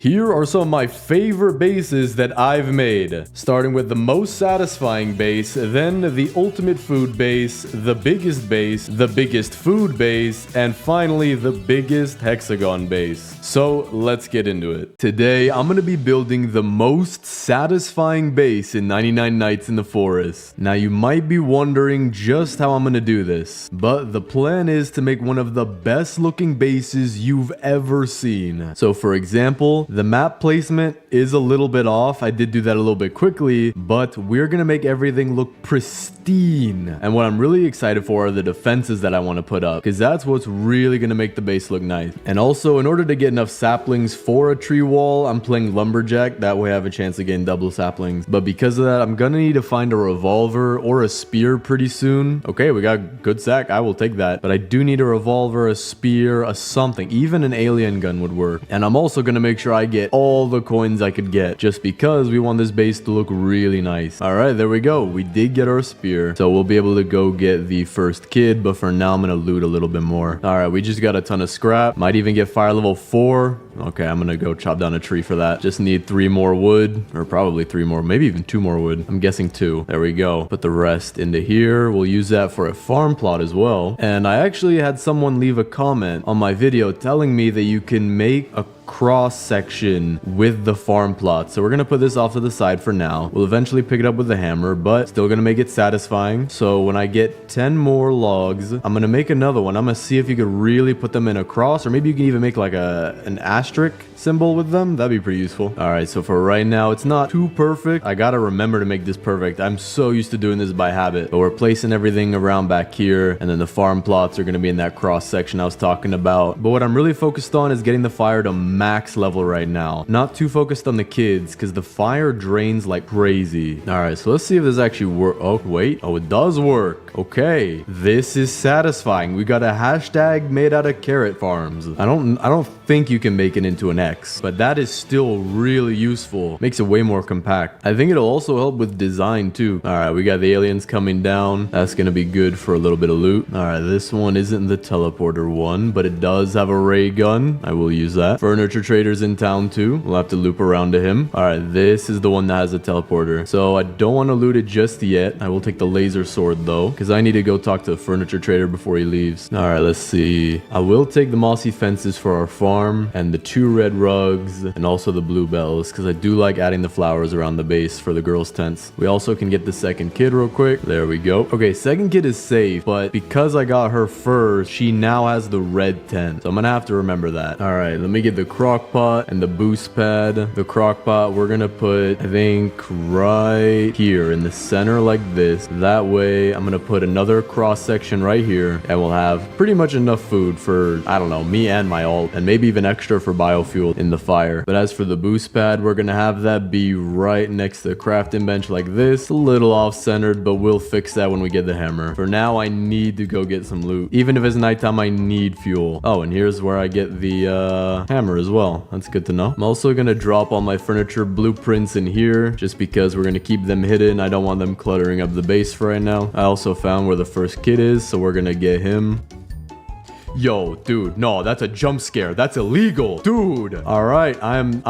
Here are some of my favorite bases that I've made, starting with the most satisfying base, then the ultimate food base, the biggest food base, and finally the biggest hexagon base. So let's get into it. Today, I'm going to be building the most satisfying base in 99 Nights in the Forest. Now you might be wondering just how I'm going to do this, but the plan is to make one of the best looking bases you've ever seen. So for example, the map placement is a little bit off. I did do that a little bit quickly, but we're going to make everything look pristine. And what I'm really excited for are the defenses that I want to put up, because that's what's really going to make the base look nice. And also, in order to get enough saplings for a tree wall, I'm playing lumberjack. That way I have a chance of getting double saplings. But because of that, I'm going to need to find a revolver or a spear pretty soon. Okay, we got good sack. I will take that. But I do need a revolver, a spear, a something. Even an alien gun would work. And I'm also going to make sure I get all the coins I could get, just because we want this base to look really nice. All right, there we go. We did get our spear, so we'll be able to go get the first kid, but for now I'm gonna loot a little bit more. All right, we just got a ton of scrap. Might even get fire level 4. Okay, I'm gonna go chop down a tree for that. Just need 3 more wood, or probably 3 more, maybe even 2 more wood. I'm guessing 2. There we go. Put the rest into here. We'll use that for a farm plot as well. And I actually had someone leave a comment on my video telling me that you can make a cross section with the farm plot. So we're gonna put this off to the side for now. We'll eventually pick it up with the hammer, but still gonna make it satisfying. So when I get 10 more logs, I'm gonna make another one. I'm gonna see if you could really put them in a cross, or maybe you can even make like an asterisk symbol with them. That'd be pretty useful. All right, so for right now, it's not too perfect. I gotta remember to make this perfect. I'm so used to doing this by habit, but we're placing everything around back here, and then the farm plots are gonna be in that cross section I was talking about. But what I'm really focused on is getting the fire to max level right now. Not too focused on the kids, because the fire drains like crazy. All right, so let's see if this actually works. Oh, wait. Oh, it does work. Okay, this is satisfying. We got a hashtag made out of carrot farms. I don't think you can make it into an X, but that is still really useful. Makes it way more compact. I think it'll also help with design too. All right, we got the aliens coming down. That's gonna be good for a little bit of loot. All right, this one isn't the teleporter one, but it does have a ray gun. I will use that. Furniture trader's in town too. We'll have to loop around to him. All right, this is the one that has a teleporter. So I don't want to loot it just yet. I will take the laser sword though, because I need to go talk to the furniture trader before he leaves. All right, let's see. I will take the mossy fences for our farm and the 2 red rugs and also the bluebells, because I do like adding the flowers around the base for the girls' tents. We also can get the second kid real quick. There we go. Okay, second kid is safe, but because I got her first, she now has the red tent. So I'm gonna have to remember that. All right, let me get the crock pot and the boost pad. The crock pot we're gonna put, I think, right here in the center like this. That way I'm gonna put another cross section right here, and we'll have pretty much enough food for, I don't know, me and my ult, and maybe even extra for biofuel in the fire. But as for the boost pad, we're gonna have that be right next to the crafting bench like this. A little off-centered, but we'll fix that when we get the hammer. For now, I need to go get some loot. Even if it's nighttime, I need fuel. Oh, and here's where I get the hammer as well. That's good to know. I'm also gonna drop all my furniture blueprints in here, just because we're gonna keep them hidden. I don't want them cluttering up the base for right now. I also found where the first kid is, so we're gonna get him. Yo, dude, no, that's a jump scare. That's illegal, dude. All right, I'm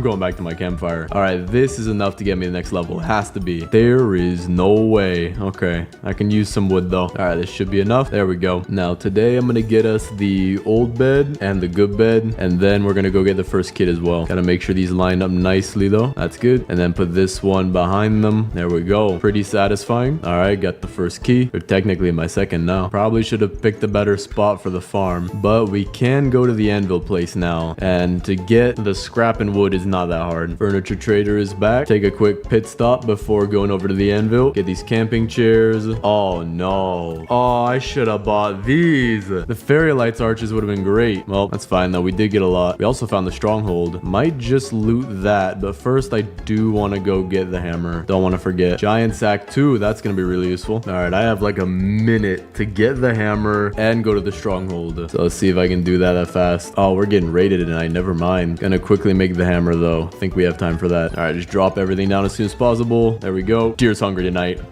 going back to my campfire. All right, this is enough to get me to the next level. It has to be. There is no way. Okay, I can use some wood though. All right, this should be enough. There we go. Now today I'm gonna get us the old bed and the good bed, and then we're gonna go get the first kid as well. Gotta make sure these line up nicely though. That's good. And then put this one behind them. There we go. Pretty satisfying. All right, got the first key. They're technically my second now. Probably should have picked a better spot for the farm, but we can go to the anvil place now, and to get the scrap and wood is not that hard. Furniture trader is back. Take a quick pit stop before going over to the anvil. Get these camping chairs. Oh no. Oh, I should have bought these. The fairy lights arches would have been great. Well, that's fine though. We did get a lot. We also found the stronghold. Might just loot that, but first I do want to go get the hammer. Don't want to forget. Giant sack too. That's gonna be really useful. All right, I have like a minute to get the hammer and go to the stronghold. So let's see if I can do that fast. Oh, we're getting raided tonight. Never mind. Gonna quickly make the hammer though. I think we have time for that. All right, just drop everything down as soon as possible. There we go. Deer's hungry tonight.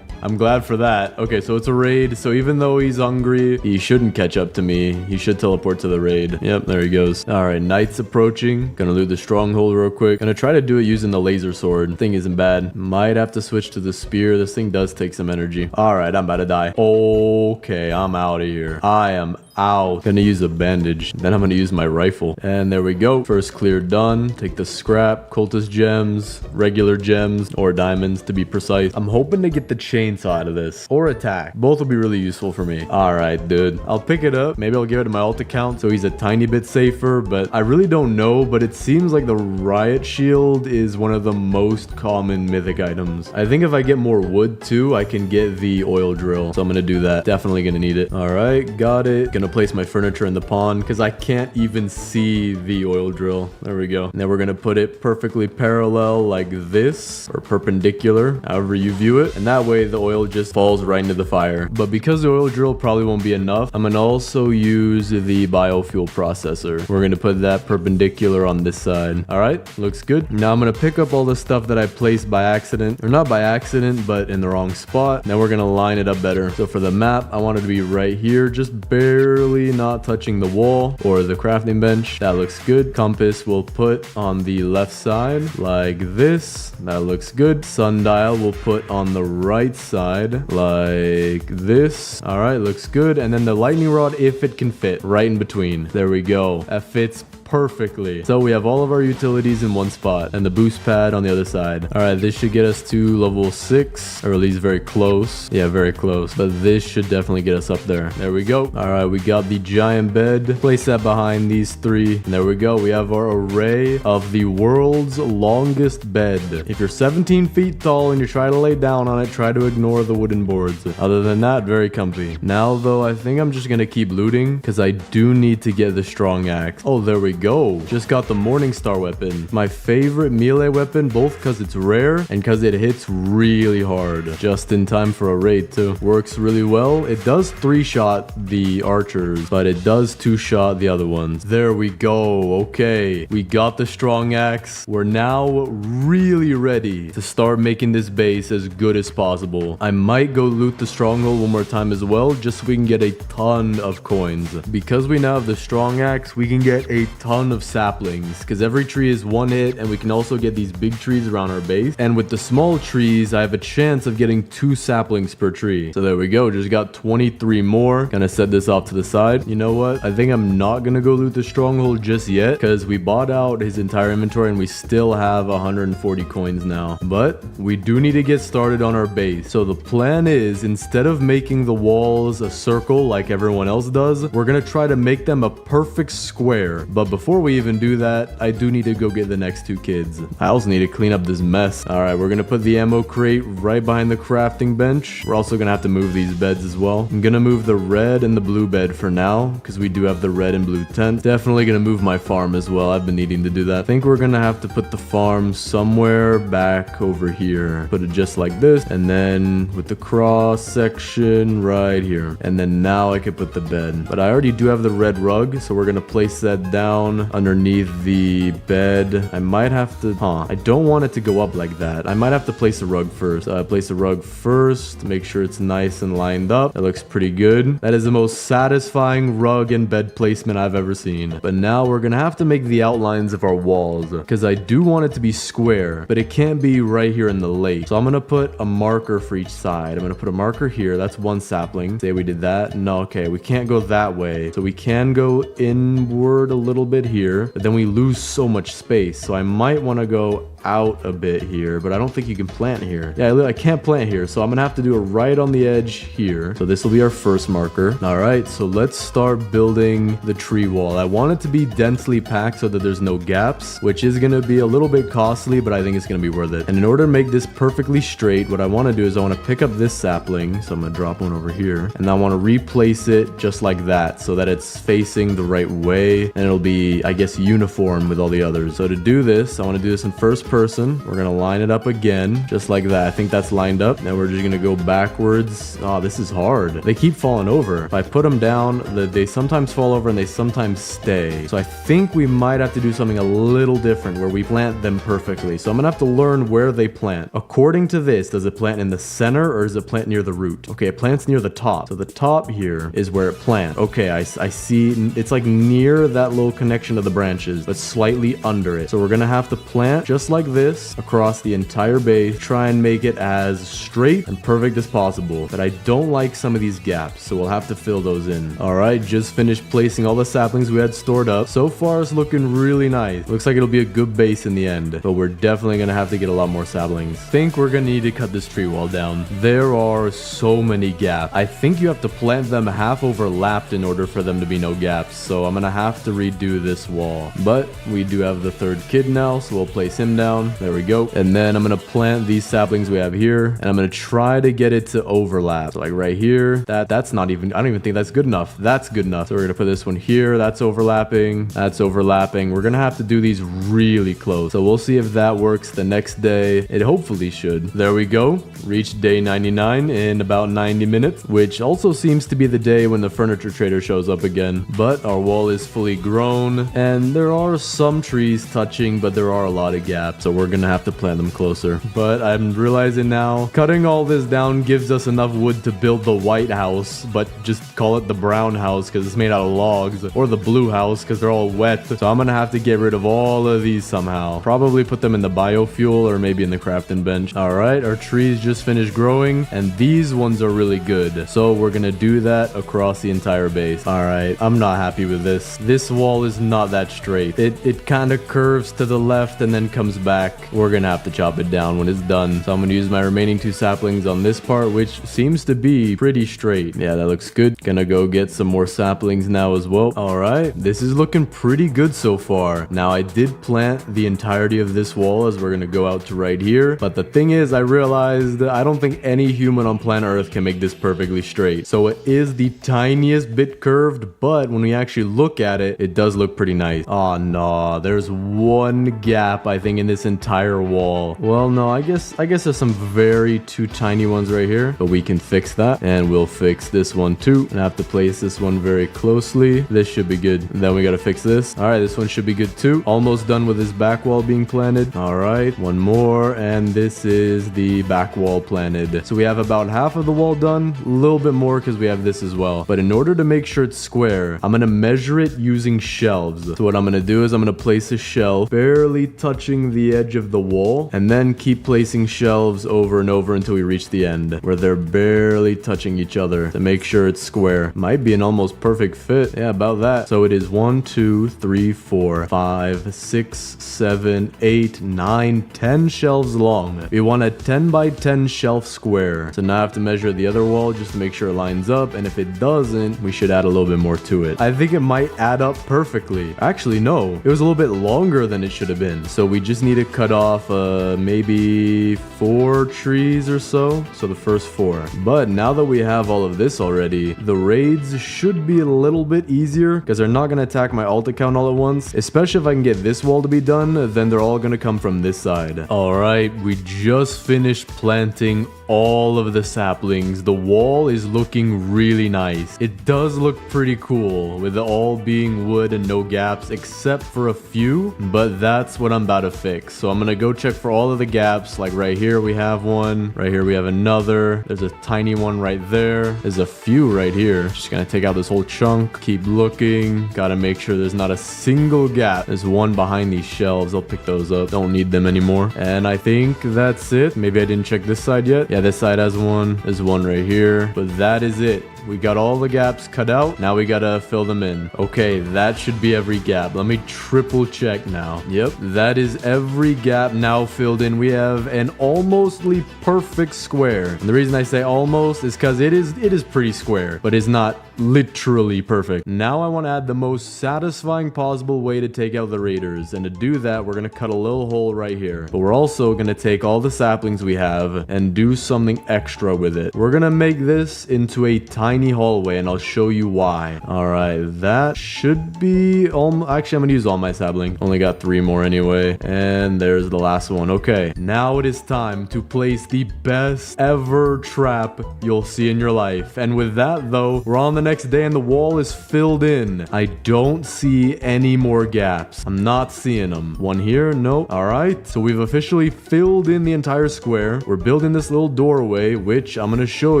I'm glad for that. Okay, so it's a raid. So even though he's hungry, he shouldn't catch up to me. He should teleport to the raid. Yep, there he goes. All right, night's approaching. Gonna loot the stronghold real quick. Gonna try to do it using the laser sword. Thing isn't bad. Might have to switch to the spear. This thing does take some energy. All right, I'm about to die. Okay, I'm out of here. I am out. Gonna use a bandage. Then I'm gonna use my rifle. And there we go. First clear done. Take the scrap, cultist gems, regular gems, or diamonds to be precise. I'm hoping to get the chainsaw out of this. Or attack. Both will be really useful for me. Alright, dude. I'll pick it up. Maybe I'll give it to my alt account so he's a tiny bit safer. But I really don't know. But it seems like the riot shield is one of the most common mythic items. I think if I get more wood too, I can get the oil drill. So I'm gonna do that. Definitely gonna need it. Alright, got it. Gonna place my furniture in the pond because I can't even see the oil drill. There we go. Now we're gonna put it perfectly parallel like this, or perpendicular, however you view it, and that way the oil just falls right into the fire. But because the oil drill probably won't be enough, I'm gonna also use the biofuel processor. We're gonna put that perpendicular on this side. All right, looks good. Now I'm gonna pick up all the stuff that I placed by accident, or not by accident, but in the wrong spot. Now we're gonna line it up better. So for the map, I want it to be right here, just barely not touching the wall or the crafting bench. That looks good. Compass we'll put on the left side like this. That looks good. Sundial we'll put on the right side like this. All right, looks good. And then the lightning rod, if it can fit, right in between. There we go. That fits perfectly. So we have all of our utilities in one spot and the boost pad on the other side. All right, this should get us to level 6, or at least very close. Yeah, very close. But this should definitely get us up there. There we go. All right, we got the giant bed. Place that behind these 3. And there we go. We have our array of the world's longest bed. If you're 17 feet tall and you try to lay down on it, try to ignore the wooden boards. Other than that, very comfy. Now though, I think I'm just gonna keep looting because I do need to get the strong axe. Oh, there we go. Just got the morning star weapon. My favorite melee weapon, both because it's rare and because it hits really hard. Just in time for a raid too. Works really well. It does 3-shot the archers, but it does 2-shot the other ones. There we go. Okay, we got the strong axe. We're now really ready to start making this base as good as possible. I might go loot the stronghold one more time as well, just so we can get a ton of coins. Because we now have the strong axe, we can get a ton of saplings, because every tree is 1 hit, and we can also get these big trees around our base. And with the small trees, I have a chance of getting 2 saplings per tree. So there we go. Just got 23 more. Gonna set this off to the side. You know what? I think I'm not gonna go loot the stronghold just yet, because we bought out his entire inventory and we still have 140 coins now. But we do need to get started on our base. So the plan is, instead of making the walls a circle like everyone else does, we're gonna try to make them a perfect square. But before we even do that, I do need to go get the next 2 kids. I also need to clean up this mess. All right, we're gonna put the ammo crate right behind the crafting bench. We're also gonna have to move these beds as well. I'm gonna move the red and the blue bed for now, because we do have the red and blue tent. Definitely gonna move my farm as well. I've been needing to do that. I think we're gonna have to put the farm somewhere back over here. Put it just like this, and then with the cross section right here. And then now I can put the bed. But I already do have the red rug, so we're gonna place that down underneath the bed. I might have to, I don't want it to go up like that. I might have to place a rug first. Place a rug first, make sure it's nice and lined up. That looks pretty good. That is the most satisfying rug and bed placement I've ever seen. But now we're gonna have to make the outlines of our walls, because I do want it to be square, but it can't be right here in the lake. So I'm gonna put a marker for each side. I'm gonna put a marker here. That's 1 sapling. Say we did that. No, okay, we can't go that way. So we can go inward a little bit here, but then we lose so much space. So I might want to go out a bit here, but I don't think you can plant here. Yeah, I can't plant here, so I'm gonna have to do it right on the edge here. So this will be our first marker. All right, so let's start building the tree wall. I want it to be densely packed so that there's no gaps, which is gonna be a little bit costly, but I think it's gonna be worth it. And in order to make this perfectly straight, what I want to do is I want to pick up this sapling, so I'm gonna drop one over here, and I want to replace it just like that, so that it's facing the right way, and it'll be be, I guess, uniform with all the others. So to do this, I want to do this in first person. We're going to line it up again, just like that. I think that's lined up. Now we're just going to go backwards. Oh, this is hard. They keep falling over. If I put them down, they sometimes fall over and they sometimes stay. So I think we might have to do something a little different where we plant them perfectly. So I'm going to have to learn where they plant. According to this, does it plant in the center or does it plant near the root? Okay, it plants near the top. So the top here is where it plants. Okay, I see. It's like near that little connection to the branches, but slightly under it. So we're going to have to plant just like this across the entire base. Try and make it as straight and perfect as possible. But I don't like some of these gaps, so we'll have to fill those in. All right, just finished placing all the saplings we had stored up. So far, it's looking really nice. Looks like it'll be a good base in the end, but we're definitely going to have to get a lot more saplings. Think we're going to need to cut this tree wall down. There are so many gaps. I think you have to plant them half overlapped in order for them to be no gaps, so I'm going to have to redo this wall. But we do have the third kid now, so we'll place him down. There we go. And then I'm going to plant these saplings we have here, and I'm going to try to get it to overlap. So like right here, that's not even, I don't even think that's good enough. That's good enough. So we're going to put this one here. That's overlapping. That's overlapping. We're going to have to do these really close. So we'll see if that works the next day. It hopefully should. There we go. Reached day 99 in about 90 minutes, which also seems to be the day when the furniture trader shows up again. But our wall is fully grown and there are some trees touching, but there are a lot of gaps. So we're going to have to plant them closer. But I'm realizing now cutting all this down gives us enough wood to build the white house, but just call it the brown house because it's made out of logs, or the blue house because they're all wet. So I'm going to have to get rid of all of these somehow. Probably put them in the biofuel or maybe in the crafting bench. All right, our trees just finished growing and these ones are really good. So we're going to do that across the entire base. All right, I'm not happy with this. This wall is not that straight. It kind of curves to the left and then comes back. We're going to have to chop it down when it's done. So I'm going to use my remaining 2 saplings on this part, which seems to be pretty straight. Yeah, that looks good. Gonna go get some more saplings now as well. All right, this is looking pretty good so far. Now I did plant the entirety of this wall as we're gonna go out to right here, but the thing is I realized I don't think any human on planet Earth can make this perfectly straight. So it is the tiniest bit curved, but when we actually look at it, it does look pretty nice. Oh no, there's one gap I think in this entire wall. Well, no, I guess there's some very two tiny ones right here, but we can fix that, and we'll fix this one too. And I have to place this one very closely. This should be good. And then we gotta fix this. All right, this one should be good too. Almost done with this back wall being planted. All right, one more, and this is the back wall planted. So we have about half of the wall done, a little bit more because we have this as well. But in order to make sure it's square, I'm gonna measure it using shelves. So what I'm gonna do is I'm gonna place a shelf barely touching the edge of the wall, and then keep placing shelves over and over until we reach the end where they're barely touching each other to make sure it's square. Might be an almost perfect fit. Yeah, about that. So it is 1, 2, 3, 4, 5, 6, 7, 8, 9, 10 shelves long. We want a 10 by 10 shelf square. So now I have to measure the other wall just to make sure it lines up, and if it doesn't, we should add a little bit more to it. I think it might add up perfectly. Actually, no, it was a little bit longer than it should have been. So we just need to cut off maybe 4 trees or so. So the first 4. But now that we have all of this already, the raids should be a little bit easier because they're not going to attack my alt account all at once. Especially if I can get this wall to be done, then they're all going to come from this side. All right, we just finished planting all of the saplings. The wall is looking really nice. It does look pretty cool with it all being wood and no gaps except for a few, but that's what I'm about to fix. So I'm gonna go check for all of the gaps. Like right here we have one, right here we have another, there's a tiny one right there, there's a few right here. Just gonna take out this whole chunk, keep looking, gotta make sure there's not a single gap. There's one behind these shelves. I'll pick those up, don't need them anymore. And I think that's it. Maybe I didn't check this side yet. Yeah, this side has one. There's one right here, but that is it. We got all the gaps cut out. Now we gotta fill them in. Okay, that should be every gap. Let me triple check now. Yep, that is every gap now filled in. We have an almostly perfect square. And the reason I say almost is because it is pretty square, but it's not literally perfect. Now I want to add the most satisfying possible way to take out the raiders. And to do that, we're gonna cut a little hole right here. But we're also gonna take all the saplings we have and do something extra with it. We're gonna make this into a tiny tiny hallway, and I'll show you why. All right, that should be all. Actually, I'm gonna use all my sapling. Only got 3 more anyway. And there's the last one. Okay, now it is time to place the best ever trap you'll see in your life. And with that, though, we're on the next day and the wall is filled in. I don't see any more gaps. I'm not seeing them. One here, nope. All right, so we've officially filled in the entire square. We're building this little doorway, which I'm gonna show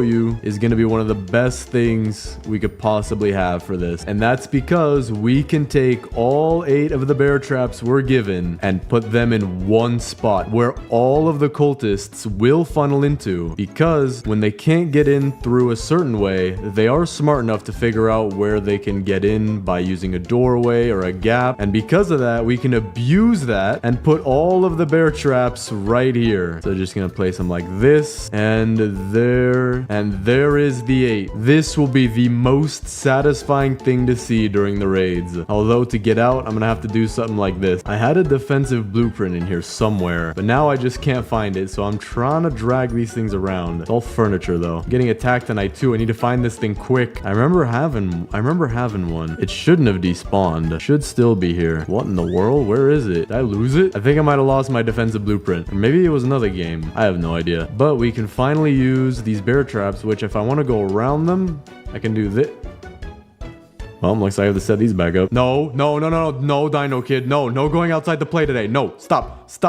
you is gonna be one of the best things we could possibly have for this. And that's because we can take all 8 of the bear traps we're given and put them in one spot where all of the cultists will funnel into, because when they can't get in through a certain way, they are smart enough to figure out where they can get in by using a doorway or a gap. And because of that, we can abuse that and put all of the bear traps right here. So just gonna place them like this, and there is the 8. This will be the most satisfying thing to see during the raids. Although to get out, I'm gonna have to do something like this. I had a defensive blueprint in here somewhere, but now I just can't find it, so I'm trying to drag these things around. It's all furniture though. I'm getting attacked tonight too. I need to find this thing quick. I remember having one. It shouldn't have despawned. Should still be here. What in the world? Where is it? Did I lose it? I think I might have lost my defensive blueprint. Or maybe it was another game. I have no idea. But we can finally use these bear traps, which if I want to go around them, I can do this. Well, looks like I have to set these back up. No, Dino Kid. No going outside the play today. No, stop.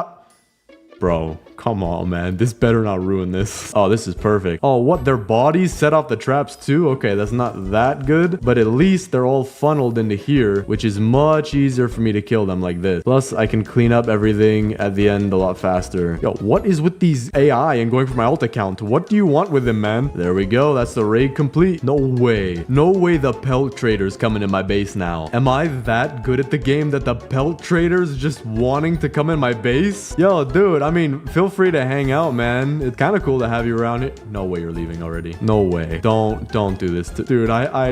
Bro, come on, man. This better not ruin this. Oh, this is perfect. Oh, what? Their bodies set off the traps too? Okay, that's not that good. But at least they're all funneled into here, which is much easier for me to kill them like this. Plus, I can clean up everything at the end a lot faster. Yo, what is with these AI and going for my alt account? What do you want with them, man? There we go. That's the raid complete. No way. No way the pelt trader's coming in my base now. Am I that good at the game that the pelt trader's just wanting to come in my base? Yo, dude, I mean, feel free to hang out, man. It's kind of cool to have you around here. No way you're leaving already. No way. Don't do this. Dude,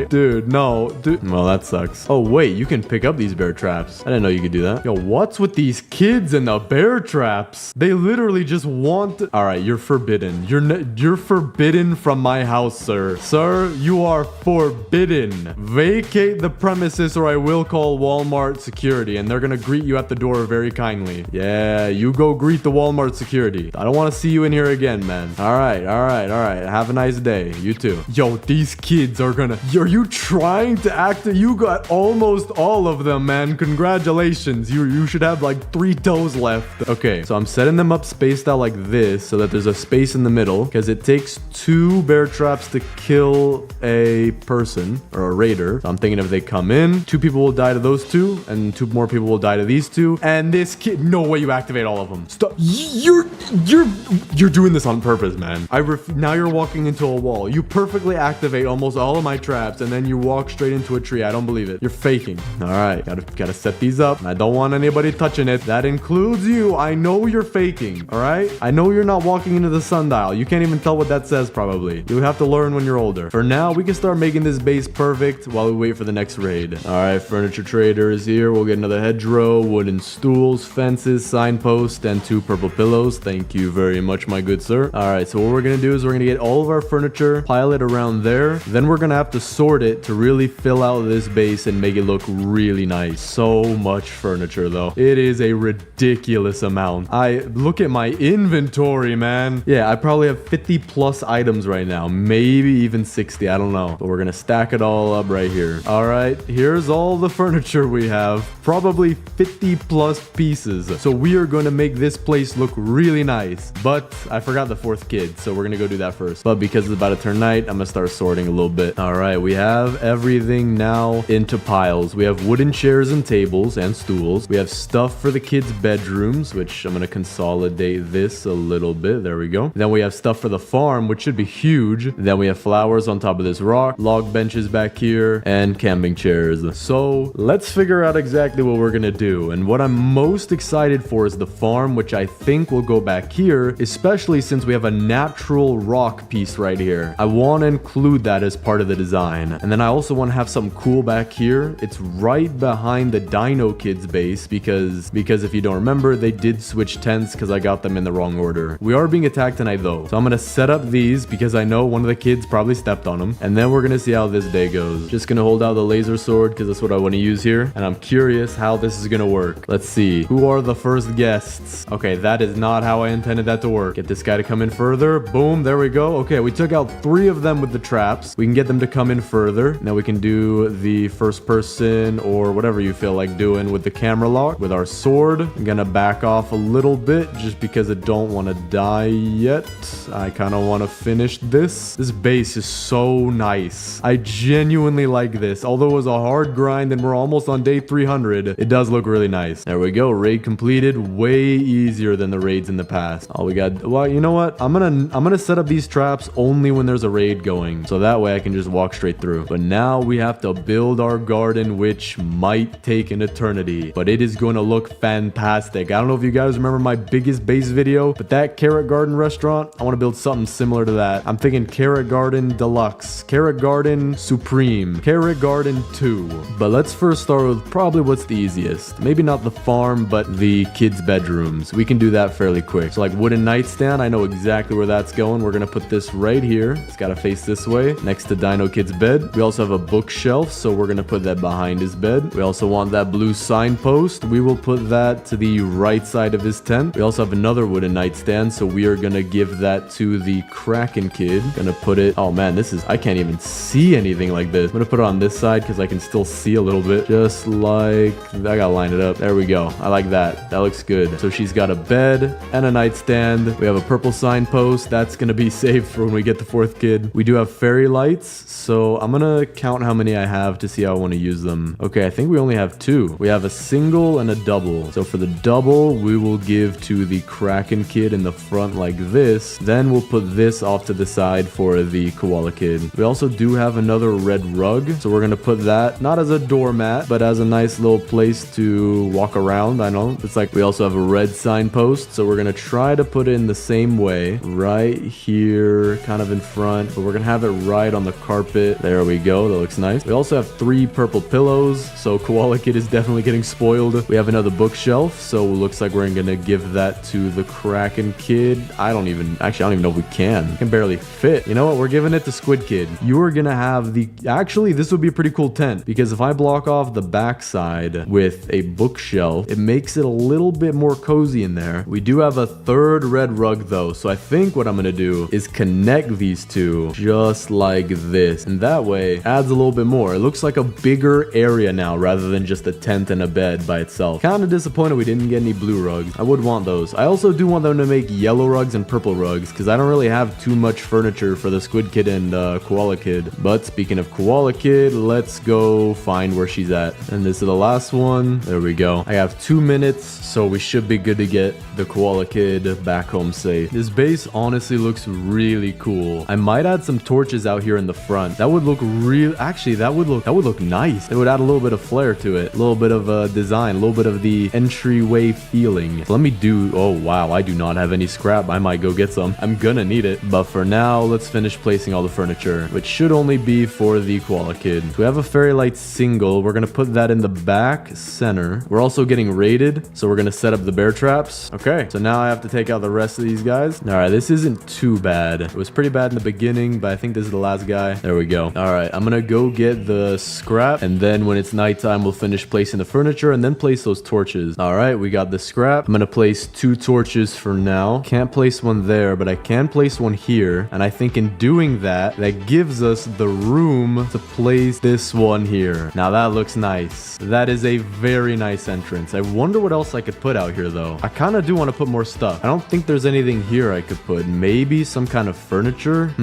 dude, no. Dude. Well, that sucks. Oh, wait, you can pick up these bear traps. I didn't know you could do that. Yo, what's with these kids and the bear traps? They literally just want... All right, you're forbidden. You're forbidden from my house, sir. Sir, you are forbidden. Vacate the premises or I will call Walmart security and they're gonna greet you at the door very kindly. Yeah, you go greet the Walmart security. I don't want to see you in here again, man. All right. Have a nice day. You too. Yo, these kids are gonna... Are you trying to act... You got almost all of them, man. Congratulations. You should have like 3 toes left. Okay, so I'm setting them up spaced out like this so that there's a space in the middle because it takes 2 bear traps to kill a person or a raider. So I'm thinking if they come in, 2 people will die to those 2 and 2 more people will die to these 2. And this kid... No way you activate all of them. Stop. You're doing this on purpose, man. Now you're walking into a wall. You perfectly activate almost all of my traps and then you walk straight into a tree. I don't believe it. You're faking. All right, gotta set these up. I don't want anybody touching it. That includes you. I know you're faking. All right. I know you're not walking into the sundial. You can't even tell what that says probably. You'll have to learn when you're older. For now, we can start making this base perfect while we wait for the next raid. All right, furniture trader is here. We'll get another hedgerow, wooden stools, fences, signpost, and 2 purple pillows. Thank you very much, my good sir. All right, so what we're gonna do is we're gonna get all of our furniture, pile it around there. Then we're gonna have to sort it to really fill out this base and make it look really nice. So much furniture though. It is a ridiculous amount. I look at my inventory, man. Yeah, I probably have 50 plus items right now, maybe even 60. I don't know, but we're gonna stack it all up right here. All right, here's all the furniture we have, probably 50 plus pieces. So we are going to make this place look really nice, but I forgot the 4th kid, so we're gonna go do that first. But because it's about to turn night, I'm gonna start sorting a little bit. All right, we have everything now into piles. We have wooden chairs and tables and stools. We have stuff for the kids' bedrooms, which I'm gonna consolidate this a little bit. There we go. Then we have stuff for the farm, which should be huge. Then we have flowers on top of this rock, log benches back here, and camping chairs. So let's figure out exactly what we're gonna do. And what I'm most excited for is the farm, which I think will go back here, especially since we have a natural rock piece right here. I want to include that as part of the design. And then I also want to have something cool back here. It's right behind the Dino Kids base because if you don't remember, they did switch tents because I got them in the wrong order. We are being attacked tonight though. So I'm going to set up these because I know one of the kids probably stepped on them. And then we're going to see how this day goes. Just going to hold out the laser sword because that's what I want to use here. And I'm curious how this is going to work. Let's see. Who are the first guests? Okay, that is not how I intended that to work. Get this guy to come in further. Boom, there we go. Okay, we took out 3 of them with the traps. We can get them to come in further. Now we can do the first person or whatever you feel like doing with the camera lock with our sword. I'm gonna back off a little bit just because I don't want to die yet. I kind of want to finish this. This base is so nice. I genuinely like this. Although it was a hard grind and we're almost on day 300, it does look really nice. There we go. Raid completed. Way easier than the raids in the past. Oh, we got, well, you know what? I'm gonna set up these traps only when there's a raid going. So that way I can just walk straight through. But now we have to build our garden, which might take an eternity, but it is going to look fantastic. I don't know if you guys remember my biggest base video, but that carrot garden restaurant, I want to build something similar to that. I'm thinking carrot garden deluxe, carrot garden supreme, carrot garden 2. But let's first start with probably what's the easiest. Maybe not the farm, but the kids' bedrooms. We can do that fairly quick. So like wooden nightstand, I know exactly where that's going. We're going to put this right here. It's got to face this way next to Dino Kid's bed. We also have a bookshelf, so we're going to put that behind his bed. We also want that blue signpost. We will put that to the right side of his tent. We also have another wooden nightstand, so we are going to give that to the Kraken Kid. Gonna put it, oh man, this is, I can't even see anything like this. I'm gonna put it on this side because I can still see a little bit. Just like, I gotta line it up. There we go. I like that. That looks good. So she's got a bed and a nightstand. We have a purple signpost. That's gonna be saved for when we get the 4th kid. We do have fairy lights, so I'm gonna count how many I have to see how I want to use them. Okay, I think we only have 2. We have a single and a double. So for the double, we will give to the Kraken Kid in the front like this. Then we'll put this off to the side for the Koala Kid. We also do have another red rug, so we're gonna put that not as a doormat, but as a nice little place to walk around. I know it's like we also have a red signpost, so we're gonna try to put it in the same way right here, kind of in front, but we're gonna have it right on the carpet. There we go. That looks nice. We also have 3 purple pillows, so Koala Kid is definitely getting spoiled. We have another bookshelf, so it looks like we're gonna give that to the Kraken Kid. I don't even know if we can. Can barely fit. You know what? We're giving it to Squid Kid. You are gonna have the, actually this would be a pretty cool tent, because if I block off the backside with a bookshelf, it makes it a little bit more cozy in there. We do have a 3rd red rug though, so I think what I'm gonna do is connect these 2 just like this, and that way adds a little bit more. It looks like a bigger area now rather than just a tent and a bed by itself. Kind of disappointed we didn't get any blue rugs. I would want those. I also do want them to make yellow rugs and purple rugs because I don't really have too much furniture for the Squid Kid and Koala Kid. But speaking of Koala Kid, let's go find where she's at. And this is the last one. There we go. I have 2 minutes, so we should be good to get the Koala Kid back home safe. This base honestly looks really cool. I might add some torches out here in the front. That would look real. Actually, that would look nice. It would add a little bit of flair to it, a little bit of a design, a little bit of the entryway feeling. So let me do. Oh wow, I do not have any scrap. I might go get some. I'm gonna need it. But for now, let's finish placing all the furniture, which should only be for the Koala Kid. So we have a fairy light single. We're gonna put that in the back center. We're also getting raided, so we're gonna set up the bear traps. Okay, so now I have to take out the rest of these guys. All right, this isn't too bad. It was pretty bad in the beginning, but I think this is the last guy. There we go. All right, I'm gonna go get the scrap, and then when it's nighttime, we'll finish placing the furniture and then place those torches. All right, we got the scrap. I'm gonna place 2 torches for now. Can't place one there, but I can place one here, and I think in doing that, that gives us the room to place this one here. Now that looks nice. That is a very nice entrance. I wonder what else I could put out here though. I kind of do want to put more stuff. I don't think there's anything here I could put. Maybe some kind of furniture.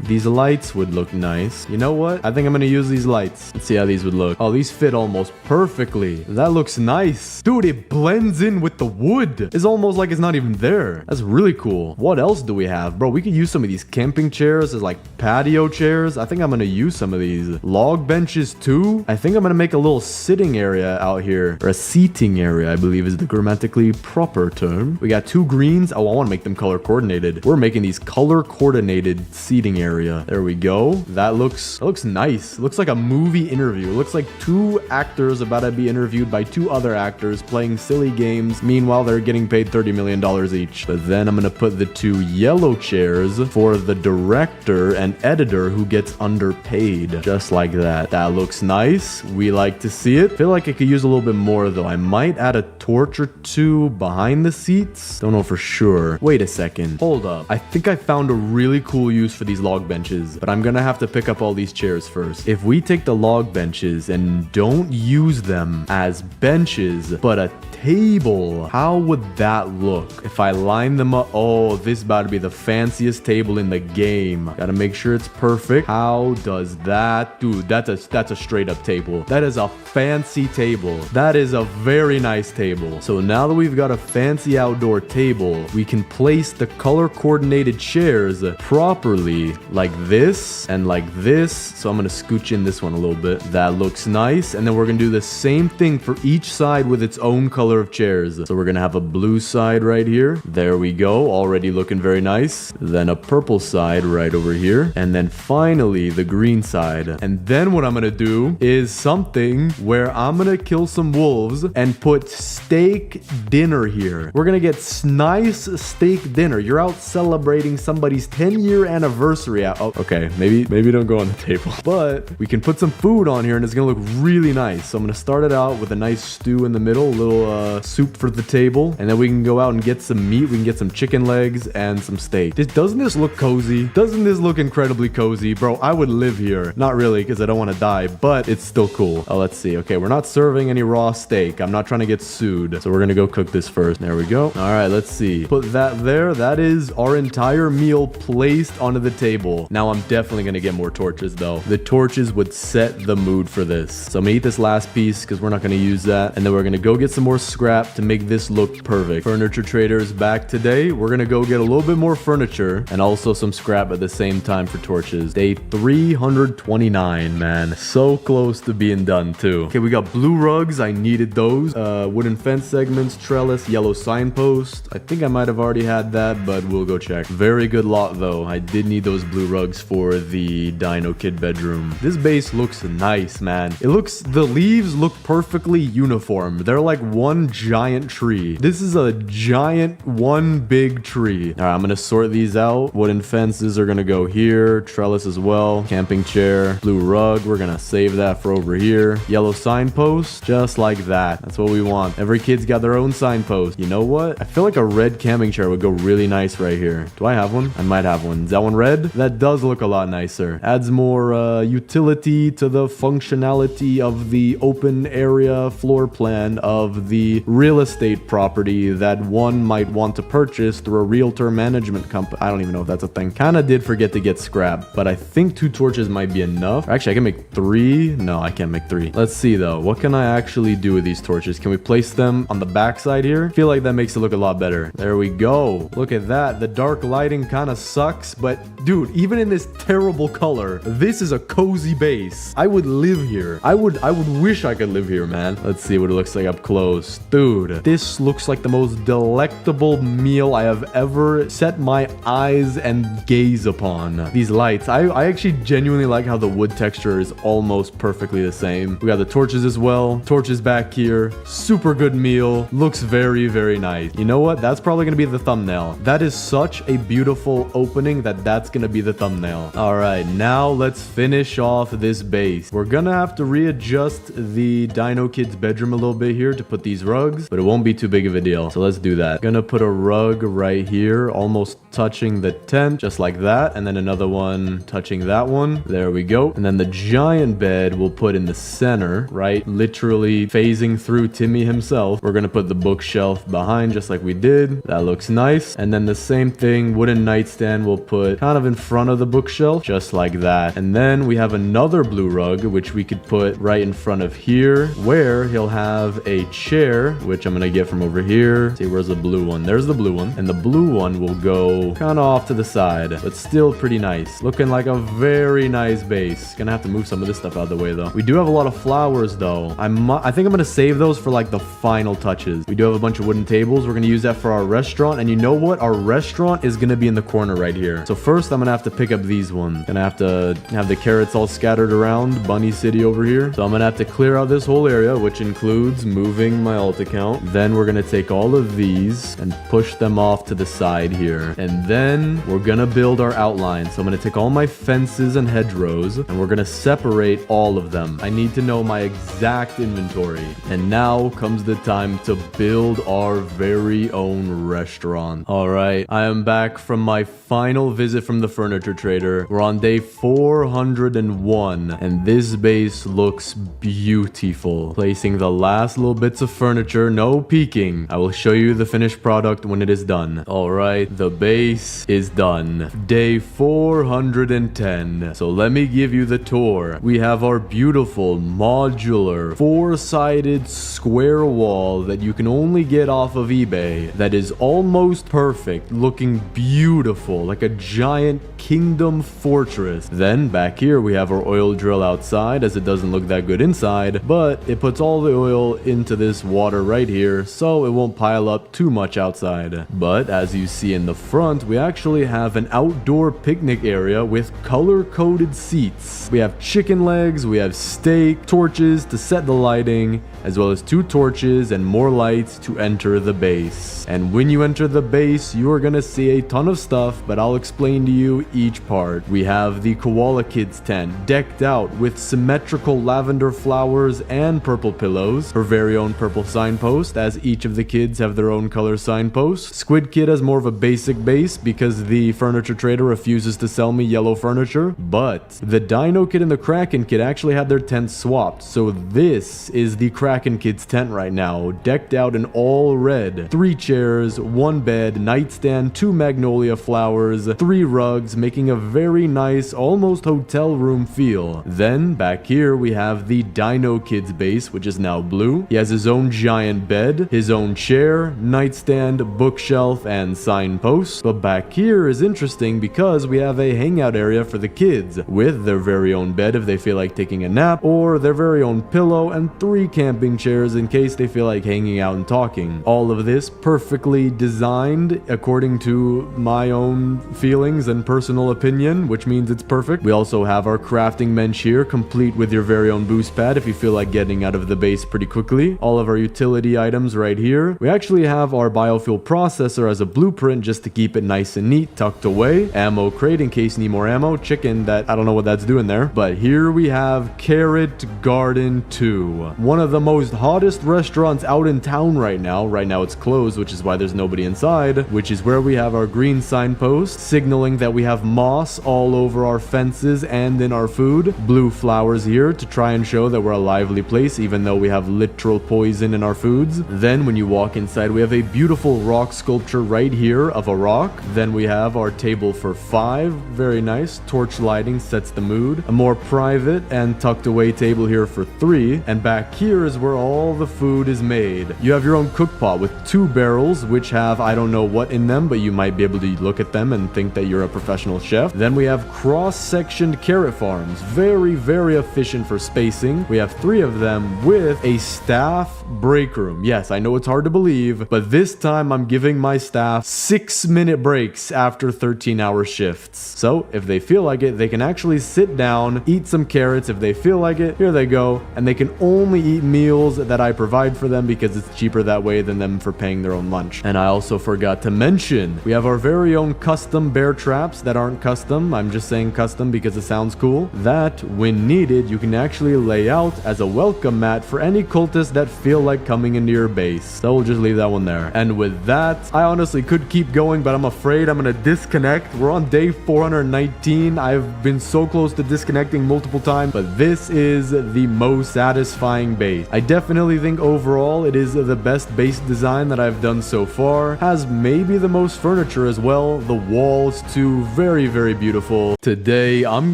These lights would look nice. You know what? I think I'm gonna use these lights. Let's see how these would look. Oh, these fit almost perfectly. That looks nice. Dude, it blends in with the wood. It's almost like it's not even there. That's really cool. What else do we have? Bro, we could use some of these camping chairs as like patio chairs. I think I'm gonna use some of these. Log benches too. I think I'm gonna make a little sitting area out here. Or a seating area, I believe is the grammatically proper turn. We got 2 greens. Oh, I want to make them color coordinated. We're making these color coordinated seating area. There we go. That looks nice. It looks like a movie interview. It looks like 2 actors about to be interviewed by 2 other actors playing silly games. Meanwhile, they're getting paid $30 million each. But then I'm going to put the 2 yellow chairs for the director and editor who gets underpaid. Just like that. That looks nice. We like to see it. Feel like I could use a little bit more though. I might add a torch or 2 behind the seats. Don't know for sure. Wait a second. Hold up. I think I found a really cool use for these log benches, but I'm gonna have to pick up all these chairs first. If we take the log benches and don't use them as benches, but a table, how would that look if I line them up? Oh, this is about to be the fanciest table in the game. Gotta make sure it's perfect. How does that? Dude, that's a straight up table. That is a fancy table. That is a very nice table. So now that we've got a fancy outdoor table, we can place the color coordinated chairs properly like this and like this. So I'm gonna scooch in this one a little bit. That looks nice. And then we're gonna do the same thing for each side with its own color of chairs. So we're gonna have a blue side right here. There we go. Already looking very nice. Then a purple side right over here. And then finally the green side. And then what I'm gonna do is something where I'm gonna kill some wolves and put steak dinner here. We're gonna get nice steak dinner. You're out celebrating somebody's 10-year anniversary. Oh, okay, maybe don't go on the table. But we can put some food on here and it's gonna look really nice. So I'm gonna start it out with a nice stew in the middle, a little soup for the table, and then we can go out and get some meat. We can get some chicken legs and some steak. Doesn't this look cozy? Doesn't this look incredibly cozy? Bro, I would live here. Not really, because I don't want to die, but it's still cool. Oh, let's see. Okay, we're not serving any raw steak. I'm not trying to get sued. So we're gonna go cook this first. There we go. All right, let's see. Put that there. That is our entire meal placed onto the table. Now I'm definitely gonna get more torches though. The torches would set the mood for this. So I'm gonna eat this last piece because we're not gonna use that. And then we're gonna go get some more scrap to make this look perfect. Furniture trader is back today. We're gonna go get a little bit more furniture and also some scrap at the same time for torches. Day 329, man. So close to being done too. Okay, we got blue rugs. I needed those. Wooden fence segments, trellis, yellow signpost. I think I might have already had that, but we'll go check. Very good lot though. I did need those blue rugs for the Dino Kid bedroom. This base looks nice, man. The leaves look perfectly uniform. They're like one giant tree. This is a giant one big tree. All right, I'm gonna sort these out. Wooden fences are gonna go here. Trellis as well. Camping chair. Blue rug. We're gonna save that for over here. Yellow signpost. Just like that. That's what we want. Every kid's got their own signpost. You know what? I feel like a red camping chair would go really nice right here. Do I have one? I might have one. Is that one red? That does look a lot nicer. Adds more utility to the functionality of the open area floor plan of the real estate property that one might want to purchase through a realtor management company. I don't even know if that's a thing. Kind of did forget to get scrap, but I think 2 torches might be enough. Actually, I can make 3. No, I can't make 3. Let's see though. What can I actually do with these torches? Can we place them on the back side here? I feel like that makes it look a lot better. There we go. Look at that. The dark lighting kind of sucks, but dude, even in this terrible color, this is a cozy base. I would live here. I would wish I could live here, man. Let's see what it looks like up close. Dude, this looks like the most delectable meal I have ever set my eyes and gaze upon. These lights, I actually genuinely like how the wood texture is almost perfectly the same. We got the torches as well. Torches back here. Super good meal. Looks very, very nice. You know what? That's probably gonna be the thumbnail. That is such a beautiful opening that's gonna be the thumbnail. All right, now let's finish off this base. We're gonna have to readjust the Dino Kid's bedroom a little bit here to put these rugs, but it won't be too big of a deal. So let's do that. Gonna put a rug right here, almost touching the tent, just like that. And then another one touching that one. There we go. And then the giant bed we'll put in the center, right? Literally phasing through Timmy himself. We're gonna put the bookshelf behind just like we did. That looks nice. And then the same thing, wooden nightstand we'll put kind of in front of the bookshelf, just like that. And then we have another blue rug, which we could put right in front of here, where he'll have a chair chair, which I'm gonna get from over here. See, where's the blue one? There's the blue one. And the blue one will go kind of off to the side, but still pretty nice. Looking like a very nice base. Gonna have to move some of this stuff out of the way though. We do have a lot of flowers though. I think I'm gonna save those for like the final touches. We do have a bunch of wooden tables. We're gonna use that for our restaurant. And you know what? Our restaurant is gonna be in the corner right here. So first I'm gonna have to pick up these ones. Gonna have to have the carrots all scattered around Bunny City over here. So I'm gonna have to clear out this whole area, which includes moving my alt account. Then we're gonna take all of these and push them off to the side here. And then we're gonna build our outline. So I'm gonna take all my fences and hedgerows and we're gonna separate all of them. I need to know my exact inventory. And now comes the time to build our very own restaurant. All right, I am back from my final visit from the furniture trader. We're on day 401 and this base looks beautiful. Placing the last little bits of furniture, no peeking. I will show you the finished product when it is done. All right, the base is done. Day 410. So let me give you the tour. We have our beautiful modular four-sided square wall that you can only get off of eBay that is almost perfect, looking beautiful, like a giant kingdom fortress. Then back here we have our oil drill outside, as it doesn't look that good inside, but it puts all the oil into this water right here so it won't pile up too much outside. But as you see in the front, we actually have an outdoor picnic area with color-coded seats. We have chicken legs, we have steak, torches to set the lighting, as well as 2 torches and more lights to enter the base. And when you enter the base, you are gonna see a ton of stuff, but I'll explain to you each part. We have the Koala Kids tent decked out with symmetrical lavender flowers and purple pillows. Her very own purple signpost, as each of the kids have their own color signpost. Squid Kid has more of a basic base because the furniture trader refuses to sell me yellow furniture. But the Dino Kid and the Kraken Kid actually had their tents swapped. So this is the Kraken Kid's tent right now, decked out in all red. 3 chairs, 1 bed, nightstand, 2 magnolia flowers, 3 rugs, making a very nice, almost hotel room feel. Then back here we have the Dino Kid's base, which is now blue. He has his own giant bed, his own chair, nightstand, bookshelf, and signpost. But back here is interesting because we have a hangout area for the kids with their very own bed if they feel like taking a nap, or their very own pillow, and 3 camping chairs in case they feel like hanging out and talking. All of this perfectly designed according to my own feelings and personal opinion, which means it's perfect. We also have our crafting bench here, complete with your very own boost pad if you feel like getting out of the base pretty quickly. All of our utility items right here. We actually have our biofuel processor as a blueprint just to keep it nice and neat, tucked away. Ammo crate in case you need more ammo. Chicken that I don't know what that's doing there. But here we have Carrot Garden 2. One of the most hottest restaurants out in town right now. Right now it's closed, which is why there's nobody inside, which is where we have our green signpost signaling that we have moss all over our fences and in our food. Blue flowers here to try and show that we're a lively place even though we have literal poison in our foods. Then when you walk inside, we have a beautiful rock sculpture right here of a rock. Then we have our table for 5. Very nice. Torch lighting sets the mood. A more private and tucked away table here for 3. And back here is where all the food is made. You have your own cook pot with 2 barrels, which have I don't know what in them, but you might be able to look at them and think that you're a professional chef. Then we have cross-sectioned carrot farms. Very, very efficient for spacing. We have 3 of them with a staff break room. Yes, I know it's hard to believe, but this time I'm giving my staff 6-minute breaks after 13-hour shifts. So if they feel like it, they can actually sit down, eat some carrots if they feel like it. Here they go. And they can only eat meals that I provide for them because it's cheaper that way than them for paying their own lunch. And I also forgot to mention, we have our very own custom bear traps that aren't custom. I'm just saying custom because it sounds cool. That, when needed, you can actually lay out as a welcome mat for any cultists that feel like coming into your base. So we'll just leave that one there. And with that, I honestly could keep going, but I'm afraid I'm gonna disconnect. We're on day 419. I've been so close to disconnecting multiple times, but this is the most satisfying base. I definitely think overall it is the best base design that I've done so far. Has maybe the most furniture as well. The walls too, very, very beautiful. Today, I'm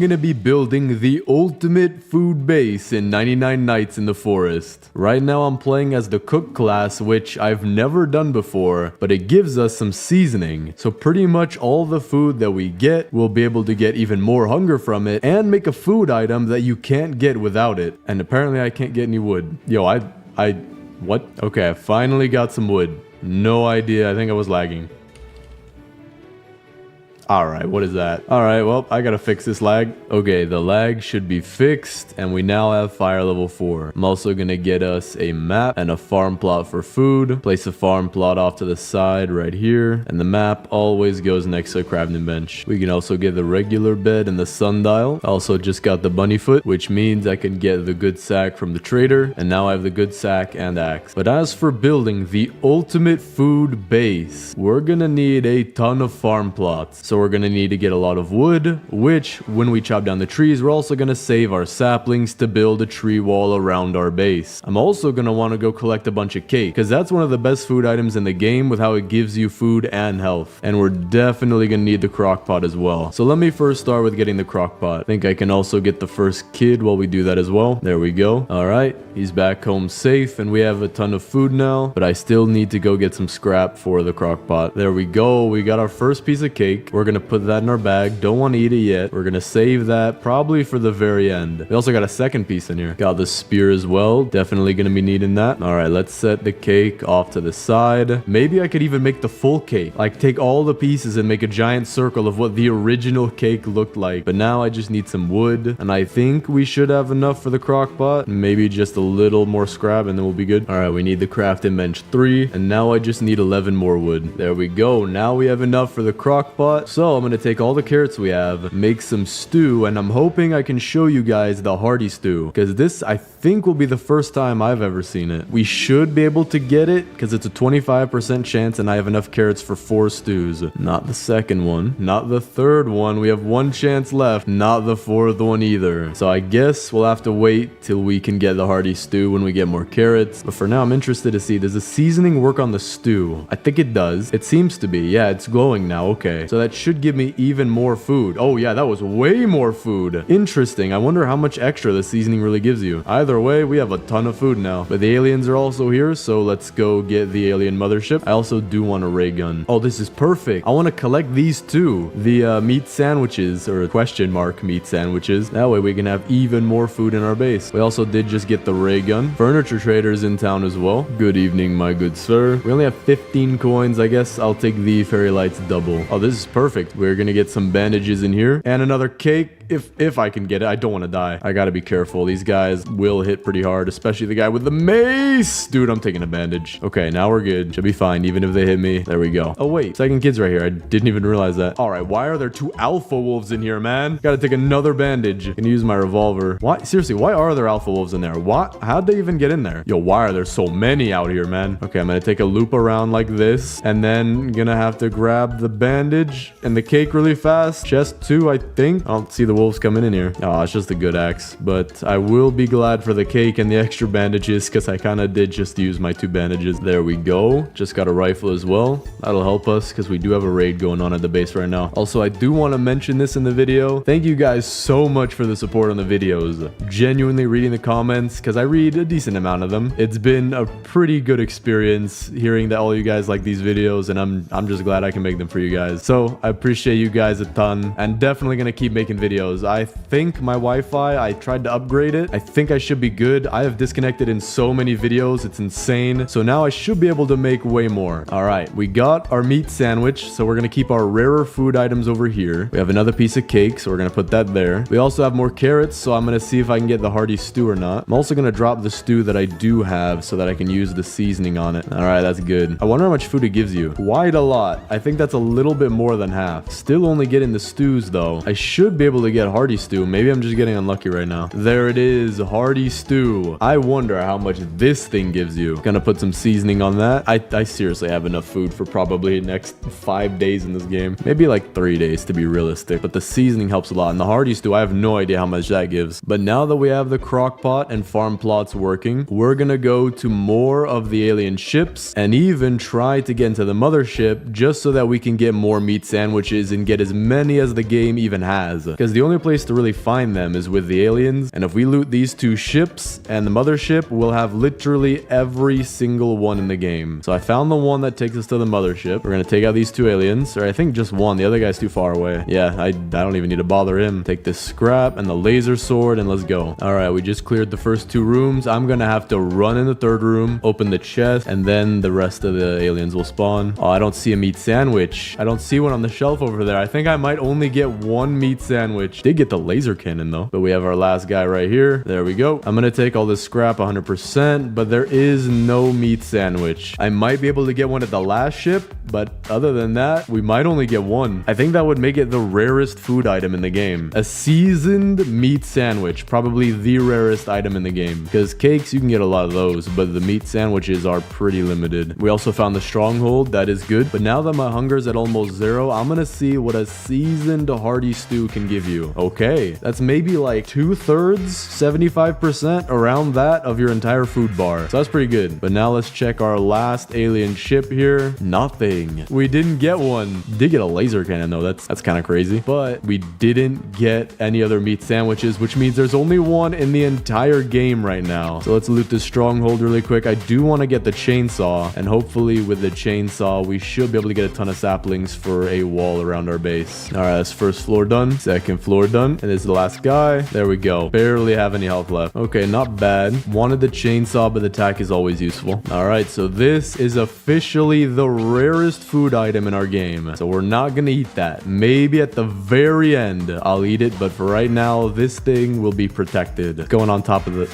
gonna be building the ultimate food base in 99 Nights in the Forest. Right now, I'm playing playing as the cook class, which I've never done before, but it gives us some seasoning. So pretty much all the food that we get, we'll be able to get even more hunger from it and make a food item that you can't get without it. And apparently I can't get any wood. Yo, what? Okay, I finally got some wood. No idea. I think I was lagging. Alright, what is that? Alright, well, I gotta fix this lag. Okay, the lag should be fixed, and we now have fire level 4. I'm also gonna get us a map and a farm plot for food. Place a farm plot off to the side right here, and the map always goes next to a crafting bench. We can also get the regular bed and the sundial. Also just got the bunny foot, which means I can get the good sack from the trader, and now I have the good sack and axe. But as for building the ultimate food base, we're gonna need a ton of farm plots. So we're going to need to get a lot of wood, which when we chop down the trees, we're also going to save our saplings to build a tree wall around our base. I'm also going to want to go collect a bunch of cake, because that's one of the best food items in the game with how it gives you food and health. And we're definitely going to need the crock pot as well. So let me first start with getting the crock pot. I think I can also get the first kid while we do that as well. There we go. All right, he's back home safe, and we have a ton of food now, but I still need to go get some scrap for the crock pot. There we go. We got our first piece of cake. We're going to put that in our bag. Don't want to eat it yet. We're going to save that probably for the very end. We also got a second piece in here. Got the spear as well. Definitely going to be needing that. All right, let's set the cake off to the side. Maybe I could even make the full cake. Like take all the pieces and make a giant circle of what the original cake looked like. But now I just need some wood, and I think we should have enough for the crock pot. Maybe just a little more scrap and then we'll be good. All right, we need the crafting bench 3, and now I just need 11 more wood. There we go. Now we have enough for the crock pot. So I'm going to take all the carrots we have, make some stew, and I'm hoping I can show you guys the hearty stew, because this I think will be the first time I've ever seen it. We should be able to get it because it's a 25% chance, and I have enough carrots for 4 stews. Not the second one, not the third one. We have 1 chance left, not the 4th one either. So I guess we'll have to wait till we can get the hearty stew when we get more carrots. But for now, I'm interested to see, does the seasoning work on the stew? I think it does. It seems to be. Yeah, it's glowing now. Okay, so that should give me even more food. Oh yeah, that was way more food. Interesting. I wonder how much extra the seasoning really gives you. Either way, we have a ton of food now. But the aliens are also here, so let's go get the alien mothership. I also do want a ray gun. Oh, this is perfect. I want to collect these too. The meat sandwiches, or question mark meat sandwiches. That way we can have even more food in our base. We also did just get the ray gun. Furniture traders in town as well. Good evening, my good sir. We only have 15 coins. I guess I'll take the fairy lights double. Oh, this is perfect. We're gonna get some bandages in here and another cake if I can get it. I don't want to die. I gotta be careful. These guys will hit pretty hard, especially the guy with the mace. Dude, I'm taking a bandage. Okay, now we're good. Should be fine even if they hit me. There we go. Oh wait, second kid's right here. I didn't even realize that. All right, why are there 2 alpha wolves in here, man? Gotta take another bandage. I can use my revolver. Why? Seriously, why are there alpha wolves in there? What? How'd they even get in there? Yo, why are there so many out here, man? Okay, I'm gonna take a loop around like this, and then gonna have to grab the bandage and the cake really fast. Chest 2, I think. I don't see the wolves coming in here. Oh, it's just a good axe. But I will be glad for the cake and the extra bandages, because I kind of did just use my 2 bandages. There we go. Just got a rifle as well. That'll help us because we do have a raid going on at the base right now. Also, I do want to mention this in the video. Thank you guys so much for the support on the videos. Genuinely reading the comments, because I read a decent amount of them. It's been a pretty good experience hearing that all you guys like these videos, and I'm just glad I can make them for you guys. So I appreciate you guys a ton, and definitely gonna keep making videos. I think my Wi-Fi, I tried to upgrade it. I think I should be good. I have disconnected in so many videos. It's insane. So now I should be able to make way more. All right, we got our meat sandwich, so we're gonna keep our rarer food items over here. We have another piece of cake, so we're gonna put that there. We also have more carrots, so I'm gonna see if I can get the hearty stew or not. I'm also gonna drop the stew that I do have so that I can use the seasoning on it. All right, that's good. I wonder how much food it gives you. Quite a lot. I think that's a little bit more than half. Still only getting the stews though. I should be able to get hearty stew. Maybe I'm just getting unlucky right now. There it is, hearty stew. I wonder how much this thing gives you. Gonna put some seasoning on that. I seriously have enough food for probably the next 5 days in this game. Maybe like 3 days to be realistic, but the seasoning helps a lot. And the hearty stew, I have no idea how much that gives. But now that we have the crock pot and farm plots working, we're gonna go to more of the alien ships and even try to get into the mothership just so that we can get more meat sandwiches and get as many as the game even has. Because the the only place to really find them is with the aliens. And if we loot these 2 ships and the mothership, we'll have literally every single one in the game. So I found the one that takes us to the mothership. We're gonna take out these 2 aliens, or I think just one. The other guy's too far away. Yeah, I don't even need to bother him. Take this scrap and the laser sword and let's go. All right, we just cleared the first 2 rooms. I'm gonna have to run in the 3rd room, open the chest, and then the rest of the aliens will spawn. Oh, I don't see a meat sandwich. I don't see one on the shelf over there. I think I might only get 1 meat sandwich. Did get the laser cannon though. But we have our last guy right here. There we go. I'm gonna take all this scrap 100%, but there is no meat sandwich. I might be able to get one at the last ship, but other than that, we might only get 1. I think that would make it the rarest food item in the game. A seasoned meat sandwich, probably the rarest item in the game. Because cakes, you can get a lot of those, but the meat sandwiches are pretty limited. We also found the stronghold. That is good. But now that my hunger is at almost 0, I'm gonna see what a seasoned hearty stew can give you. Okay, that's maybe like 2/3, 75% around that of your entire food bar. So that's pretty good. But now let's check our last alien ship here. Nothing. We didn't get one. Did get a laser cannon though. That's kind of crazy. But we didn't get any other meat sandwiches, which means there's only one in the entire game right now. So let's loot this stronghold really quick. I do want to get the chainsaw, and hopefully with the chainsaw we should be able to get a ton of saplings for a wall around our base. All right, that's first floor done, second floor done, and this is the last guy. There we go. Barely have any health left. Okay, not bad. Wanted the chainsaw, but the attack is always useful. All right, so this is officially the rarest food item in our game. So we're not gonna eat that. Maybe at the very end I'll eat it, but for right now this thing will be protected. Going on top of the...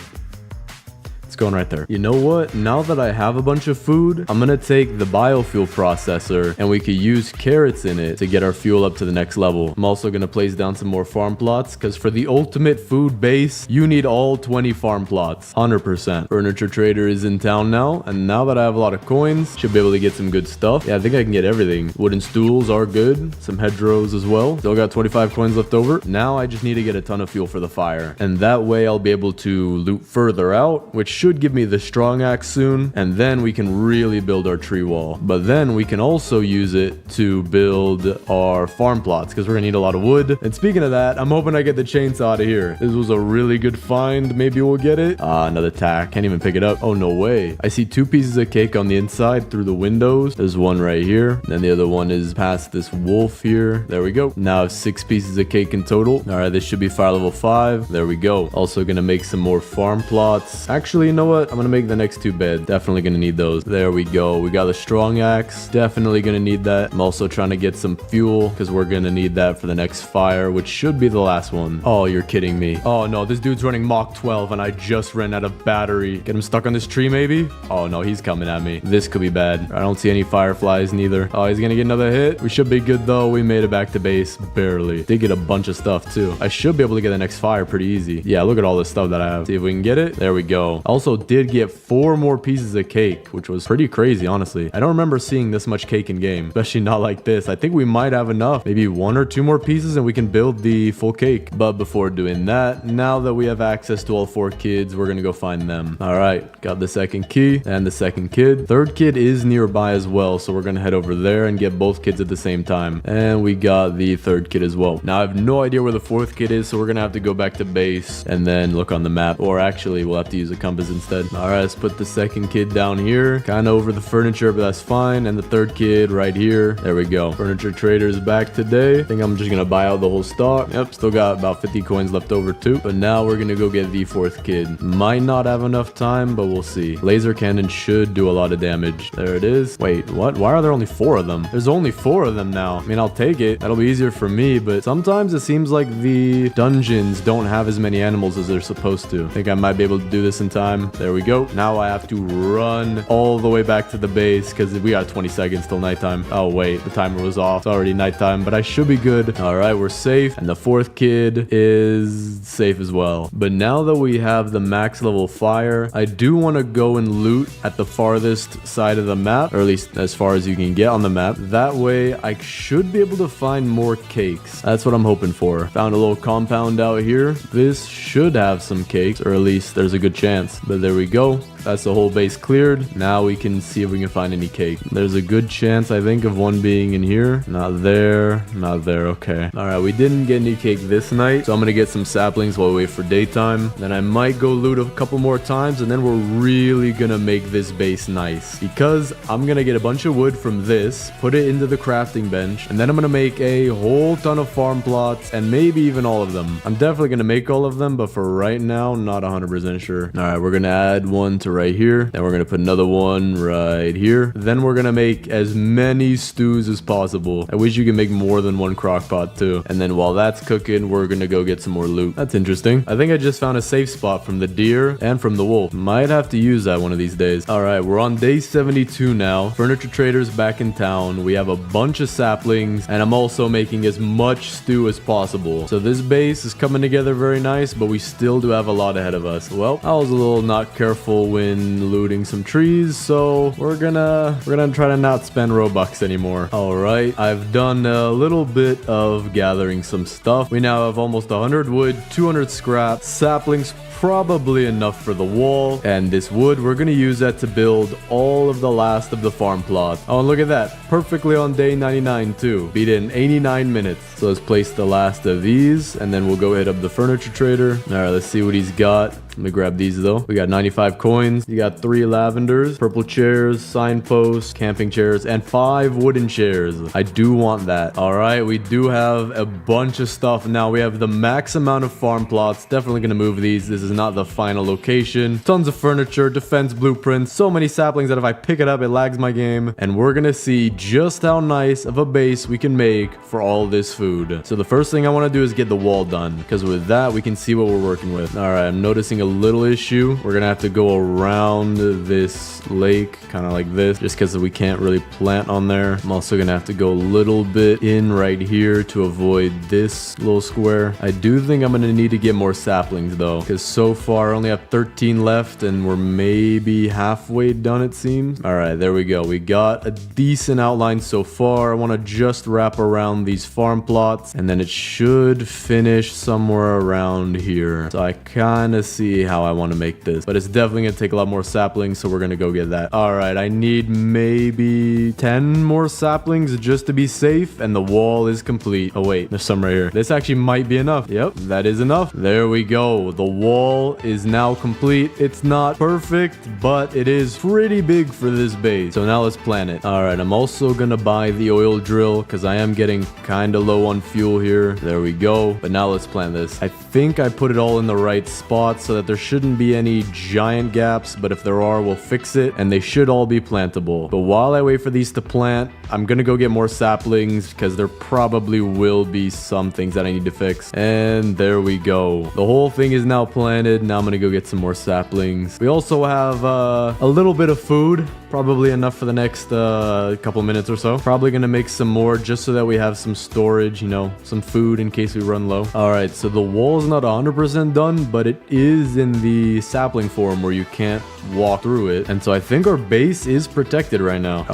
going right there. You know what? Now that I have a bunch of food, I'm gonna take the biofuel processor and we could use carrots in it to get our fuel up to the next level. I'm also gonna place down some more farm plots because for the ultimate food base, you need all 20 farm plots. 100%. Furniture trader is in town now, and now that I have a lot of coins, should be able to get some good stuff. Yeah, I think I can get everything. Wooden stools are good. Some hedgerows as well. Still got 25 coins left over. Now I just need to get a ton of fuel for the fire. And that way I'll be able to loot further out, which should give me the strong axe soon, and then we can really build our tree wall. But then we can also use it to build our farm plots because we're gonna need a lot of wood. And speaking of that, I'm hoping I get the chainsaw out of here. This was a really good find. Maybe we'll get it. Another tack. Can't even pick it up. Oh, no way. I see 2 pieces of cake on the inside through the windows. There's one right here. And the other one is past this wolf here. There we go. Now I have 6 pieces of cake in total. All right, this should be fire level 5. There we go. Also gonna make some more farm plots. Actually, you know what? I'm gonna make the next 2 beds. Definitely gonna need those. There we go. We got the strong axe. Definitely gonna need that. I'm also trying to get some fuel because we're gonna need that for the next fire, which should be the last one. Oh, you're kidding me. Oh no, this dude's running Mach 12 and I just ran out of battery. Get him stuck on this tree maybe? Oh no, he's coming at me. This could be bad. I don't see any fireflies neither. Oh, he's gonna get another hit. We should be good though. We made it back to base. Barely. Did get a bunch of stuff too. I should be able to get the next fire pretty easy. Yeah, look at all this stuff that I have. See if we can get it. There we go. Also did get 4 more pieces of cake, which was pretty crazy, honestly. I don't remember seeing this much cake in game, especially not like this. I think we might have enough, maybe 1 or 2 more pieces and we can build the full cake. But before doing that, now that we have access to all 4 kids, we're gonna go find them. All right, got the second key and the second kid. Third kid is nearby as well, so we're gonna head over there and get both kids at the same time. And we got the third kid as well. Now I have no idea where the 4th kid is, so we're gonna have to go back to base and then look on the map, or actually we'll have to use a compass instead. All right, let's put the second kid down here, kind of over the furniture, but that's fine. And the 3rd kid right here. There we go. Furniture trader's back today. I think I'm just gonna buy out the whole stock. Yep, still got about 50 coins left over too. But now we're gonna go get the 4th kid. Might not have enough time, but we'll see. Laser cannon should do a lot of damage. There it is. Wait, what? Why are there only 4 of them? There's only 4 of them now. I mean, I'll take it. That'll be easier for me, but sometimes it seems like the dungeons don't have as many animals as they're supposed to. I think I might be able to do this in time. There we go. Now I have to run all the way back to the base because we got 20 seconds till nighttime. Oh wait, the timer was off. It's already nighttime, but I should be good. All right, we're safe, and the 4th kid is safe as well. But now that we have the max level fire, I do want to go and loot at the farthest side of the map, or at least as far as you can get on the map. That way I should be able to find more cakes. That's what I'm hoping for. Found a little compound out here. This should have some cakes, or at least there's a good chance. But there we go. That's the whole base cleared. Now we can see if we can find any cake. There's a good chance, I think, of one being in here. Not there. Not there. Okay. All right. We didn't get any cake this night, so I'm gonna get some saplings while we wait for daytime. Then I might go loot a couple more times, and then we're really gonna make this base nice, because I'm gonna get a bunch of wood from this, put it into the crafting bench, and then I'm gonna make a whole ton of farm plots, and maybe even all of them. I'm definitely gonna make all of them, but for right now, not 100% sure. All right, we're gonna add one to right here. Then we're gonna put another one right here. Then we're gonna make as many stews as possible. I wish you could make more than one crock pot too. And then while that's cooking, we're gonna go get some more loot. That's interesting. I think I just found a safe spot from the deer and from the wolf. Might have to use that one of these days. All right, we're on day 72 now. Furniture trader's back in town. We have a bunch of saplings, and I'm also making as much stew as possible. So this base is coming together very nice, but we still do have a lot ahead of us. Well, I was a little not careful when looting some trees, so we're gonna try to not spend Robux anymore. All right, I've done a little bit of gathering some stuff. We now have almost 100 wood, 200 scrap, saplings, probably enough for the wall, and this wood, we're gonna use that to build all of the last of the farm plot. Oh, and look at that, perfectly on day 99 too. Beat it in 89 minutes. So let's place the last of these, and then we'll go hit up the furniture trader. All right, let's see what he's got. Let me grab these though. We got 95 coins. You got 3 lavenders, purple chairs, signposts, camping chairs, and 5 wooden chairs. I do want that. All right, we do have a bunch of stuff. Now we have the max amount of farm plots. Definitely gonna move these. This is not the final location. Tons of furniture, defense blueprints, so many saplings that if I pick it up, it lags my game. And we're gonna see just how nice of a base we can make for all this food. So the first thing I wanna do is get the wall done, because with that, we can see what we're working with. All right, I'm noticing a little issue. We're gonna have to go around this lake, kind of like this, just because we can't really plant on there. I'm also gonna have to go a little bit in right here to avoid this little square. I do think I'm gonna need to get more saplings though, because so far I only have 13 left, and we're maybe halfway done, it seems. All right, there we go. We got a decent outline so far. I want to just wrap around these farm plots, and then it should finish somewhere around here. So I kind of see how I want to make this, but it's definitely gonna take a lot more saplings, so we're gonna go get that. All right, I need maybe 10 more saplings just to be safe, and the wall is complete. Oh wait, there's some right here. This actually might be enough. Yep, that is enough. There we go. The wall is now complete. It's not perfect, but it is pretty big for this base. So now let's plan it. All right, I'm also gonna buy the oil drill because I am getting kind of low on fuel here. There we go. But now let's plan this. I think I put it all in the right spot so that there shouldn't be any giant gaps, but if there are, we'll fix it, and they should all be plantable. But while I wait for these to plant, I'm gonna go get more saplings because there probably will be some things that I need to fix. And there we go. The whole thing is now planted. Now I'm gonna go get some more saplings. We also have a little bit of food, probably enough for the next couple minutes or so. Probably gonna make some more just so that we have some storage, you know, some food in case we run low. All right, so the wall is not 100% done, but it is in the sapling form where you can't walk through it. And so I think our base is protected right now.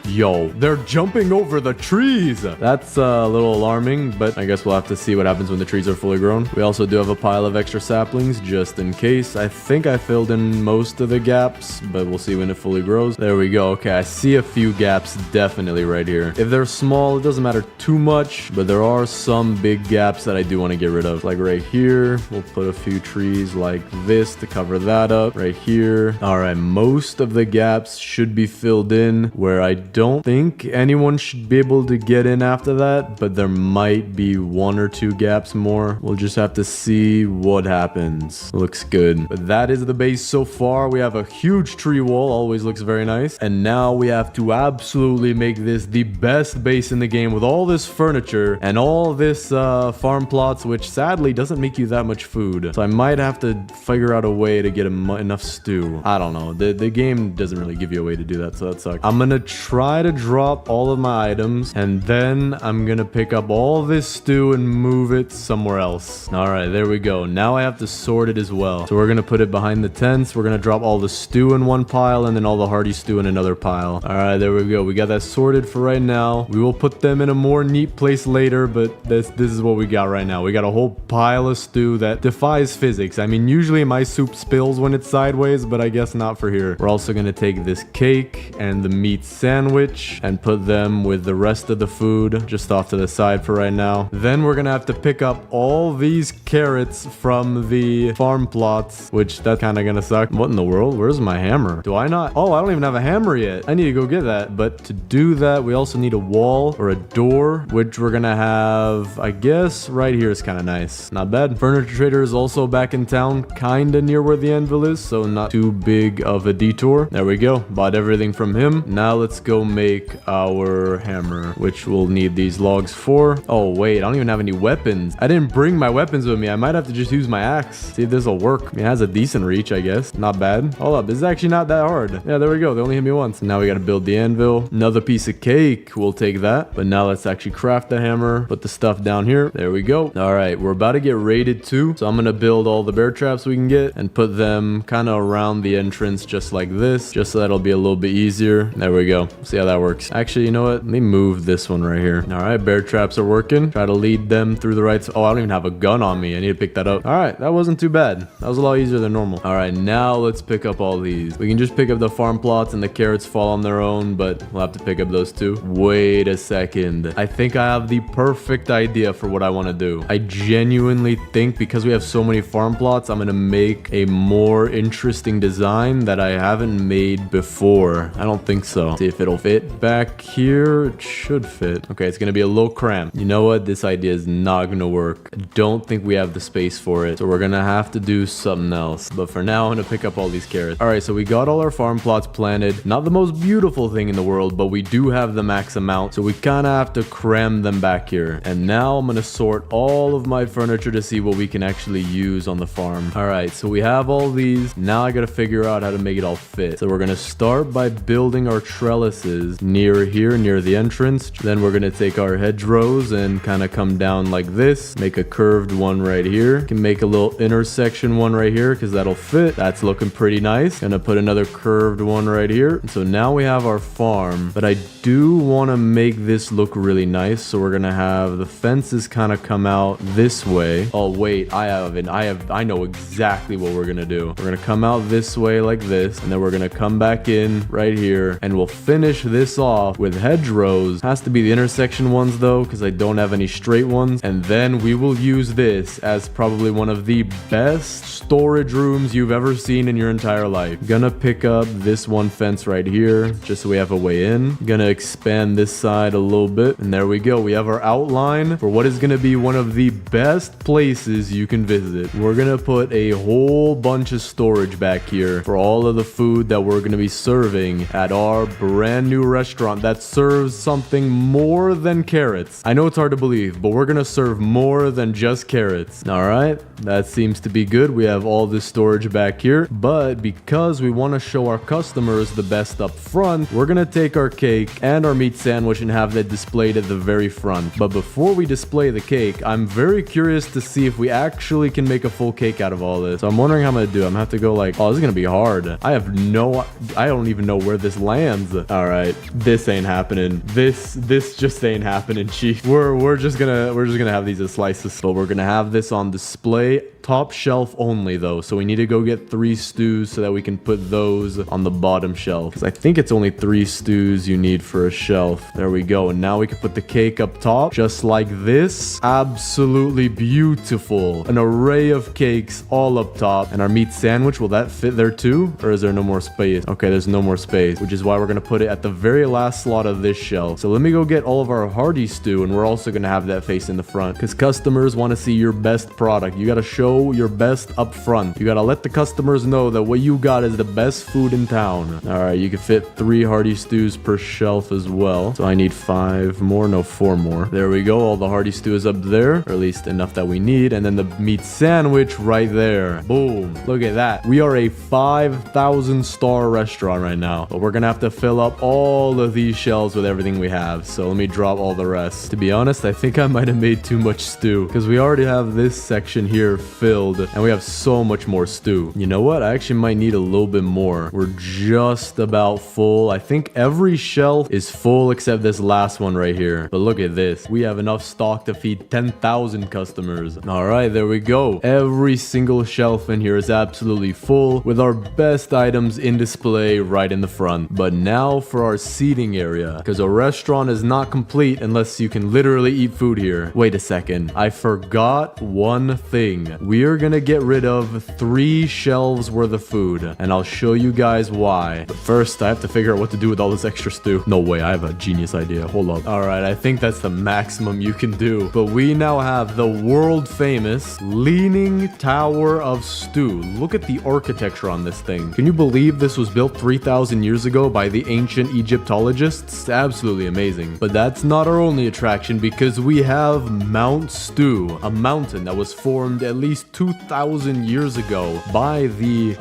Yo, they're jumping over the trees. That's a little alarming, but I guess we'll have to see what happens when the trees are fully grown. We also do have a pile of extra saplings just in case. I think I filled in most of the gaps, but we'll see when it fully grows. There we go. Okay, I see a few gaps definitely right here. If they're small, it doesn't matter too much, but there are some big gaps that I do want to get rid of. Like right here, we'll put a few trees like this to cover that up. Right here. All right, most of the gaps should be filled in, where I don't think anyone should be able to get in after that, but there might be 1 or 2 gaps more. We'll just have to see what happens. Looks good. But that is the base so far. We have a huge tree wall, always looks very nice. And now we have to absolutely make this the best base in the game with all this furniture and all this farm plots, which sadly doesn't make you that much food. So I might have to figure out a way to get enough stew. I don't know. The game doesn't really give you a way to do that, so that sucks. I'm gonna try to drop all of my items, and then I'm gonna pick up all this stew and move it somewhere else. All right, there we go. Now I have to sort it as well. So we're gonna put it behind the tents. We're gonna drop all the stew in one pile, and then all the hardy stew in another pile. All right, there we go. We got that sorted for right now. We will put them in a more neat place later, but this is what we got right now. We got a whole pile of stew that defies physics. I mean, usually my soup spills when it's sideways, but I guess not for here. We're also gonna take this cake and the meat sandwich and put them with the rest of the food just off to the side for right now. Then we're gonna have to pick up all these carrots from the farm plots, which that's kind of gonna suck. What in the world? Where's my hammer? Do I not? Oh, I don't even have a hammer yet. I need to go get that. But to do that, we also need a wall or a door, which we're gonna have, I guess, right here is kind of nice. Not bad. Furniture Trader is also back in town, kind of near where the anvil is, so not too big of a detour. There we go. Bought everything from him. Now let's go make our hammer, which we'll need these logs for. Oh, wait, I don't even have any weapons. I didn't bring my weapons with me. I might have to just use my axe. See if this will work. I mean, it has a decent reach, I guess. Not bad. Hold up. This is actually not that hard. Yeah, there we go. They only hit me once. Now we got to build the anvil. Another piece of cake. We'll take that. But now let's actually craft the hammer. Put the stuff down here. There we go. All right. We're about to get raided too. So I'm going to build all the bear traps we can get and put them kind of around the entrance just like this, just so that'll be a little bit easier. There we go. See how that works. Actually, you know what? Let me move this one right here. All right. Bear traps are working. Try to lead them through the right. Oh, I don't even have a gun on me. I need to pick that up. All right. That wasn't too bad. That was a lot easier than normal. All right. Now let's pick up all these. We can just pick up the farm plots and the carrots fall on their own, but we'll have to pick up those too. Wait a second. I think I have the perfect idea for what I want to do. I genuinely think because we have so many farm plots, I'm going to make a more interesting design that I haven't made before. I don't think so. See if it'll fit back here. It should fit. Okay, it's going to be a little cramped. You know what? This idea is not going to work. I don't think we have the space for it. So we're going to have to do something else. But for now, I'm going to pick up all these carrots. All right, so we got all our farm plots planted. Not the most beautiful thing in the world, but we do have the max amount. So we kind of have to cram them back here. And now I'm going to sort all of my furniture to see what we can actually use on the farm. All right, so we have all these. Now I got to figure out how to make it all fit. So we're going to start by building our trellises near here, near the entrance. Then we're going to take our hedgerows and kind of come down like this. Make a curved one right here. Can make a little intersection one right here because that'll fit. That's looking pretty nice. Gonna put another curved one right here. So now we have our farm, but I do want to make this look really nice. So we're gonna have the fences kind of come out this way. Oh wait, I know exactly what we're gonna do. We're gonna come out this way like this, and then we're gonna come back in right here, and we'll finish this off with hedgerows. Has to be the intersection ones though, because I don't have any straight ones. And then we will use this as probably one of the best storage rooms you've ever seen in your entire life. Gonna pick up this one fence right here, just so we have a way in. Gonna expand this side a little bit, and there we go. We have our outline for what is gonna be one of the best places you can visit. We're gonna put a whole bunch of storage back here for all of the food that we're gonna be serving at our brand new restaurant that serves something more than carrots. I know it's hard to believe, but we're gonna serve more than just carrots. All right, that seems to be good. We have all this storage back here, but because we want to show our customers the best up front, we're gonna take our cake and our meat sandwich and have that displayed at the very front. But before we display the cake, I'm very curious to see if we actually can make a full cake out of all this. So I'm wondering how I'm gonna do. I'm gonna have to go like, oh, this is gonna be hard. I don't even know where this lands. All right, this ain't happening. This just ain't happening, chief. We're just gonna have these as slices, but we're gonna have this on display. Top shelf only though, so we need to go get 3 stews so that we can put those on the bottom shelf, because I think it's only 3 stews you need for a shelf. There we go. And now we can put the cake up top just like this. Absolutely beautiful. An array of cakes all up top. And our meat sandwich, will that fit there too, or is there no more space? Okay, there's no more space, which is why we're gonna put it at the very last slot of this shelf. So let me go get all of our hearty stew, and we're also gonna have that face in the front, because customers want to see your best product. You gotta show your best up front. You gotta let the customers know that what you got is the best food in town. All right, you can fit 3 hearty stews per shelf as well. So I need 5 more, no, 4 more. There we go. All the hearty stew is up there, or at least enough that we need. And then the meat sandwich right there. Boom. Look at that. We are a 5,000 star restaurant right now, but we're gonna have to fill up all of these shelves with everything we have. So let me drop all the rest. To be honest, I think I might have made too much stew, because we already have this section here here filled, and we have so much more stew. You know what? I actually might need a little bit more. We're just about full. I think every shelf is full except this last one right here. But look at this. We have enough stock to feed 10,000 customers. All right, there we go. Every single shelf in here is absolutely full with our best items in display right in the front. But now for our seating area, because a restaurant is not complete unless you can literally eat food here. Wait a second. I forgot one thing. We are gonna get rid of 3 shelves worth of food, and I'll show you guys why. But first, I have to figure out what to do with all this extra stew. No way, I have a genius idea. Hold up. All right, I think that's the maximum you can do. But we now have the world famous Leaning Tower of Stew. Look at the architecture on this thing. Can you believe this was built 3,000 years ago by the ancient Egyptologists? Absolutely amazing. But that's not our only attraction, because we have Mount Stew, a mountain that was formed at least 2,000 years ago by the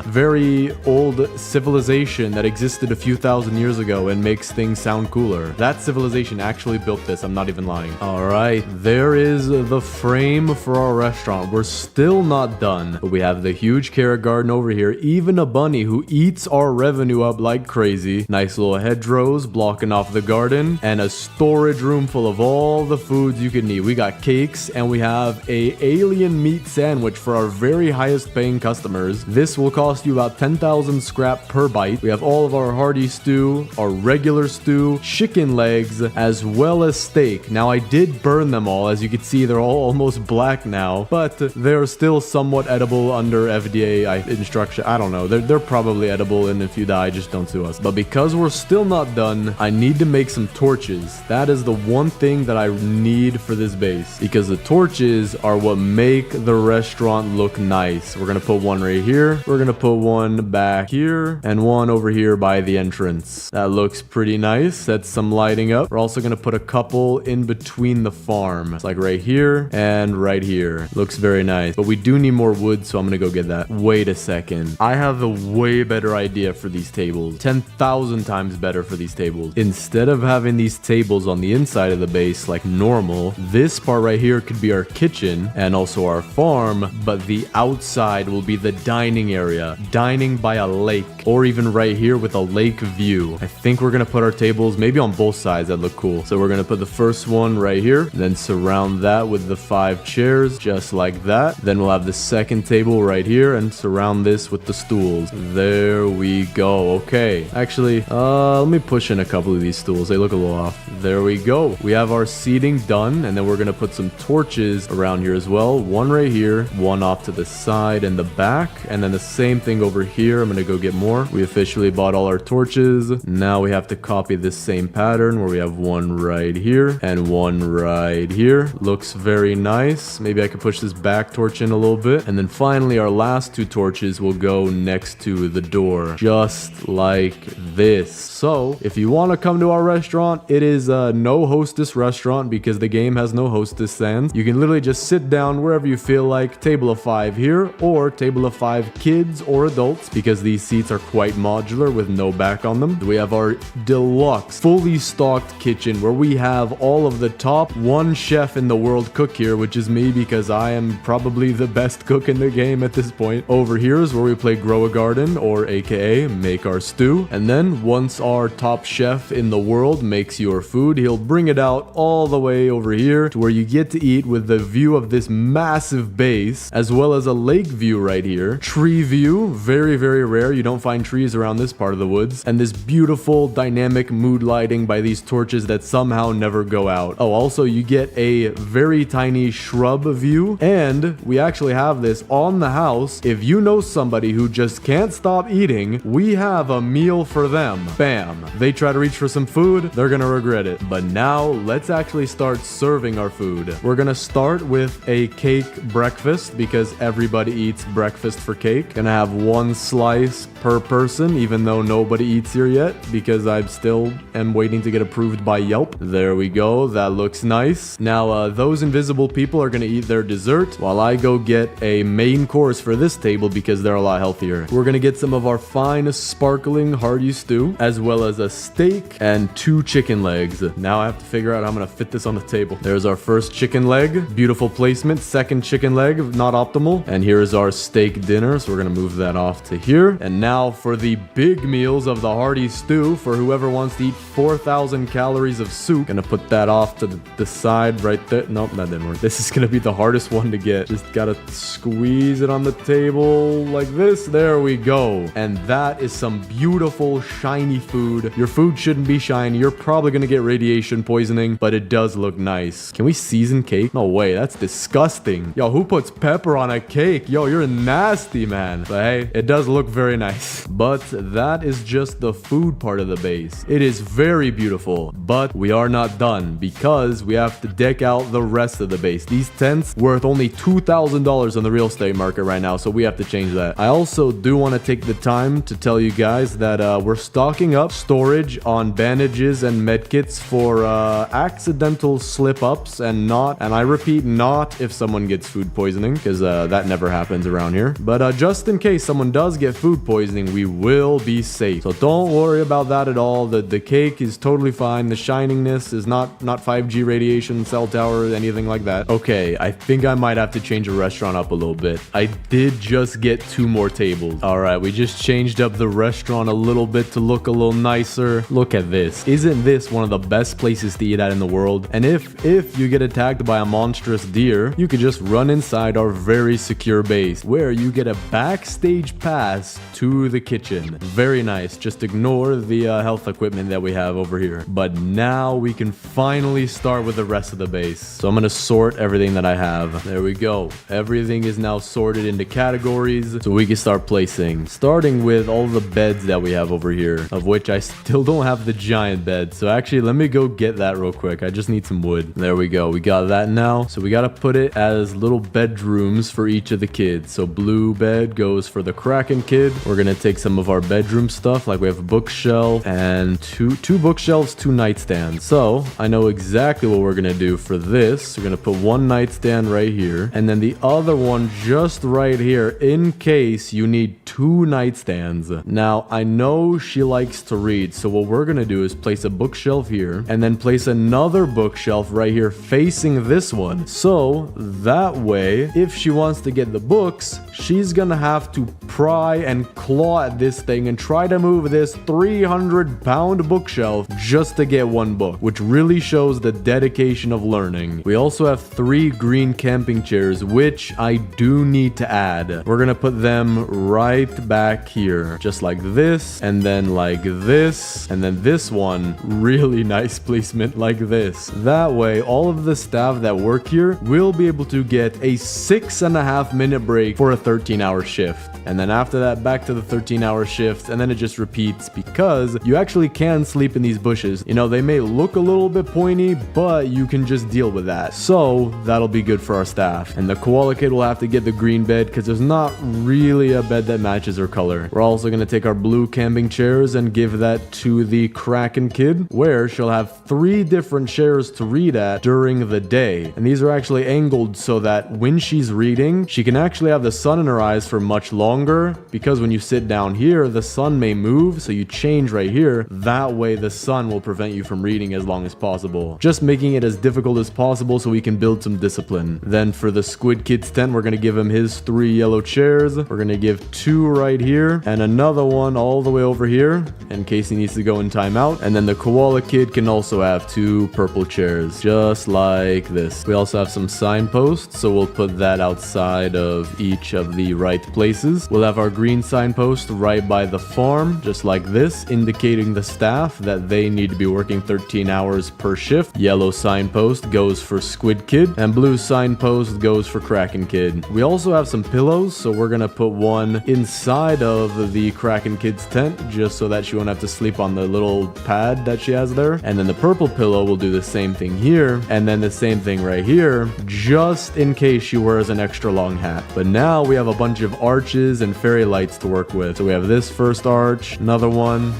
very old civilization that existed a few thousand years ago and makes things sound cooler. That civilization actually built this, I'm not even lying. All right, there is the frame for our restaurant. We're still not done, but we have the huge carrot garden over here, even a bunny who eats our revenue up like crazy. Nice little hedgerows blocking off the garden, and a storage room full of all the foods you can eat. We got cakes, and we have a alien meat sandwich for our very highest paying customers. This will cost you about 10,000 scrap per bite. We have all of our hearty stew, our regular stew, chicken legs, as well as steak. Now, I did burn them all. As you can see, they're all almost black now, but they're still somewhat edible under FDA instruction. I don't know. They're probably edible, and if you die, just don't sue us. But because we're still not done, I need to make some torches. That is the one thing that I need for this base, because the torches are what make the restaurant look nice. We're gonna put one right here. We're gonna put one back here, and one over here by the entrance. That looks pretty nice. That's some lighting up. We're also gonna put a couple in between the farm. It's like right here and right here. Looks very nice. But we do need more wood, so I'm gonna go get that. Wait a second. I have a way better idea for these tables. 10,000 times better for these tables. Instead of having these tables on the inside of the base like normal, this part right here could be our kitchen and also our farm, but the outside will be the dining area. Dining by a lake, or even right here with a lake view. I think we're gonna put our tables maybe on both sides. That look cool. So we're gonna put the first one right here, then surround that with the 5 chairs, just like that. Then we'll have the second table right here and surround this with the stools. There we go. Okay. Actually, let me push in a couple of these stools. They look a little off. There we go. We have our seating done, and then we're gonna put some torches around here as well. One right here, one off to the side and the back, and then the same thing over here. I'm gonna go get more. We officially bought all our torches. Now we have to copy this same pattern where we have one right here and one right here. Looks very nice. Maybe I could push this back torch in a little bit. And then finally, our last 2 torches will go next to the door, just like this. So if you want to come to our restaurant, it is a no hostess restaurant because the game has no hostess stands. You can literally just sit down wherever you feel like. Table of 5 here, or table of 5 kids or adults, because these seats are quite modular with no back on them. We have our deluxe, fully stocked kitchen where we have all of the top 1 chef in the world cook here, which is me, because I am probably the best cook in the game at this point. Over here is where we play Grow a Garden, or aka make our stew. And then once our top chef in the world makes your food, he'll bring it out all the way over here to where you get to eat with the view of this massive base, as well as a lake view right here. Tree view, very, very rare. You don't find trees around this part of the woods. And this beautiful dynamic mood lighting by these torches that somehow never go out. Oh, also you get a very tiny shrub view, and we actually have this on the house. If you know somebody who just can't stop eating, we have a meal for them. Bam. They try to reach for some food, they're gonna regret it. But now let's actually start serving our food. We're gonna start with a cake breakfast because everybody eats breakfast for cake. Gonna have 1 slice per person, even though nobody eats here yet because I still am waiting to get approved by Yelp. There we go. That looks nice. Now, those invisible people are gonna eat their dessert while I go get a main course for this table because they're a lot healthier. We're gonna get some of our fine sparkling hearty stew, as well as a steak and 2 chicken legs. Now I have to figure out how I'm gonna fit this on the table. There's our first chicken leg. Beautiful placement. second chicken leg, not optimal. And here is our steak dinner, so we're gonna move that off to here. And now for the big meals of the hearty stew, for whoever wants to eat 4,000 calories of soup. Gonna put that off to the side right there. Nope, that didn't work. This is gonna be the hardest one to get. Just gotta squeeze it on the table like this. There we go. And that is some beautiful, shiny food. Your food shouldn't be shiny. You're probably gonna get radiation poisoning, but it does look nice. Can we season cake? No way, that's disgusting. Yo, who puts pepper on a cake? Yo, you're nasty, man. But hey, it does look very nice. But that is just the food part of the base. It is very beautiful, but we are not done because we have to deck out the rest of the base. These tents worth only $2,000 on the real estate market right now, so we have to change that. I also do want to take the time to tell you guys that we're stocking up storage on bandages and medkits for accidental slip-ups and I repeat, not if someone gets food poisoning, because that never happens around here. But just in case someone does get food poisoning, we will be safe. So don't worry about that at all. The cake is totally fine. The shiningness is not 5G radiation, cell tower, anything like that. Okay, I think I might have to change the restaurant up a little bit. I did just get 2 more tables. All right, we just changed up the restaurant a little bit to look a little nicer. Look at this. Isn't this one of the best places to eat at in the world? And if you get attacked by a monstrous deer, you could just run inside our very secure base, where you get a backstage pass to the kitchen. Very nice. Just ignore the health equipment that we have over here. But now we can finally start with the rest of the base. So I'm gonna sort everything that I have. There we go. Everything is now sorted into categories, so we can start placing. Starting with all the beds that we have over here, of which I still don't have the giant bed. So actually, let me go get that real quick. I just need some wood. There we go. We got that now. So we gotta put it as little bedrooms for each of the kids. So blue bed goes for the Kraken kid. We're gonna take some of our bedroom stuff, like we have a bookshelf and two bookshelves, 2 nightstands. So I know exactly what we're gonna do for this. We're gonna put 1 nightstand right here, and then the other one just right here in case you need 2 nightstands. Now I know she likes to read, so what we're gonna do is place a bookshelf here and then place another bookshelf right here facing this one. So that way, if she wants to get the books, she's gonna have to pry and claw at this thing and try to move this 300-pound bookshelf just to get 1 book, which really shows the dedication of learning. We also have 3 green camping chairs, which I do need to add. We're gonna put them right back here, just like this, and then like this, and then this one, really nice placement like this. That way, all of the staff that work here will be able to get a 6.5-minute break for a 13-hour shift. And then after that, back to the 13-hour shift, and then it just repeats, because you actually can sleep in these bushes. You know, they may look a little bit pointy, but you can just deal with that. So that'll be good for our staff. And the koala kid will have to get the green bed because there's not really a bed that matches her color. We're also going to take our blue camping chairs and give that to the Kraken kid, where she'll have 3 different chairs to read at during the day. And these are actually angled so that when she's reading, she can actually have the sun in her eyes for much longer, because when you sit down here, the sun may move, so you change right here. That way the sun will prevent you from reading as long as possible. Just making it as difficult as possible so we can build some discipline. Then for the Squid Kid's tent, we're going to give him his 3 yellow chairs. We're going to give 2 right here and another one all the way over here in case he needs to go in timeout. And then the koala kid can also have 2 purple chairs, just like this. We also have some signposts, so we'll put that outside of each of the right places. We'll have our green signpost right by the farm, just like this, indicating the staff that they need to be working 13 hours per shift. Yellow signpost goes for Squid Kid, and blue signpost goes for Kraken Kid. We also have some pillows, so we're gonna put one inside of the Kraken Kid's tent, just so that she won't have to sleep on the little pad that she has there. And then the purple pillow will do the same thing here, and then the same thing right here, just in case she wears an extra long hat. But now we have a bunch of arches and fairy lights to work with. So we have this first arch, another one.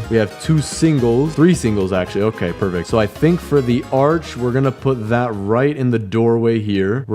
We have 2 singles, 3 singles actually. Okay, perfect. So I think for the arch, we're gonna put that right in the doorway here.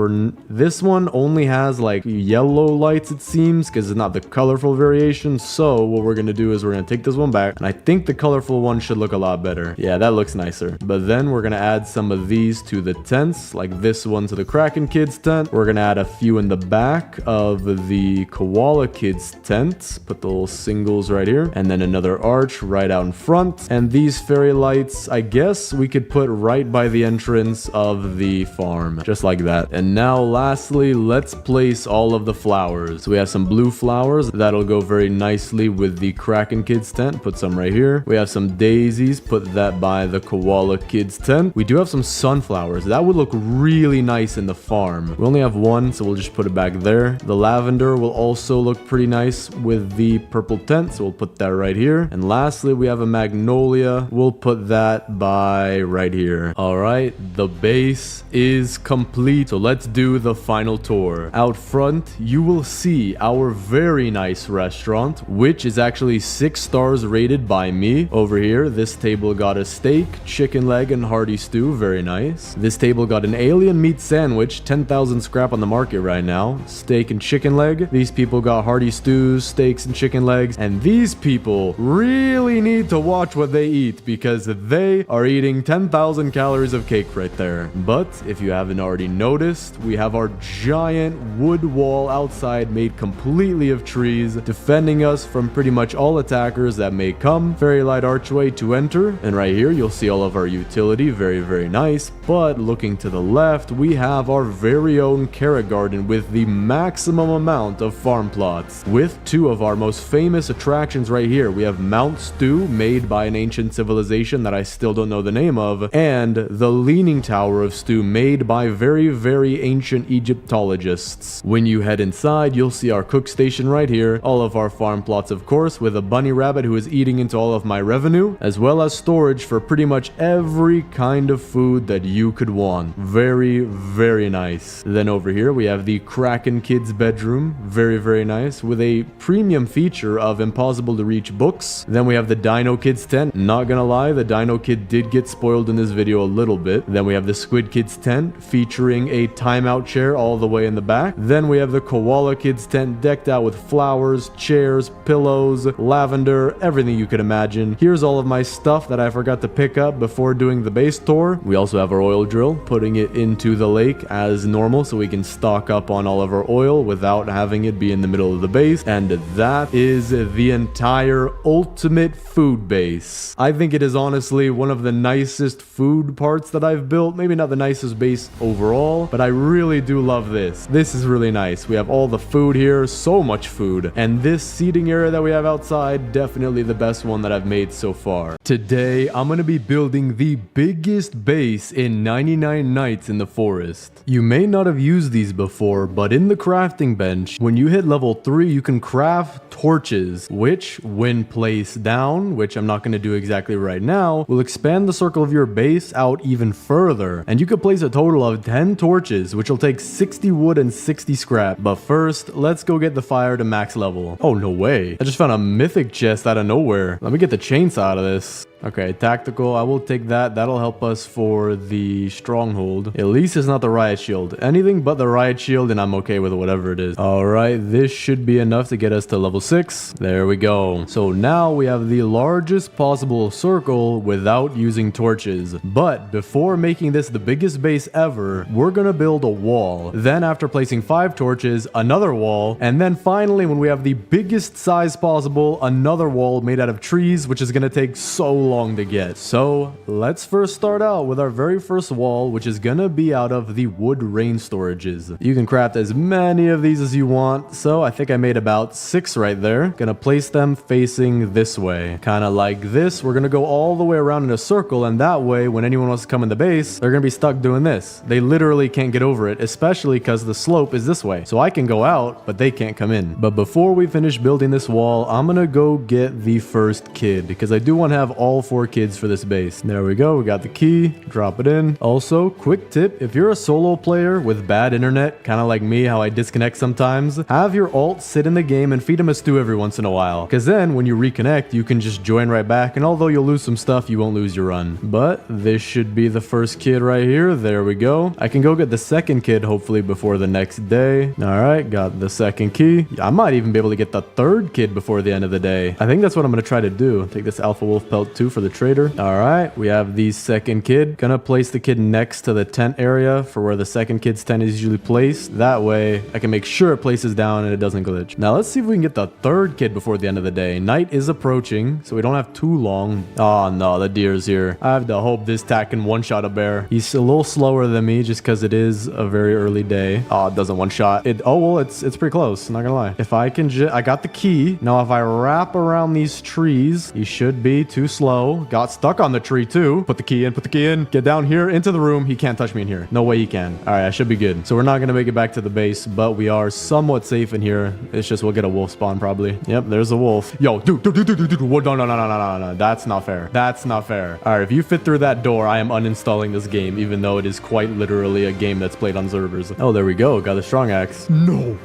This one only has like yellow lights, it seems, because it's not the colorful variation. So what we're gonna do is we're gonna take this one back, and I think the colorful one should look a lot better. Yeah, that looks nicer. But then we're gonna add some of these to the tents, like this one into the Kraken Kids tent. We're gonna add a few in the back of the Koala Kids tent. Put the little singles right here. And then another arch right out in front. And these fairy lights, I guess we could put right by the entrance of the farm. Just like that. And now lastly, let's place all of the flowers. So we have some blue flowers. That'll go very nicely with the Kraken Kids tent. Put some right here. We have some daisies. Put that by the Koala Kids tent. We do have some sunflowers. That would look really nice in the farm. We only have one, so we'll just put it back there. The lavender will also look pretty nice with the purple tent, so we'll put that right here. And lastly, we have a magnolia. We'll put that by right here. All right, the base is complete. So let's do the final tour. Out front, you will see our very nice restaurant, which is actually 6 stars rated by me. Over here, this table got a steak, chicken leg, and hearty stew. Very nice. This table got an alien meat sandwich, 10,000 scrap on the market right now. Steak and chicken leg. These people got hearty stews, steaks, and chicken legs. And these people really need to watch what they eat because they are eating 10,000 calories of cake right there. But if you haven't already noticed, we have our giant wood wall outside made completely of trees, defending us from pretty much all attackers that may come. Very light archway to enter. And right here, you'll see all of our utility. Very, very nice. But looking to the left, we have our very own carrot garden with the maximum amount of farm plots. With 2 of our most famous attractions right here. We have Mount Stew, made by an ancient civilization that I still don't know the name of, and the Leaning Tower of Stew, made by very, very ancient Egyptologists. When you head inside, you'll see our cook station right here, all of our farm plots, of course, with a bunny rabbit who is eating into all of my revenue, as well as storage for pretty much every kind of food that you could want. Very, very nice. Then over here, we have the Kraken Kids bedroom. Very, very nice, with a premium feature of impossible to reach books. Then we have the Dino Kids tent. Not gonna lie, the Dino Kid did get spoiled in this video a little bit. Then we have the Squid Kids tent, featuring a timeout chair all the way in the back. Then we have the Koala Kids tent, decked out with flowers, chairs, pillows, lavender, everything you could imagine. Here's all of my stuff that I forgot to pick up before doing the base tour. We also have our oil drill, putting it into the lake as normal so we can stock up on all of our oil without having it be in the middle of the base. And that is the entire ultimate food base. I think it is honestly one of the nicest food parts that I've built. Maybe not the nicest base overall, but I really do love this. This is really nice. We have all the food here, so much food. And this seating area that we have outside, definitely the best one that I've made so far. Today, I'm going to be building the biggest base in 99 Nights in the Forest. You may not have used these before, but in the crafting bench, when you hit level 3, you can craft torches, which when placed down, which I'm not going to do exactly right now, will expand the circle of your base out even further. And you could place a total of 10 torches, which will take 60 wood and 60 scrap. But first, let's go get the fire to max level. Oh, no way. I just found a mythic chest out of nowhere. Let me get the chainsaw out of this. Okay, tactical, I will take that. That'll help us for the stronghold. At least it's not the riot shield. Anything but the riot shield and I'm okay with whatever it is. All right, this should be enough to get us to level 6. There we go. So now we have the largest possible circle without using torches. But before making this the biggest base ever, we're gonna build a wall. Then after placing 5 torches, another wall. And then finally, when we have the biggest size possible, another wall made out of trees, which is gonna take so long to get. So let's first start out with our very first wall, which is gonna be out of the wood rain storages. You can craft as many of these as you want. So I think I made about 6 right there. Gonna place them facing this way, kind of like this. We're gonna go all the way around in a circle, and that way when anyone wants to come in the base, they're gonna be stuck doing this. They literally can't get over it, especially because the slope is this way. So I can go out, but they can't come in. But before we finish building this wall, I'm gonna go get the first kid because I do want to have all 4 kids for this base. There we go. We got the key. Drop it in. Also, quick tip, if you're a solo player with bad internet, kind of like me, how I disconnect sometimes, have your alt sit in the game and feed him a stew every once in a while. Because then when you reconnect, you can just join right back, and although you'll lose some stuff, you won't lose your run. But this should be the first kid right here. There we go. I can go get the second kid hopefully before the next day. All right, got the second key. I might even be able to get the third kid before the end of the day. I think that's what I'm going to try to do. Take this alpha wolf pelt too for the trader. All right, we have the second kid. Gonna place the kid next to the tent area for where the second kid's tent is usually placed. That way I can make sure it places down and it doesn't glitch. Now let's see if we can get the third kid before the end of the day. Night is approaching, so we don't have too long. Oh no, the deer's here. I have to hope this tack can one-shot a bear. He's a little slower than me just because it is a very early day. Oh, it doesn't one-shot. Oh, well, it's pretty close. Not gonna lie. If I can I got the key. Now, if I wrap around these trees, he should be too slow. Got stuck on the tree too. Put the key in, put the key in. Get down here into the room. He can't touch me in here. No way he can. All right, I should be good. So we're not gonna make it back to the base, but we are somewhat safe in here. It's just we'll get a wolf spawn probably. Yep, there's a wolf. Yo, dude. No. That's not fair. That's not fair. All right, if you fit through that door, I am uninstalling this game, even though it is quite literally a game that's played on servers. Oh, there we go. Got a strong axe. No,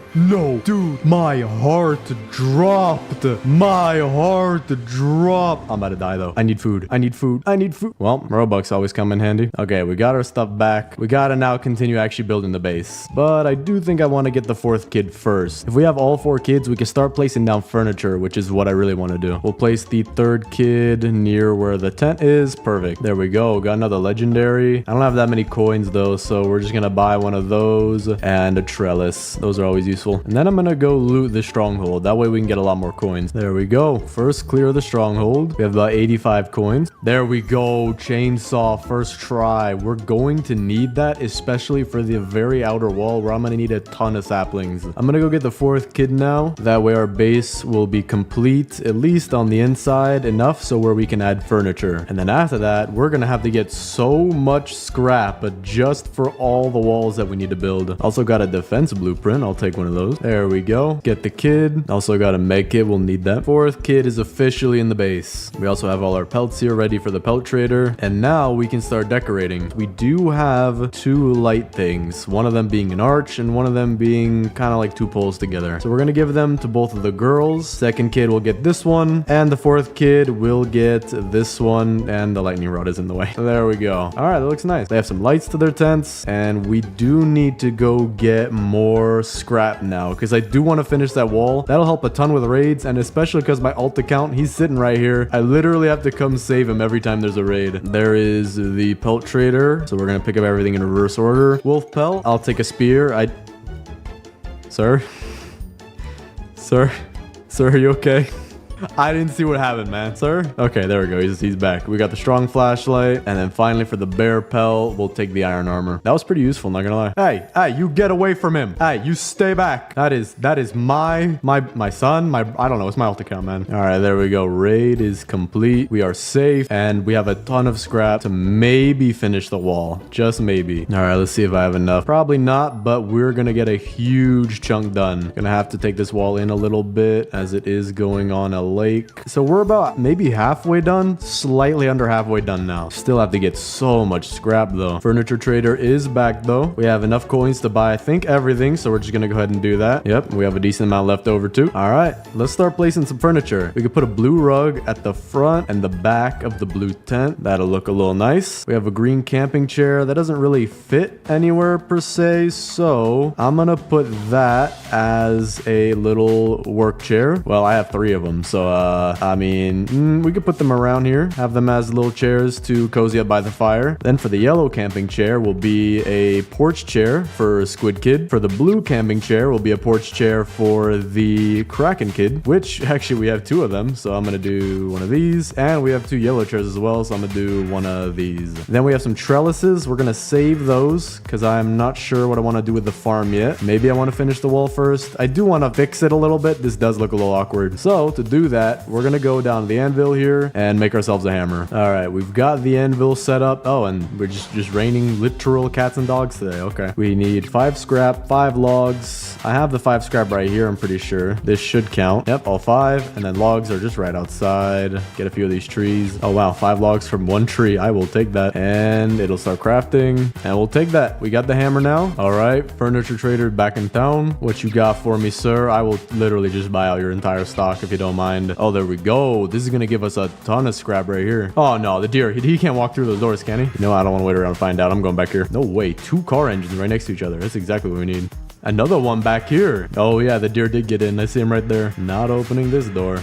dude. My heart dropped. My heart dropped. I'm about to die though. I need food. Well, Robux always come in handy. Okay, we got our stuff back. We gotta now continue actually building the base. But I do think I want to get the fourth kid first. If we have all 4 kids, we can start placing down furniture, which is what I really want to do. We'll place the third kid near where the tent is. Perfect. There we go. Got another legendary. I don't have that many coins though, so we're just gonna buy one of those and a trellis. Those are always useful. And then I'm gonna go loot the stronghold. That way we can get a lot more coins. There we go. First clear the stronghold. We have about 85 coins. There we go. Chainsaw first try. We're going to need that, especially for the very outer wall where I'm gonna need a ton of saplings. I'm gonna go get the fourth kid now. That way our base will be complete, at least on the inside, enough so where we can add furniture. And then after that, we're gonna have to get so much scrap, but just for all the walls that we need to build. Also got a defense blueprint. I'll take one of those. There we go. Get the kid. Also got a med kit. We'll need that. Fourth kid is officially in the base. We also have all our pelts here ready for the pelt trader. And now we can start decorating. We do have 2 light things. One of them being an arch and one of them being kind of like 2 poles together. So we're going to give them to both of the girls. Second kid will get this one. And the fourth kid will get this one. And the lightning rod is in the way. There we go. All right, that looks nice. They have some lights to their tents. And we do need to go get more scrap now because I do want to finish that wall. That'll help a ton with raids, and especially because my alt account, he's sitting right here. I literally have to come save him every time there's a raid. There is the pelt trader, so we're gonna pick up everything in reverse order. Wolf pelt, I'll take a spear. Sir, are you okay? I didn't see what happened, man. Sir? Okay, there we go. He's back. We got the strong flashlight. And then finally for the bear pelt, we'll take the iron armor. That was pretty useful, not gonna lie. Hey, you get away from him. Hey, you stay back. That is my son. I don't know. It's my alt account, man. All right, there we go. Raid is complete. We are safe. And we have a ton of scrap to maybe finish the wall. Just maybe. All right, let's see if I have enough. Probably not, but we're gonna get a huge chunk done. Gonna have to take this wall in a little bit as it is going on a lake. So we're about maybe halfway done, slightly under halfway done now. Still have to get so much scrap though. Furniture trader is back though. We have enough coins to buy, I think, everything. So we're just gonna go ahead and do that. Yep, we have a decent amount left over too. All right, let's start placing some furniture. We could put a blue rug at the front and the back of the blue tent. That'll look a little nice. We have a green camping chair that doesn't really fit anywhere per se. So I'm gonna put that as a little work chair. Well, I have 3 of them. So I mean, we could put them around here, have them as little chairs to cozy up by the fire. Then for the yellow camping chair will be a porch chair for Squid Kid. For the blue camping chair will be a porch chair for the Kraken Kid, which actually we have 2 of them. So I'm going to do one of these, and we have 2 yellow chairs as well. So I'm going to do one of these. Then we have some trellises. We're going to save those because I'm not sure what I want to do with the farm yet. Maybe I want to finish the wall first. I do want to fix it a little bit. This does look a little awkward. So to do that, we're gonna go down to the anvil here and make ourselves a hammer. All right, we've got the anvil set up. Oh, and we're just raining literal cats and dogs today. Okay, we need 5 scrap, 5 logs. I have the 5 scrap right here, I'm pretty sure. This should count. Yep, all 5. And then logs are just right outside. Get a few of these trees. Oh wow, 5 logs from 1 tree. I will take that. And it'll start crafting. And we'll take that. We got the hammer now. All right, furniture trader back in town. What you got for me, sir? I will literally just buy out your entire stock if you don't mind. Oh, there we go. This is gonna give us a ton of scrap right here. Oh no, the deer. He can't walk through those doors, can he? You know, I don't want to wait around and find out. I'm going back here. No way. 2 car engines right next to each other. That's exactly what we need. Another one back here. Oh yeah, the deer did get in. I see him right there. Not opening this door.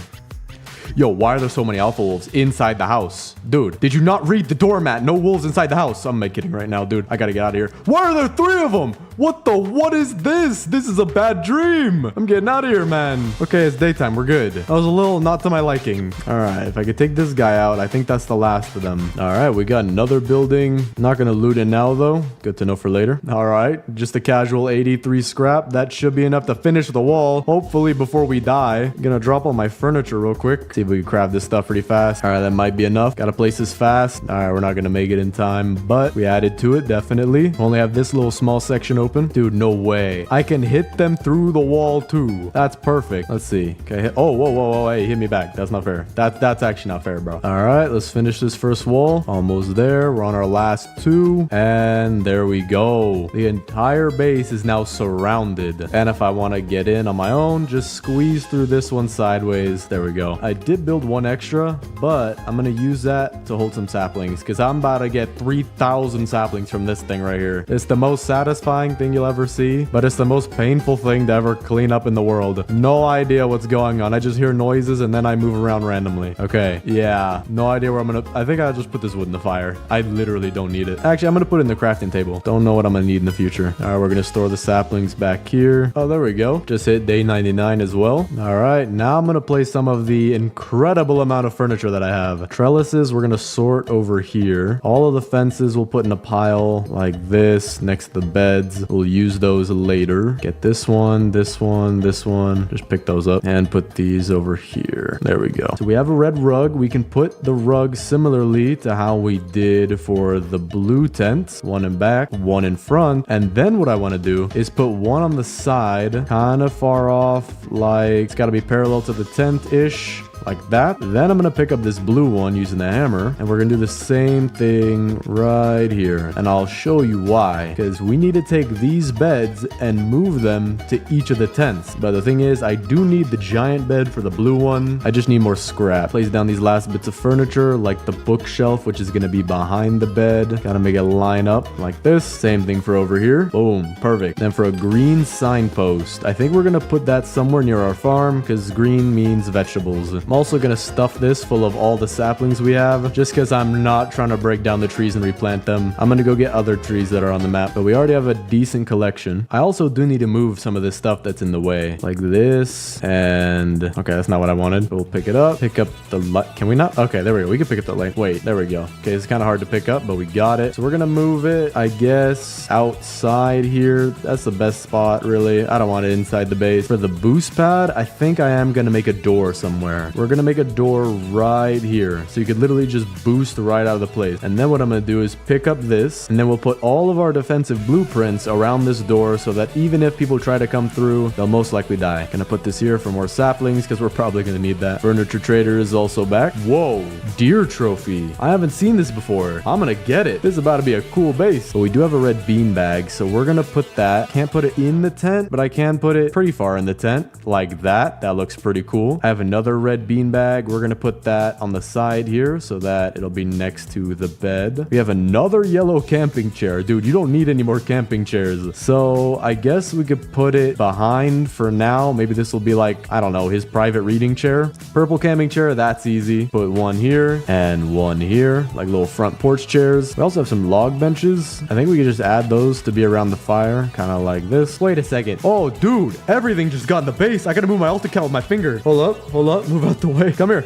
Yo, why are there so many alpha wolves inside the house? Dude, did you not read the doormat? No wolves inside the house. I'm kidding right now, dude. I gotta get out of here. Why are there 3 of them? What is this? This is a bad dream. I'm getting out of here, man. Okay, it's daytime. We're good. That was a little not to my liking. All right, if I could take this guy out, I think that's the last of them. All right, we got another building. Not gonna loot it now, though. Good to know for later. All right, just a casual 83 scrap. That should be enough to finish the wall, hopefully before we die. I'm gonna drop all my furniture real quick. See if we can craft this stuff pretty fast. All right, that might be enough. Gotta place this fast. All right, we're not gonna make it in time, but we added to it, definitely. Only have this little small section open. Dude, no way. I can hit them through the wall, too. That's perfect. Let's see. Okay. Oh, whoa. Hey, hit me back. That's not fair. That's actually not fair, bro. All right, let's finish this first wall. Almost there. We're on our last 2. And there we go. The entire base is now surrounded. And if I want to get in on my own, just squeeze through this one sideways. There we go. I did build 1 extra, but I'm going to use that to hold some saplings because I'm about to get 3,000 saplings from this thing right here. It's the most satisfying thing you'll ever see, but it's the most painful thing to ever clean up in the world. No idea what's going on. I just hear noises and then I move around randomly. Okay. Yeah. No idea where I'm going to... I think I'll just put this wood in the fire. I literally don't need it. Actually, I'm going to put it in the crafting table. Don't know what I'm going to need in the future. All right, we're going to store the saplings back here. Oh, there we go. Just hit day 99 as well. All right. Now I'm going to place some of the incredible amount of furniture that I have. Trellises, we're going to sort over here. All of the fences we'll put in a pile like this next to the beds. We'll use those later. Get this one, this one, this one. Just pick those up and put these over here. There we go. So we have a red rug. We can put the rug similarly to how we did for the blue tent. 1 in back, 1 in front. And then what I want to do is put 1 on the side, kind of far off, like it's got to be parallel to the tent-ish. Like that. Then I'm going to pick up this blue one using the hammer, and we're going to do the same thing right here. And I'll show you why. Because we need to take these beds and move them to each of the tents. But the thing is, I do need the giant bed for the blue one. I just need more scrap. Place down these last bits of furniture, like the bookshelf, which is going to be behind the bed. Gotta make it line up like this. Same thing for over here. Boom. Perfect. Then for a green signpost, I think we're going to put that somewhere near our farm because green means vegetables. I'm also going to stuff this full of all the saplings we have just because I'm not trying to break down the trees and replant them. I'm going to go get other trees that are on the map, but we already have a decent collection. I also do need to move some of this stuff that's in the way like this. And okay, that's not what I wanted. We'll pick it up. Pick up the light. Can we not? Okay, there we go. We can pick up the light. Wait, there we go. Okay, it's kind of hard to pick up, but we got it. So we're going to move it, I guess, outside here. That's the best spot, really. I don't want it inside the base. For the boost pad, I think I am going to make a door somewhere. We're going to make a door right here. So you could literally just boost right out of the place. And then what I'm going to do is pick up this, and then we'll put all of our defensive blueprints around this door so that even if people try to come through, they'll most likely die. Gonna put this here for more saplings because we're probably going to need that. Furniture trader is also back. Whoa, deer trophy. I haven't seen this before. I'm going to get it. This is about to be a cool base. But we do have a red bean bag, so we're going to put that. Can't put it in the tent, but I can put it pretty far in the tent like that. That looks pretty cool. I have another red bean bag. We're going to put that on the side here so that it'll be next to the bed. We have another yellow camping chair. Dude, you don't need any more camping chairs. So I guess we could put it behind for now. Maybe this will be like, I don't know, his private reading chair. Purple camping chair, that's easy. Put one here and one here, like little front porch chairs. We also have some log benches. I think we could just add those to be around the fire, kind of like this. Wait a second. Oh, dude, everything just got in the base. I gotta move my altar count with my finger. Hold up, move out the way. Come here.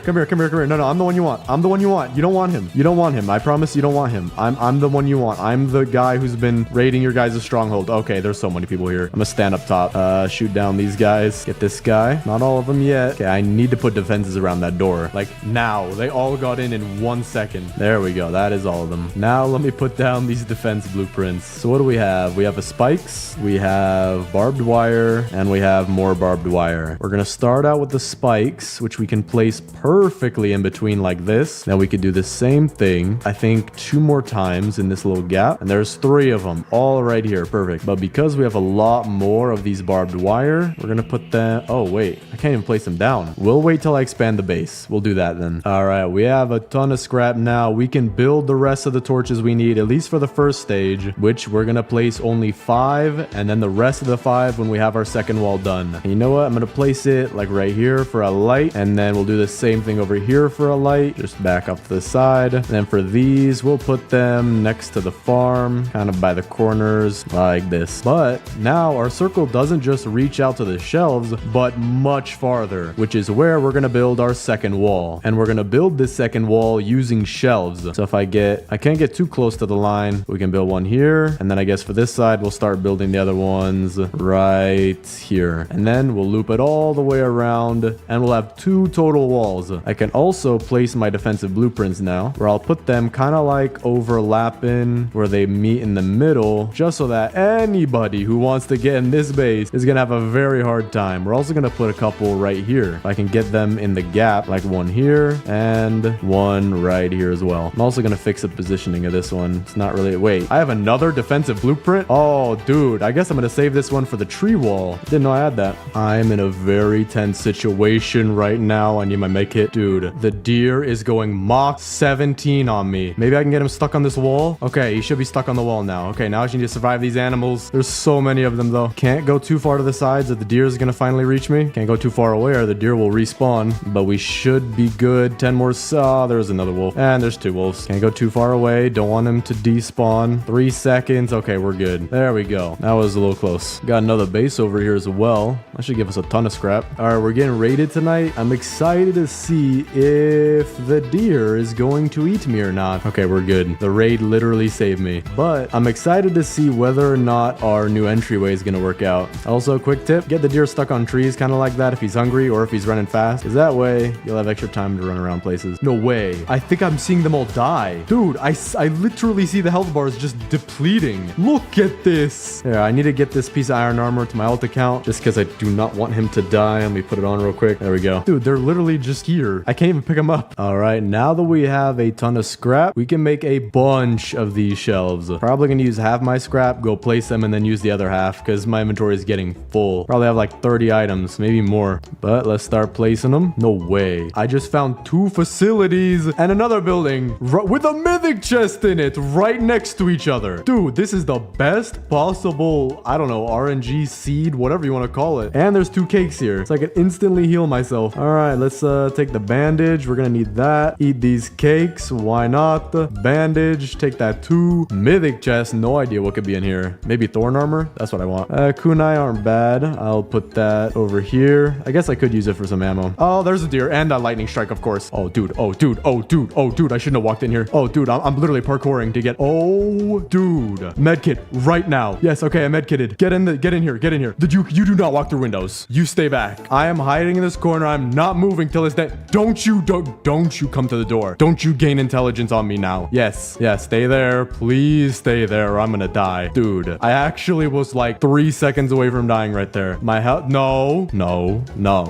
No, I'm the one you want. I'm the one you want. You don't want him. You don't want him. I promise you don't want him. I'm the one you want. I'm the guy who's been raiding your guys' stronghold. Okay, there's so many people here. I'm gonna stand up top. Shoot down these guys. Get this guy. Not all of them yet. Okay, I need to put defenses around that door. Like now. They all got in 1 second. There we go. That is all of them. Now let me put down these defense blueprints. So what do we have? We have a spikes. We have barbed wire. And we have more barbed wire. We're gonna start out with the spikes, which we can place perfectly in between like this. Now we could do the same thing, I think 2 more times in this little gap. And there's 3 of them all right here. Perfect. But because we have a lot more of these barbed wire, we're gonna put them... Oh, wait. I can't even place them down. We'll wait till I expand the base. We'll do that then. All right. We have a ton of scrap now. We can build the rest of the torches we need, at least for the first stage, which we're gonna place only 5, and then the rest of the 5 when we have our second wall done. And you know what? I'm gonna place it like right here for a light, and then then we'll do the same thing over here for a light. Just back up to the side. And then for these, we'll put them next to the farm, kind of by the corners like this. But now our circle doesn't just reach out to the shelves, but much farther, which is where we're going to build our second wall. And we're going to build this second wall using shelves. So if I can't get too close to the line, we can build one here. And then I guess for this side, we'll start building the other ones right here. And then we'll loop it all the way around and we'll have 2 total walls. I can also place my defensive blueprints now, where I'll put them kind of like overlapping where they meet in the middle, just so that anybody who wants to get in this base is gonna have a very hard time. We're also gonna put a couple right here. If I can get them in the gap, like one here and one right here as well. I'm also gonna fix the positioning of this one. It's not really, wait, I have another defensive blueprint? Oh, dude, I guess I'm gonna save this one for the tree wall. Didn't know I had that. I'm in a very tense situation right now. I need my med kit. Dude, the deer is going Mach 17 on me. Maybe I can get him stuck on this wall. Okay, he should be stuck on the wall now. Okay, now I just need to survive these animals. There's so many of them though. Can't go too far to the sides if the deer is gonna finally reach me. Can't go too far away or the deer will respawn, but we should be good. 10 more. There's another wolf and there's 2 wolves. Can't go too far away. Don't want him to despawn. 3 seconds. Okay, we're good. There we go. That was a little close. Got another base over here as well. That should give us a ton of scrap. All right, we're getting raided tonight. I'm excited to see if the deer is going to eat me or not. Okay, we're good. The raid literally saved me, but I'm excited to see whether or not our new entryway is going to work out. Also, quick tip, get the deer stuck on trees kind of like that if he's hungry or if he's running fast, because that way you'll have extra time to run around places. No way. I think I'm seeing them all die. Dude, I literally see the health bars just depleting. Look at this. Yeah, I need to get this piece of iron armor to my ult account just because I do not want him to die. Let me put it on real quick. There we go. Dude, they're literally just here. I can't even pick them up. All right, now that we have a ton of scrap, we can make a bunch of these shelves. Probably gonna use half my scrap, go place them, and then use the other half because my inventory is getting full. Probably have like 30 items, maybe more. But let's start placing them. No way. I just found 2 facilities and another building with a mythic chest in it right next to each other. Dude, this is the best possible, I don't know, RNG seed, whatever you want to call it. And there's 2 cakes here, so I can instantly heal myself. All right, let's take the bandage. We're gonna need that. Eat these cakes. Why not? Bandage. Take that too. Mythic chest. No idea what could be in here. Maybe thorn armor. That's what I want. Kunai aren't bad. I'll put that over here. I guess I could use it for some ammo. Oh, there's a deer and a lightning strike, of course. Oh, dude. Oh, dude. Oh, dude. Oh, dude. I shouldn't have walked in here. Oh, dude. I'm literally parkouring to get. Oh, dude. Medkit right now. Yes. Okay. I'm medkitted. Get in here. Get in here. You do not walk through windows. You stay back. I am hiding in this corner. I'm not moving till it's dead. Don't you come to the door. Don't you gain intelligence on me now. Yes. Stay there. Please stay there or I'm gonna die. Dude, I actually was like 3 seconds away from dying right there. My health. No.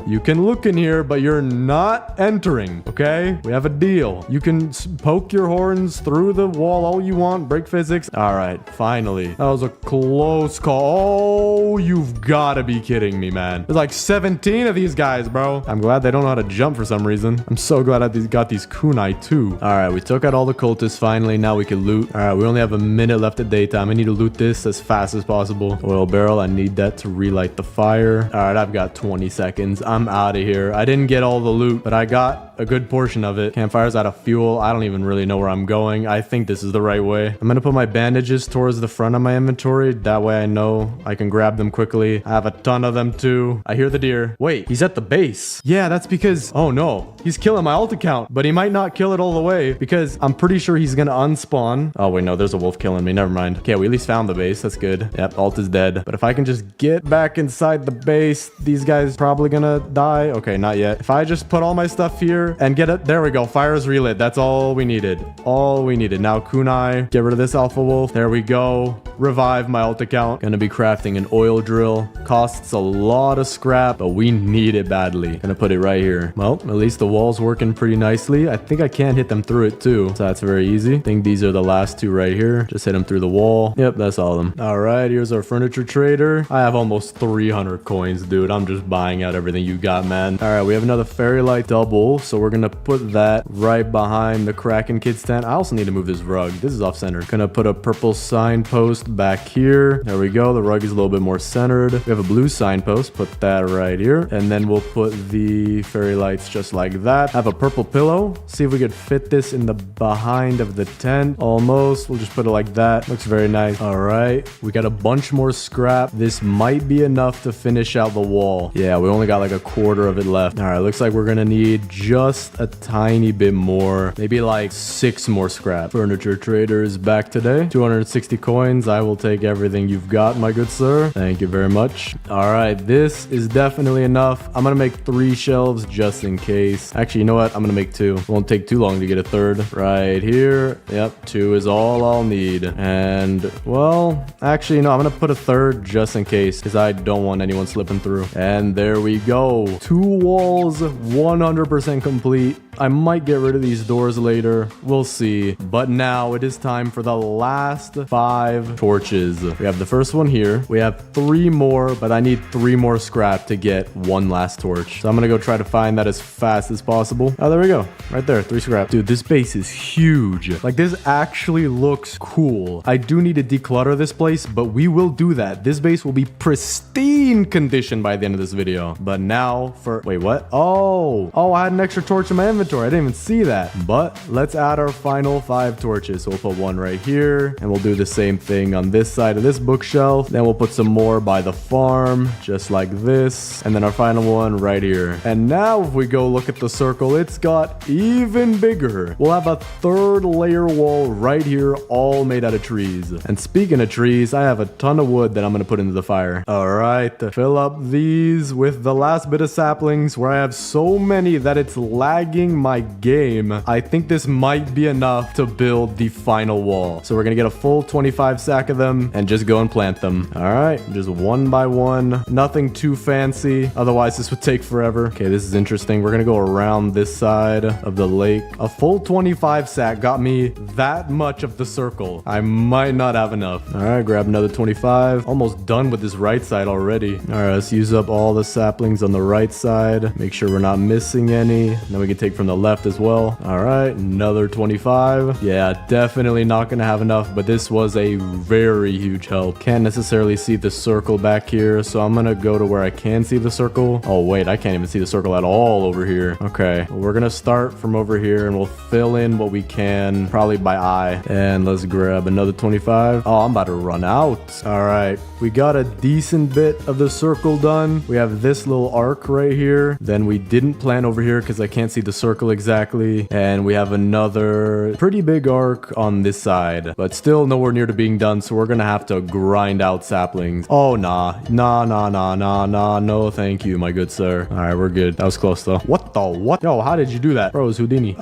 You can look in here, but you're not entering. Okay? We have a deal. You can poke your horns through the wall all you want. Break physics. All right. Finally. That was a close call. Oh, you've got to be kidding me, man. There's like 17 of these guys, bro. I'm glad they don't know how to jump for some reason. I'm so glad I got these kunai too. All right, we took out all the cultists finally. Now we can loot. All right, we only have a minute left at daytime. I need to loot this as fast as possible. Oil barrel, I need that to relight the fire. All right, I've got 20 seconds. I'm out of here. I didn't get all the loot, but I got a good portion of it. Campfire's out of fuel. I don't even really know where I'm going. I think this is the right way. I'm gonna put my bandages towards the front of my inventory. That way I know I can grab them quickly. I have a ton of them too. I hear the deer. Wait, he's at the base. Yeah, that's because, oh no, he's killing my ult account, but he might not kill it all the way because I'm pretty sure he's gonna unspawn. Oh wait, no, there's a wolf killing me. Never mind. Okay, we at least found the base. That's good. Yep, ult is dead. But if I can just get back inside the base, these guys probably gonna die. Okay, not yet. If I just put all my stuff here and get it, there we go. Fire is relit. That's all we needed. All we needed. Now kunai, get rid of this alpha wolf. There we go. Revive my ult account. Gonna be crafting an oil drill. Costs a lot of scrap, but we need it badly. Gonna put it right here. Well, at least the wall's working pretty nicely. I think I can hit them through it too, so that's very easy. I think these are the last two right here. Just hit them through the wall. Yep, that's all of them. All right, here's our furniture trader. I have almost 300 coins, dude. I'm just buying out everything you got, man. All right, we have another fairy light double, so So we're gonna put that right behind the Kraken Kids tent. I also need to move this rug. This is off center. Gonna put a purple signpost back here. There we go. The rug is a little bit more centered. We have a blue signpost. Put that right here. And then we'll put the fairy lights just like that. Have a purple pillow. See if we could fit this in the behind of the tent. Almost. We'll just put it like that. Looks very nice. All right. We got a bunch more scrap. This might be enough to finish out the wall. Yeah, we only got like a quarter of it left. All right. Looks like we're gonna need just a tiny bit more. Maybe like 6 more scrap. Furniture trader is back today. 260 coins. I will take everything you've got, my good sir. Thank you very much. All right. This is definitely enough. I'm gonna make 3 shelves just in case. Actually, you know what? I'm gonna make 2. It won't take too long to get a third. Right here. Yep. 2 is all I'll need. And well, actually, no, I'm gonna put a third just in case because I don't want anyone slipping through. And there we go. 2 walls, 100% complete. I might get rid of these doors later. We'll see. But now it is time for the last 5 torches. We have the first one here. We have 3 more, but I need 3 more scrap to get 1 last torch. So I'm gonna go try to find that as fast as possible. Oh, there we go. Right there, 3 scrap. Dude, this base is huge. Like, this actually looks cool. I do need to declutter this place, but we will do that. This base will be pristine condition by the end of this video. But now for... Wait, what? Oh, I had an extra torch in my inventory. I didn't even see that. But let's add our final 5 torches. So we'll put 1 right here, and we'll do the same thing on this side of this bookshelf. Then we'll put some more by the farm, just like this. And then our final one right here. And now if we go look at the circle, it's got even bigger. We'll have a 3rd layer wall right here, all made out of trees. And speaking of trees, I have a ton of wood that I'm going to put into the fire. All right, fill up these with the last bit of saplings where I have so many that it's lagging my game. I think this might be enough to build the final wall. So we're going to get a full 25 sack of them and just go and plant them. All right, just one by one. Nothing too fancy. Otherwise, this would take forever. Okay, this is interesting. We're going to go around this side of the lake. A full 25 sack got me that much of the circle. I might not have enough. All right, grab another 25. Almost done with this right side already. All right, let's use up all the saplings on the right side. Make sure we're not missing any. Then we can take from the left as well. All right, another 25. Yeah, definitely not gonna have enough, but this was a very huge help. Can't necessarily see the circle back here, so I'm gonna go to where I can see the circle. Oh wait, I can't even see the circle at all over here. Okay, well, we're gonna start from over here and we'll fill in what we can, probably by eye. And let's grab another 25. Oh, I'm about to run out. All right, we got a decent bit of the circle done. We have this little arc right here. Then we didn't plant over here because I can't see the circle exactly. And we have another pretty big arc on this side, but still nowhere near to being done. So we're gonna have to grind out saplings. Oh, nah, no, thank you, my good sir. All right, we're good. That was close though. What the what? Yo, how did you do that? Bro, it was Houdini.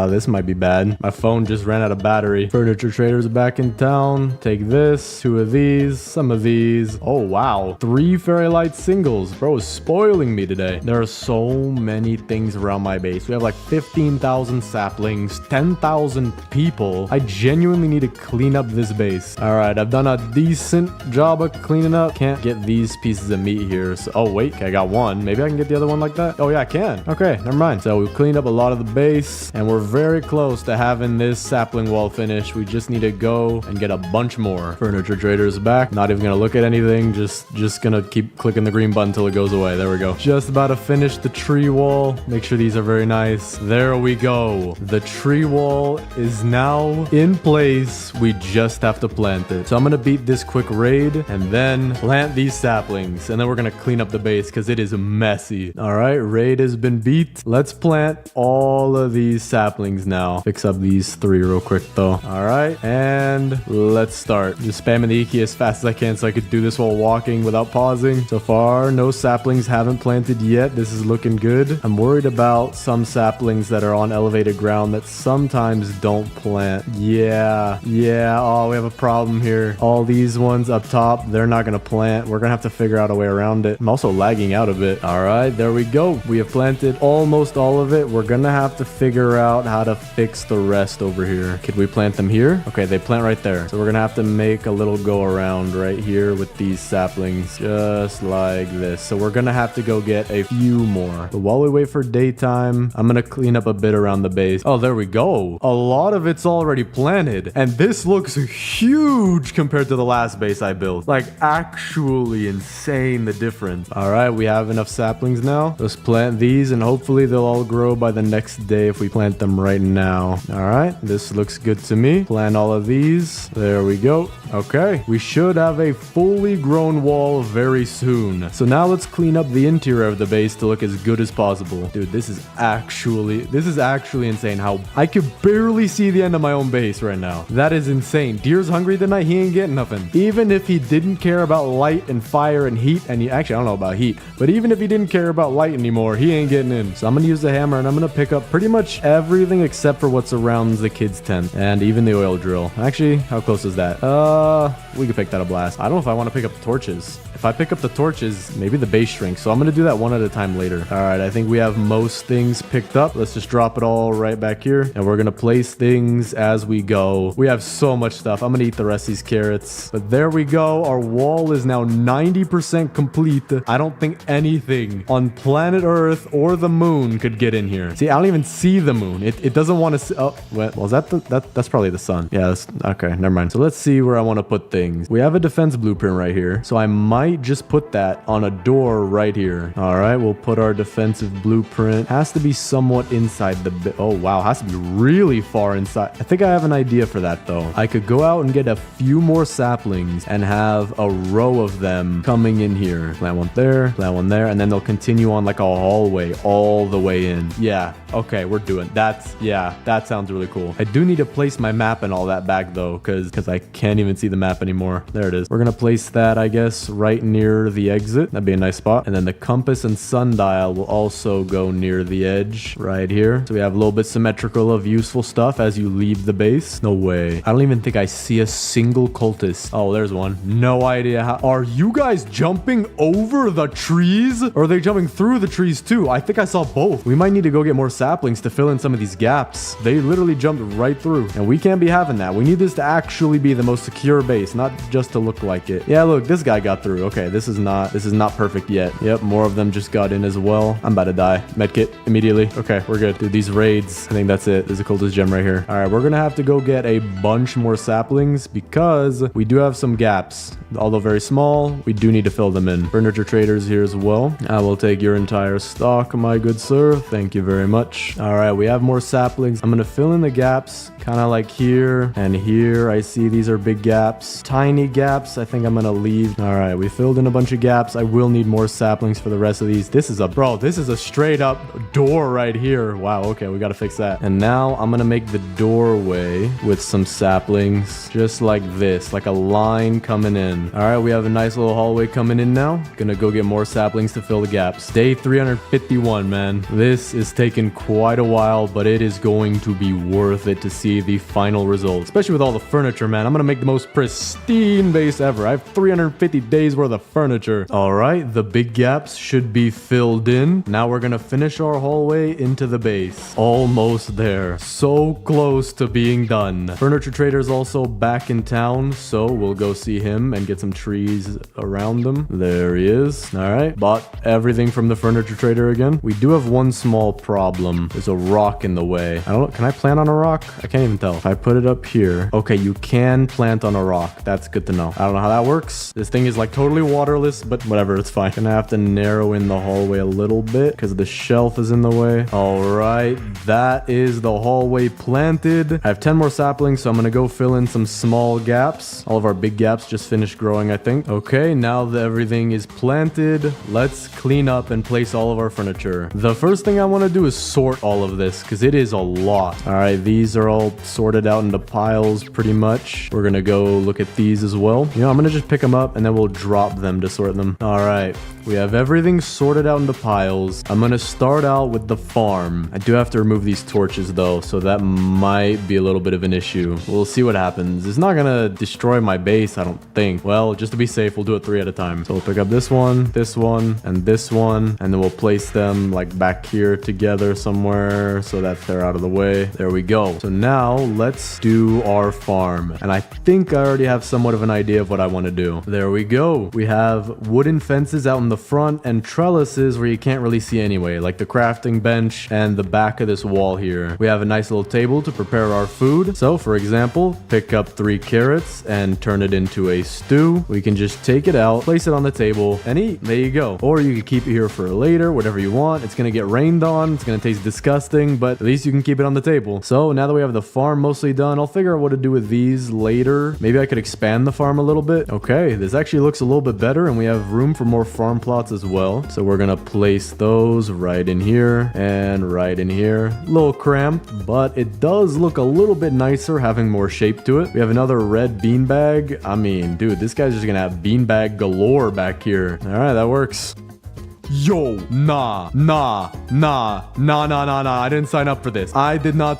This might be bad. My phone just ran out of battery. Furniture traders back in town. Take this, 2 of these, some of these. Oh wow, 3 fairy light singles. Bro is spoiling me today. There are so many things around my base. We have like 15,000 saplings, 10,000 people. I genuinely need to clean up this base. All right, I've done a decent job of cleaning up. Can't get these pieces of meat here. So, oh wait, okay, I got one. Maybe I can get the other one like that. Oh yeah, I can. Okay, never mind. So we've cleaned up a lot of the base and we're very close to having this sapling wall finished. We just need to go and get a bunch more. Furniture traders back. Not even gonna look at anything. Just gonna keep clicking the green button until it goes away. There we go. Just about to finish the tree wall. Make sure these are very nice. There we go. The tree wall is now in place. We just have to plant it. So I'm gonna beat this quick raid and then plant these saplings. And then we're gonna clean up the base because it is messy. All right, raid has been beat. Let's plant all of these saplings now. Fix up these 3 real quick though. All right, and let's start. Just spamming the E key as fast as I can so I could do this while walking without pausing. So far, no saplings haven't planted yet. This is looking good. I'm worried about some saplings that are on elevated ground that sometimes don't plant. Yeah. Oh, we have a problem here. All these ones up top, they're not gonna plant. We're gonna have to figure out a way around it. I'm also lagging out a bit. All right, there we go. We have planted almost all of it. We're gonna have to figure out how to fix the rest over here. Could we plant them here? Okay, they plant right there. So we're gonna have to make a little go around right here with these saplings, just like this. So we're gonna have to go get a few more. But while we wait for daytime, I'm gonna gonna clean up a bit around the base. Oh, there we go. A lot of it's already planted. And this looks huge compared to the last base I built. Like, actually insane, the difference. All right, we have enough saplings now. Let's plant these, and hopefully they'll all grow by the next day if we plant them right now. All right, this looks good to me. Plant all of these. There we go. Okay, we should have a fully grown wall very soon. So now let's clean up the interior of the base to look as good as possible. Dude, this is actually insane how I could barely see the end of my own base right now. That is insane. Deer's hungry tonight. He ain't getting nothing. Even if he didn't care about light and fire and heat, and actually, I don't know about heat, but even if he didn't care about light anymore, he ain't getting in. So I'm going to use the hammer, and I'm going to pick up pretty much everything except for what surrounds the kids' tent and even the oil drill. Actually, how close is that? We could pick that up last. I don't know if I want to pick up the torches. If I pick up the torches, maybe the base shrinks. So I'm going to do that one at a time later. All right, I think we have most things picked up. Let's just drop it all right back here. And we're going to place things as we go. We have so much stuff. I'm going to eat the rest of these carrots. But there we go. Our wall is now 90% complete. I don't think anything on planet Earth or the moon could get in here. See, I don't even see the moon. It doesn't want to see. Oh, well, is that that's probably the sun. Yeah, okay, never mind. So let's see where I want to put things. We have a defense blueprint right here. So I might just put that on a door right here. All right, we'll put our defensive blueprint. Has to be somewhat inside the oh wow, has to be really far inside. I think I have an idea for that though. I could go out and get a few more saplings and have a row of them coming in here. Plant one there, and then they'll continue on like a hallway all the way in. Yeah, okay, we're doing that sounds really cool. I do need to place my map and all that back though, because I can't even see the map anymore. There it is. We're gonna place that, I guess, right near the exit. That'd be a nice spot. And then the compass and sundial will also go near the edge right here. So we have a little bit symmetrical of useful stuff as you leave the base. No way. I don't even think I see a single cultist. Oh, there's one. No idea how. Are you guys jumping over the trees? Or are they jumping through the trees too? I think I saw both. We might need to go get more saplings to fill in some of these gaps. They literally jumped right through. And we can't be having that. We need this to actually be the most secure base, not just to look like it. Yeah, look, this guy got through. Okay, this is not perfect yet. Yep, more of them just got in as well. I'm about to die. Medkit immediately. Okay, we're good. Dude, these raids, I think that's it. There's a cultist gem right here. All right, we're gonna have to go get a bunch more saplings because we do have some gaps. Although very small, we do need to fill them in. Furniture traders here as well. I will take your entire stock, my good sir. Thank you very much. All right, we have more saplings. I'm gonna fill in the gaps, kind of like here and here. I see these are big gaps, tiny gaps. I think I'm gonna leave. All right, we filled in a bunch of gaps. I will need more saplings for the rest of these. This is a straight up door right here. Wow, okay, we gotta fix that. And now I'm gonna make the doorway with some saplings, just like this, like a line coming in. All right, we have a nice little hallway coming in now. Gonna go get more saplings to fill the gaps. Day 351, man. This is taking quite a while, but it is going to be worth it to see the final result, especially with all the furniture, man. I'm gonna make the most pristine base ever. I have 350 days worth of furniture. All right, the big gaps should be filled in. Now we're gonna finish our hallway into the base. Almost there. So close to being done. Furniture trader's also back in town, so we'll go see him and get some trees around them. There he is. All right, bought everything from the furniture trader again. We do have one small problem. There's a rock in the way. I don't know. Can I plant on a rock? I can't even tell. If I put it up here. Okay, you can plant on a rock. That's good to know. I don't know how that works. This thing is like totally waterless, but whatever, it's fine. Gonna have to narrow in the hallway a little bit because the shelf is in the way. All right, that is the hallway planted. I have 10 more saplings, so I'm gonna go fill in some small gaps. All of our big gaps just finished growing, I think. Okay, now that everything is planted, let's clean up and place all of our furniture. The first thing I want to do is sort all of this because it is a lot. All right, these are all sorted out into piles pretty much. We're gonna go look at these as well. You know, I'm gonna just pick them up and then we'll drop them to sort them. All right, we have everything sorted out into piles. I'm gonna start out with the farm. I do have to remove these torches though, so that might be a little bit of an issue. We'll see what happens. It's not gonna destroy my base, I don't think. Well, just to be safe, we'll do it 3 at a time. So we'll pick up this one, and this one, and then we'll place them like back here together somewhere. somewhere so that they're out of the way. There we go. So now let's do our farm. And I think I already have somewhat of an idea of what I want to do. There we go. We have wooden fences out in the front and trellises where you can't really see anyway, like the crafting bench and the back of this wall here. We have a nice little table to prepare our food. So for example, pick up 3 carrots and turn it into a stew. We can just take it out, place it on the table and eat. There you go. Or you can keep it here for later, whatever you want. It's gonna get rained on. It's gonna taste disgusting, but at least you can keep it on the table. So now that we have the farm mostly done, I'll figure out what to do with these later. Maybe I could expand the farm a little bit. Okay, this actually looks a little bit better and we have room for more farm plots as well. So we're gonna place those right in here and right in here. A little cramped, but it does look a little bit nicer having more shape to it. We have another red beanbag. I mean, dude, this guy's just gonna have beanbag galore back here. All right, that works. Yo, nah. I didn't sign up for this. I did not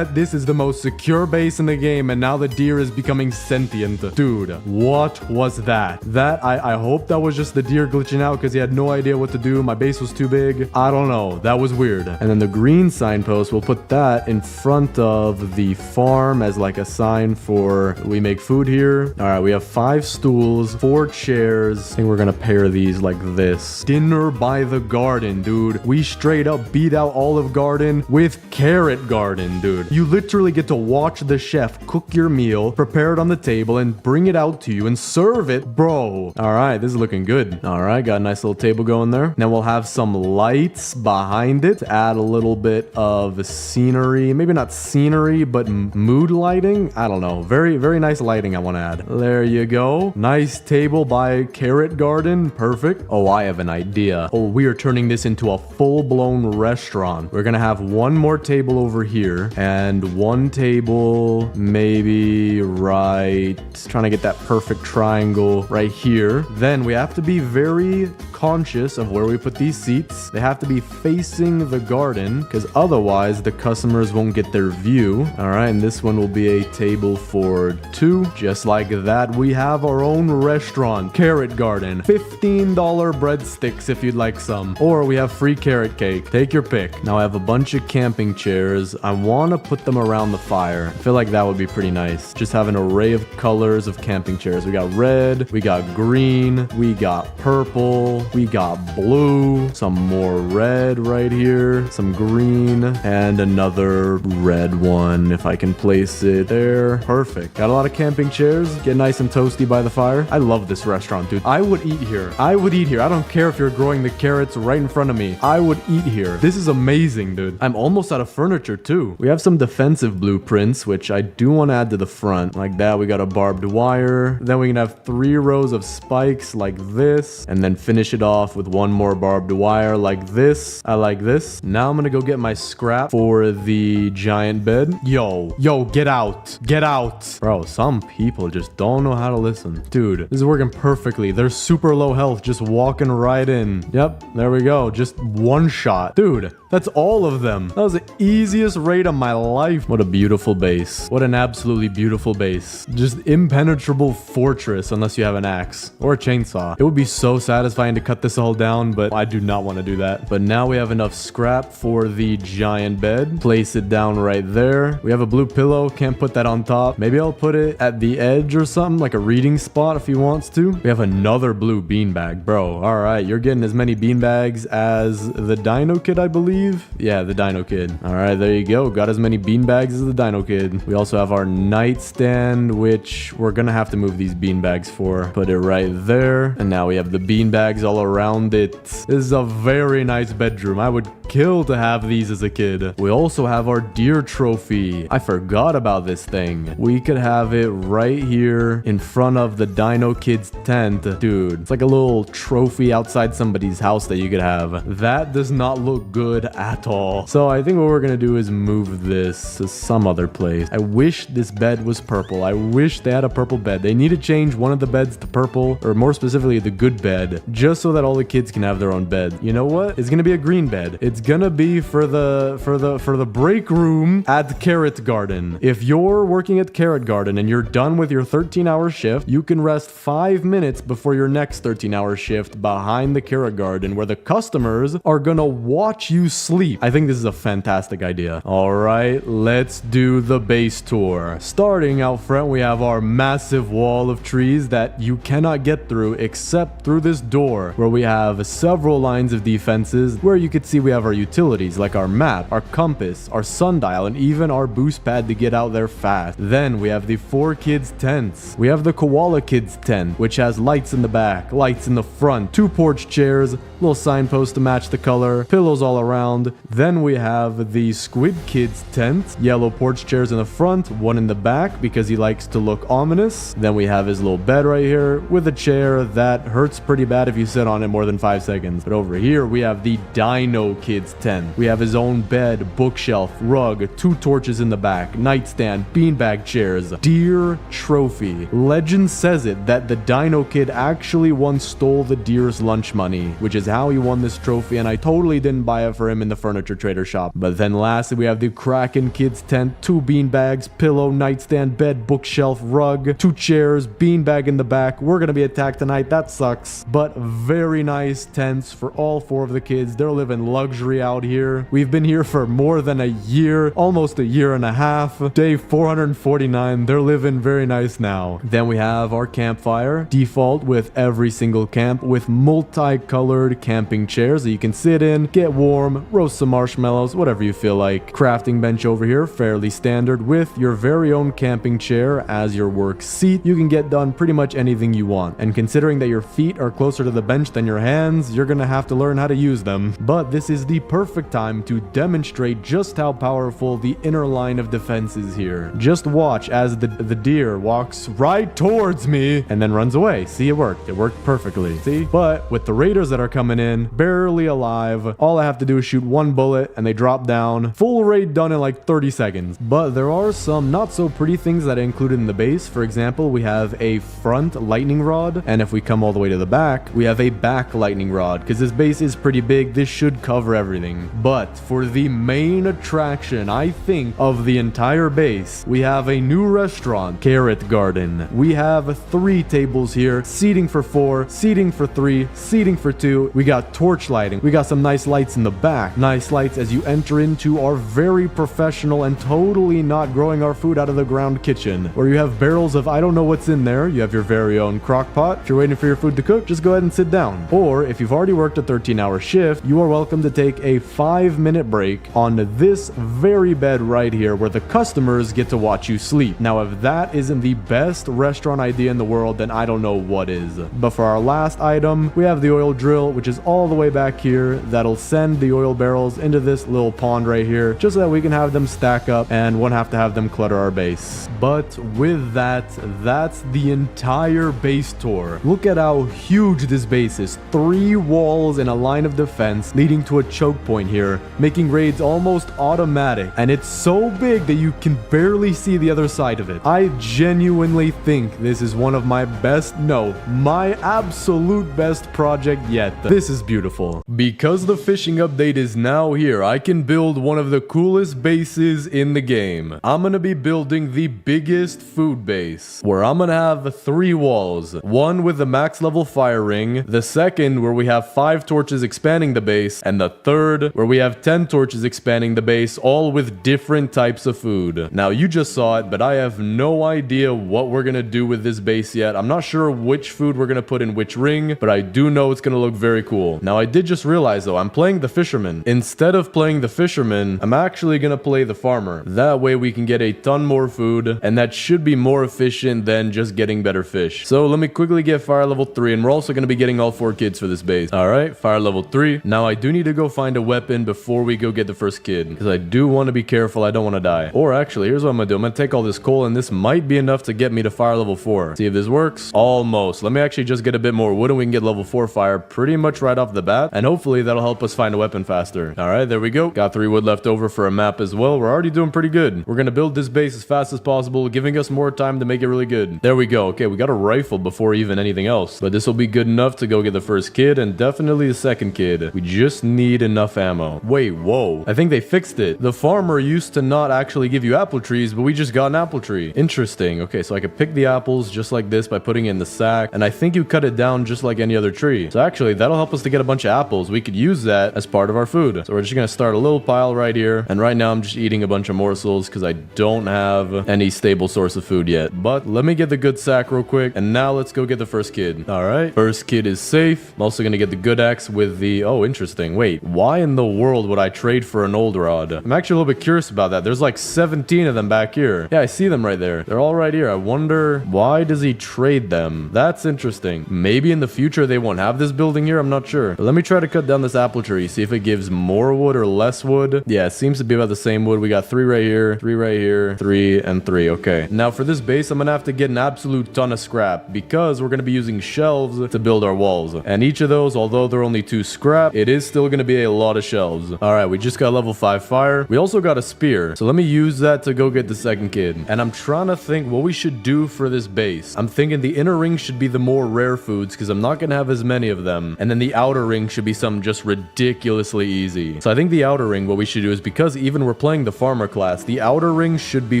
this is the most secure base in the game and now the deer is becoming sentient. Dude, what was that? I hope that was just the deer glitching out because he had no idea what to do. My base was too big. I don't know. That was weird. And then the green signpost, we'll put that in front of the farm as like a sign for we make food here. All right, we have 5 stools, 4 chairs. I think we're gonna pair these like this. Dinner by the garden, dude. We straight up beat out Olive Garden with Carrot Garden, dude. You literally get to watch the chef cook your meal, prepare it on the table, and bring it out to you and serve it, bro. All right, this is looking good. All right, got a nice little table going there. Now we'll have some lights behind it to add a little bit of scenery. Maybe not scenery, but mood lighting. I don't know. Very, very nice lighting I want to add. There you go. Nice table by Carrot Garden. Perfect. Oh, I have an idea. Oh, we are turning this into a full-blown restaurant. We're gonna have one more table over here and one table maybe right, trying to get that perfect triangle right here. Then we have to be very conscious of where we put these seats. They have to be facing the garden because otherwise the customers won't get their view. All right, and this one will be a table for 2. Just like that, we have our own restaurant, Carrot Garden. $15 breadsticks if you'd like some. Or we have free carrot cake. Take your pick. Now I have a bunch of camping chairs. I want to put them around the fire. I feel like that would be pretty nice. Just have an array of colors of camping chairs. We got red, we got green, we got purple, we got blue, some more red right here, some green, and another red one if I can place it there. Perfect. Got a lot of camping chairs. Get nice and toasty by the fire. I love this restaurant, dude. I would eat here. I would eat here. I don't care if you're growing the carrots right in front of me. I would eat here. This is amazing, dude. I'm almost out of furniture too. We have some defensive blueprints, which I do want to add to the front. Like that, we got a barbed wire. Then we can have 3 rows of spikes like this, and then finish it off with one more barbed wire like this. I like this. Now I'm gonna go get my scrap for the giant bed. Yo, get out. Get out. Bro, some people just don't know how to listen. Dude, this is working perfectly. They're super low health, just walking right in. Yep, there we go. Just one shot. Dude, that's all of them. That was the easiest raid of my life. What a beautiful base. What an absolutely beautiful base. Just impenetrable fortress unless you have an axe or a chainsaw. It would be so satisfying to cut this all down, but I do not want to do that. But now we have enough scrap for the giant bed. Place it down right there. We have a blue pillow. Can't put that on top. Maybe I'll put it at the edge or something, like a reading spot if he wants to. We have another blue beanbag. Bro, all right. You're getting as many beanbags as the Dino Kid, I believe. Yeah, the Dino Kid. All right, there you go. Got as many beanbags as the Dino Kid. We also have our nightstand, which we're gonna have to move these beanbags for. Put it right there. And now we have the beanbags all around it. This is a very nice bedroom. I would kill to have these as a kid. We also have our deer trophy. I forgot about this thing. We could have it right here in front of the Dino Kid's tent. Dude, it's like a little trophy outside somebody's house that you could have. That does not look good at all. So I think what we're gonna do is move this to some other place. I wish this bed was purple. I wish they had a purple bed. They need to change one of the beds to purple, or more specifically the good bed, just so that all the kids can have their own bed. You know what? It's gonna be a green bed. It's gonna be for the break room at Carrot Garden. If you're working at Carrot Garden and you're done with your 13-hour shift, you can rest 5 minutes before your next 13-hour shift behind the Carrot Garden, where the customers are gonna watch you sleep. I think this is a fantastic idea. All right, let's do the base tour. Starting out front, we have our massive wall of trees that you cannot get through except through this door, where we have several lines of defenses, where you could see we have our utilities like our map, our compass, our sundial, and even our boost pad to get out there fast. Then we have the 4 kids tents. We have the koala kids tent, which has lights in the back, lights in the front, 2 porch chairs, little signpost to match the color, pillows all around. Then we have the squid kids tent, yellow porch chairs in the front, 1 in the back because he likes to look ominous. Then we have his little bed right here with a chair that hurts pretty bad if you sit on it more than 5 seconds. But over here we have the dino kids tent. We have his own bed, bookshelf, rug, 2 torches in the back, nightstand, beanbag chairs, deer trophy. Legend says it that the dino kid actually once stole the deer's lunch money, which is how he won this trophy, and I totally didn't buy it for him in the furniture trader shop. But then lastly we have the Kraken kids tent, 2 beanbags, pillow, nightstand, bed, bookshelf, rug, 2 chairs, beanbag in the back. We're gonna be attacked tonight, that sucks. But very nice tents for all 4 of the kids. They're living luxury out here. We've been here for more than a year, almost a year and a half. Day 449, they're living very nice now. Then we have our campfire, default with every single camp, with multicolored camping chairs that you can sit in, get warm, roast some marshmallows, whatever you feel like. Crafting bench over here, fairly standard, with your very own camping chair as your work seat. You can get done pretty much anything you want. And considering that your feet are closer to the bench than your hands, you're gonna have to learn how to use them. But this is the perfect time to demonstrate just how powerful the inner line of defense is here. Just watch as the deer walks right towards me and then runs away. See, it worked. It worked perfectly. See? But with the raiders that are coming in, barely alive, all I have to do is shoot 1 bullet and they drop down. Full raid done in like 30 seconds. But there are some not so pretty things that I included in the base. For example, we have a front lightning rod, and if we come all the way to the back, we have a back lightning rod, because this base is pretty big. This should cover everything. But for the main attraction, I think, of the entire base, we have a new restaurant, Carrot Garden. We have 3 tables here, seating for 4, seating for 3, seating for 2. We got torch lighting. We got some nice lights in the back. Nice lights as you enter into our very professional and totally not growing our food out of the ground kitchen, where you have barrels of I don't know what's in there. You have your very own crock pot. If you're waiting for your food to cook, just go ahead and sit down. Or if you've already worked a 13-hour shift, you are welcome to take a 5-minute break on this very bed right here, where the customers get to watch you sleep. Now, if that isn't the best restaurant idea in the world, then I don't know what is. But for our last item, we have the oil drill, which is all the way back here. That'll send the oil barrels into this little pond right here, just so that we can have them stack up and won't have to have them clutter our base. But with that, that's the entire base tour. Look at how huge this base is. 3 walls and a line of defense leading to a choke point here, making raids almost automatic. And it's so big that you can barely see the other side of it. I genuinely think this is one of my best, no, my absolute best project yet. This is beautiful. Because the fishing update is now here, I can build one of the coolest bases in the game. I'm gonna be building the biggest food base, where I'm gonna have 3 walls. One with the max level fire ring, the second where we have 5 torches expanding the base, and the third where we have 10 torches expanding the base, all with different types of food. Now, you just saw it, but I have no idea what we're gonna do with this base yet. I'm not sure which food we're gonna put in which ring, but I do know it's gonna look very cool. Now, I did just realize though, I'm playing the fisherman. Instead of playing the fisherman, I'm actually gonna play the farmer. That way we can get a ton more food, and that should be more efficient than just getting better fish. So let me quickly get fire level 3, and we're also gonna be getting all 4 kids for this base. All right, fire level 3. Now I do need to go find a weapon before we go get the first kid, because I do want to be careful. I don't want to die. Or actually, here's what I'm gonna do. I'm gonna take all this coal, and this might be enough to get me to fire level 4. See if this works. Almost. Let me actually just get a bit more wood, and we can get level 4 fire pretty much right off the bat, and hopefully that'll help us find a weapon faster. All right, there we go. Got 3 wood left over for a map as well. We're already doing pretty good. We're gonna build this base as fast as possible, giving us more time to make it really good. There we go. Okay, we got a rifle before even anything else, but this will be good enough to go get the first kid, and definitely the second kid. We just need enough ammo. Wait, whoa. I think they fixed it. The farmer used to not actually give you apple trees, but we just got an apple tree. Interesting. Okay, so I could pick the apples just like this by putting it in the sack, and I think you cut it down just like any other tree. So actually, that'll help us to get a bunch of apples. We could use that as part of our food. So we're just gonna start a little pile right here. And right now I'm just eating a bunch of morsels because I don't have any stable source of food yet. But let me get the good sack real quick. And now let's go get the first kid. All right. First kid is safe. I'm also gonna get the good axe with the... Oh, interesting. Wait, why in the world would I trade for an old rod? I'm actually a little bit curious about that. There's like 17 of them back here. Yeah, I see them right there. They're all right here. I wonder why does he trade them? That's interesting. Maybe in the future they won't have this building here. I'm not sure. But let me try to cut down this apple tree. See if it gives more wood or less wood. Yeah, it seems to be about the same wood. We got 3 right here, 3 right here, 3 and 3. Okay. Now for this base, I'm gonna have to get an absolute ton of scrap because we're gonna be using shelves to build our walls. And each of those, although they're only 2 scrap, it is still gonna be a lot of shelves. All right, we just got level 5 fire. We also got a spear. So let me use that to go get the second kid. And I'm trying to think what we should do for this base. I'm thinking the inner ring should be the more rare foods because I'm not gonna have as many of them. And then the outer ring should be something just ridiculously easy. So I think the outer ring, what we should do is, because even we're playing the farmer class, the outer ring should be